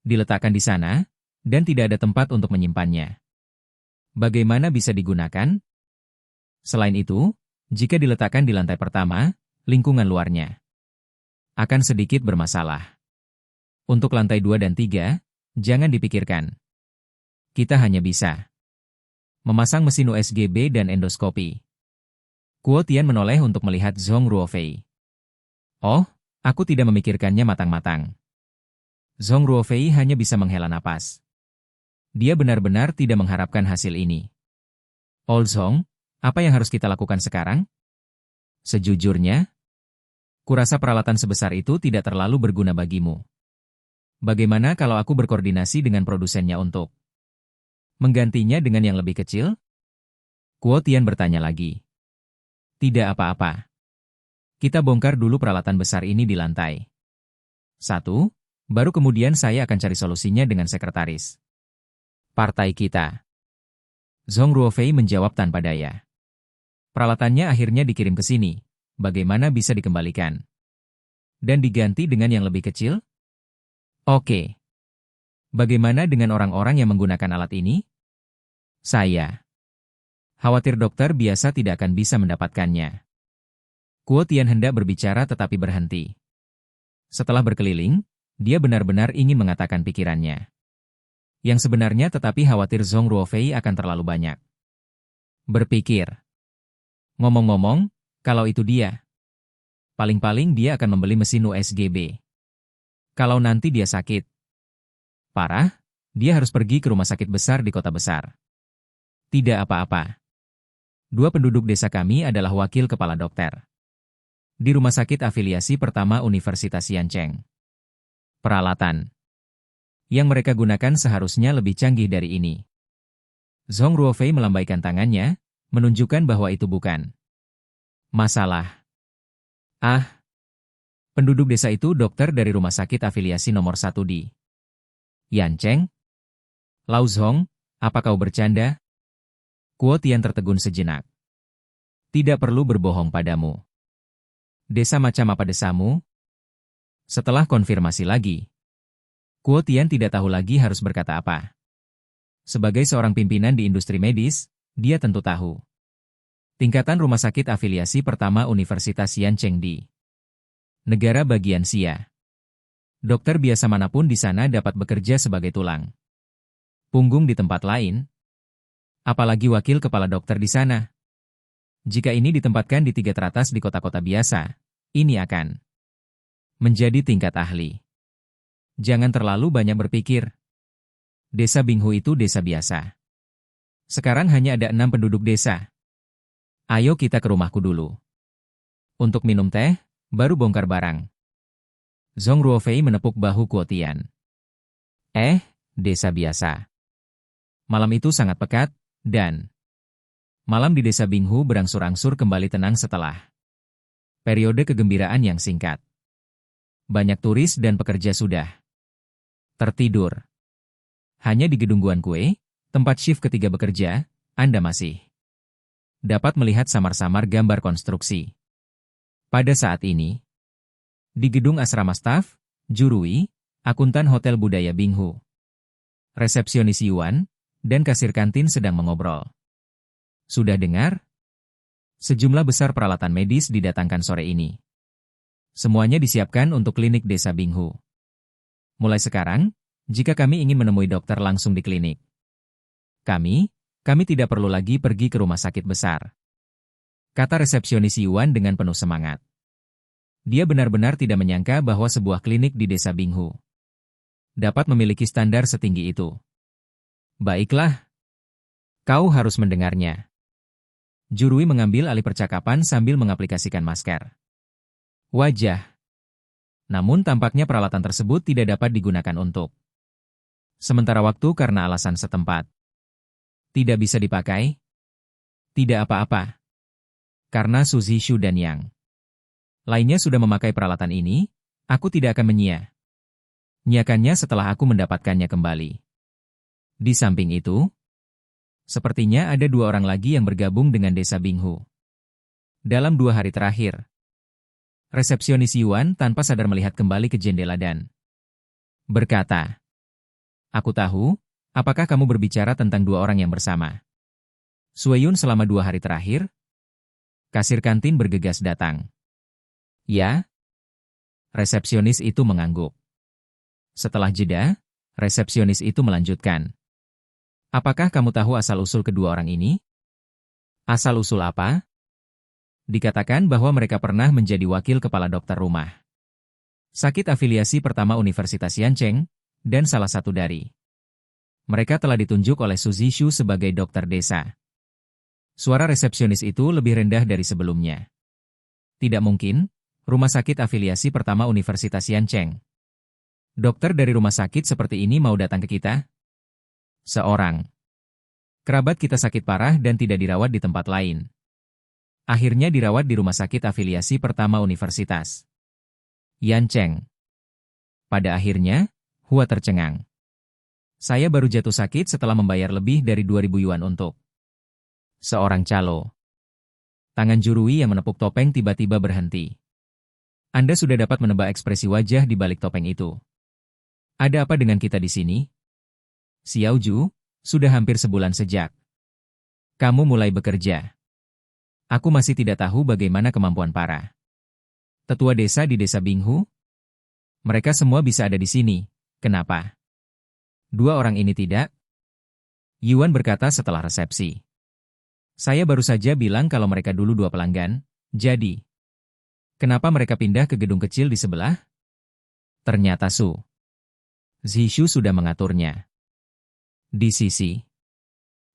Speaker 1: diletakkan di sana, dan tidak ada tempat untuk menyimpannya. Bagaimana bisa digunakan? Selain itu, jika diletakkan di lantai pertama, lingkungan luarnya akan sedikit bermasalah. Untuk lantai 2 dan 3, jangan dipikirkan. Kita hanya bisa memasang mesin USGB dan endoskopi. Kuo Tian menoleh untuk melihat Zhong Ruofei. Oh, aku tidak memikirkannya matang-matang. Zhong Ruofei hanya bisa menghela napas. Dia benar-benar tidak mengharapkan hasil ini. Old Zhong, apa yang harus kita lakukan sekarang? Sejujurnya, kurasa peralatan sebesar itu tidak terlalu berguna bagimu. Bagaimana kalau aku berkoordinasi dengan produsennya untuk menggantinya dengan yang lebih kecil? Kuo Tian bertanya lagi. Tidak apa-apa. Kita bongkar dulu peralatan besar ini di lantai 1, baru kemudian saya akan cari solusinya dengan sekretaris partai kita. Zhong Ruofei menjawab tanpa daya. Peralatannya akhirnya dikirim ke sini. Bagaimana bisa dikembalikan dan diganti dengan yang lebih kecil? Oke. Bagaimana dengan orang-orang yang menggunakan alat ini? Saya khawatir dokter biasa tidak akan bisa mendapatkannya. Kuo Tian hendak berbicara tetapi berhenti. Setelah berkeliling, dia benar-benar ingin mengatakan pikirannya. Yang sebenarnya tetapi khawatir Zhong Ruofei akan terlalu banyak berpikir. Ngomong-ngomong, kalau itu dia, paling-paling dia akan membeli mesin USGB. Kalau nanti dia sakit parah, dia harus pergi ke rumah sakit besar di kota besar. Tidak apa-apa. 2 penduduk desa kami adalah wakil kepala dokter di rumah sakit afiliasi pertama Universitas Yancheng. Peralatan yang mereka gunakan seharusnya lebih canggih dari ini. Zhong Ruofei melambaikan tangannya, menunjukkan bahwa itu bukan masalah. Penduduk desa itu dokter dari rumah sakit afiliasi nomor 1 di Yancheng. Lau Zhong, apa kau bercanda? Kuo Tian tertegun sejenak. Tidak perlu berbohong padamu. Desa macam apa desamu? Setelah konfirmasi lagi, Kuo Tian tidak tahu lagi harus berkata apa. Sebagai seorang pimpinan di industri medis, dia tentu tahu tingkatan rumah sakit afiliasi pertama Universitas Yancheng di negara bagian Xia. Dokter biasa manapun di sana dapat bekerja sebagai tulang punggung di tempat lain, apalagi wakil kepala dokter di sana. Jika ini ditempatkan di 3 teratas di kota-kota biasa, ini akan menjadi tingkat ahli. Jangan terlalu banyak berpikir. Desa Binghu itu desa biasa. Sekarang hanya ada 6 penduduk desa. Ayo kita ke rumahku dulu. Untuk minum teh, baru bongkar barang. Zhong Ruofei menepuk bahu Kuo Tian. Desa biasa. Malam itu sangat pekat, dan malam di desa Binghu berangsur-angsur kembali tenang setelah periode kegembiraan yang singkat. Banyak turis dan pekerja sudah tertidur. Hanya di gedung Guan Kue, tempat shift ketiga bekerja, Anda masih dapat melihat samar-samar gambar konstruksi. Pada saat ini, di gedung asrama staf, Jurui, akuntan Hotel Budaya Binghu, resepsionis Yuan, dan kasir kantin sedang mengobrol. Sudah dengar? Sejumlah besar peralatan medis didatangkan sore ini. Semuanya disiapkan untuk klinik desa Binghu. Mulai sekarang, jika kami ingin menemui dokter langsung di klinik, kami tidak perlu lagi pergi ke rumah sakit besar, kata resepsionis Yuan dengan penuh semangat. Dia benar-benar tidak menyangka bahwa sebuah klinik di desa Binghu dapat memiliki standar setinggi itu. Baiklah, kau harus mendengarnya. Jurui mengambil alih percakapan sambil mengaplikasikan masker wajah. Namun tampaknya peralatan tersebut tidak dapat digunakan untuk sementara waktu karena alasan setempat. Tidak bisa dipakai? Tidak apa-apa. Karena Suzy, Shu dan Yang lainnya sudah memakai peralatan ini, aku tidak akan menyia-nyiakannya setelah aku mendapatkannya kembali. Di samping itu, sepertinya ada 2 orang lagi yang bergabung dengan desa Binghu. Dalam 2 hari terakhir, resepsionis Yuan tanpa sadar melihat kembali ke jendela dan berkata, "Aku tahu, apakah kamu berbicara tentang 2 orang yang bersama Sueyun selama 2 hari terakhir?" Kasir kantin bergegas datang. "Ya?" Resepsionis itu mengangguk. Setelah jeda, resepsionis itu melanjutkan. "Apakah kamu tahu asal-usul kedua orang ini?" "Asal-usul apa?" "Dikatakan bahwa mereka pernah menjadi wakil kepala dokter rumah sakit afiliasi pertama Universitas Yancheng, dan salah satu dari mereka telah ditunjuk oleh Suzy Shu sebagai dokter desa." Suara resepsionis itu lebih rendah dari sebelumnya. "Tidak mungkin, rumah sakit afiliasi pertama Universitas Yancheng. Dokter dari rumah sakit seperti ini mau datang ke kita?" "Seorang kerabat kita sakit parah dan tidak dirawat di tempat lain. Akhirnya dirawat di rumah sakit afiliasi pertama Universitas Yancheng." Pada akhirnya, Hua tercengang. "Saya baru jatuh sakit setelah membayar lebih dari 2.000 yuan untuk seorang calo." Tangan Jurui yang menepuk topeng tiba-tiba berhenti. "Anda sudah dapat menebak ekspresi wajah di balik topeng itu. Ada apa dengan kita di sini?" "Xiao Ju, sudah hampir sebulan sejak kamu mulai bekerja. Aku masih tidak tahu bagaimana kemampuan para tetua desa di desa Binghu. Mereka semua bisa ada di sini. Kenapa 2 orang ini tidak?" Yuan berkata setelah resepsi. "Saya baru saja bilang kalau mereka dulu 2 pelanggan, jadi kenapa mereka pindah ke gedung kecil di sebelah?" Ternyata Zhishu sudah mengaturnya. Di sisi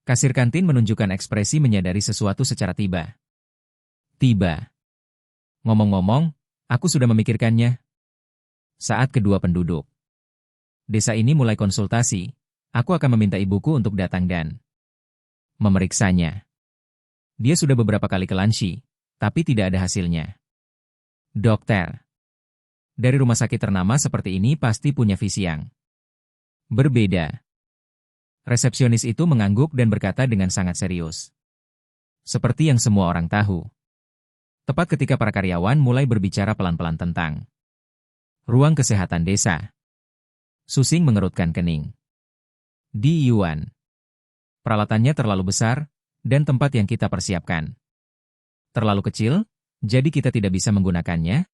Speaker 1: kasir kantin menunjukkan ekspresi menyadari sesuatu secara tiba-tiba. "Ngomong-ngomong, aku sudah memikirkannya." Saat kedua penduduk desa ini mulai konsultasi, aku akan meminta ibuku untuk datang dan memeriksanya. Dia sudah beberapa kali ke Lanshi, tapi tidak ada hasilnya. Dokter dari rumah sakit ternama seperti ini pasti punya visi yang berbeda. Resepsionis itu mengangguk dan berkata dengan sangat serius. Seperti yang semua orang tahu. Tepat ketika para karyawan mulai berbicara pelan-pelan tentang ruang kesehatan desa, Susing mengerutkan kening. "Di Yuan, peralatannya terlalu besar, dan tempat yang kita persiapkan terlalu kecil, jadi kita tidak bisa menggunakannya."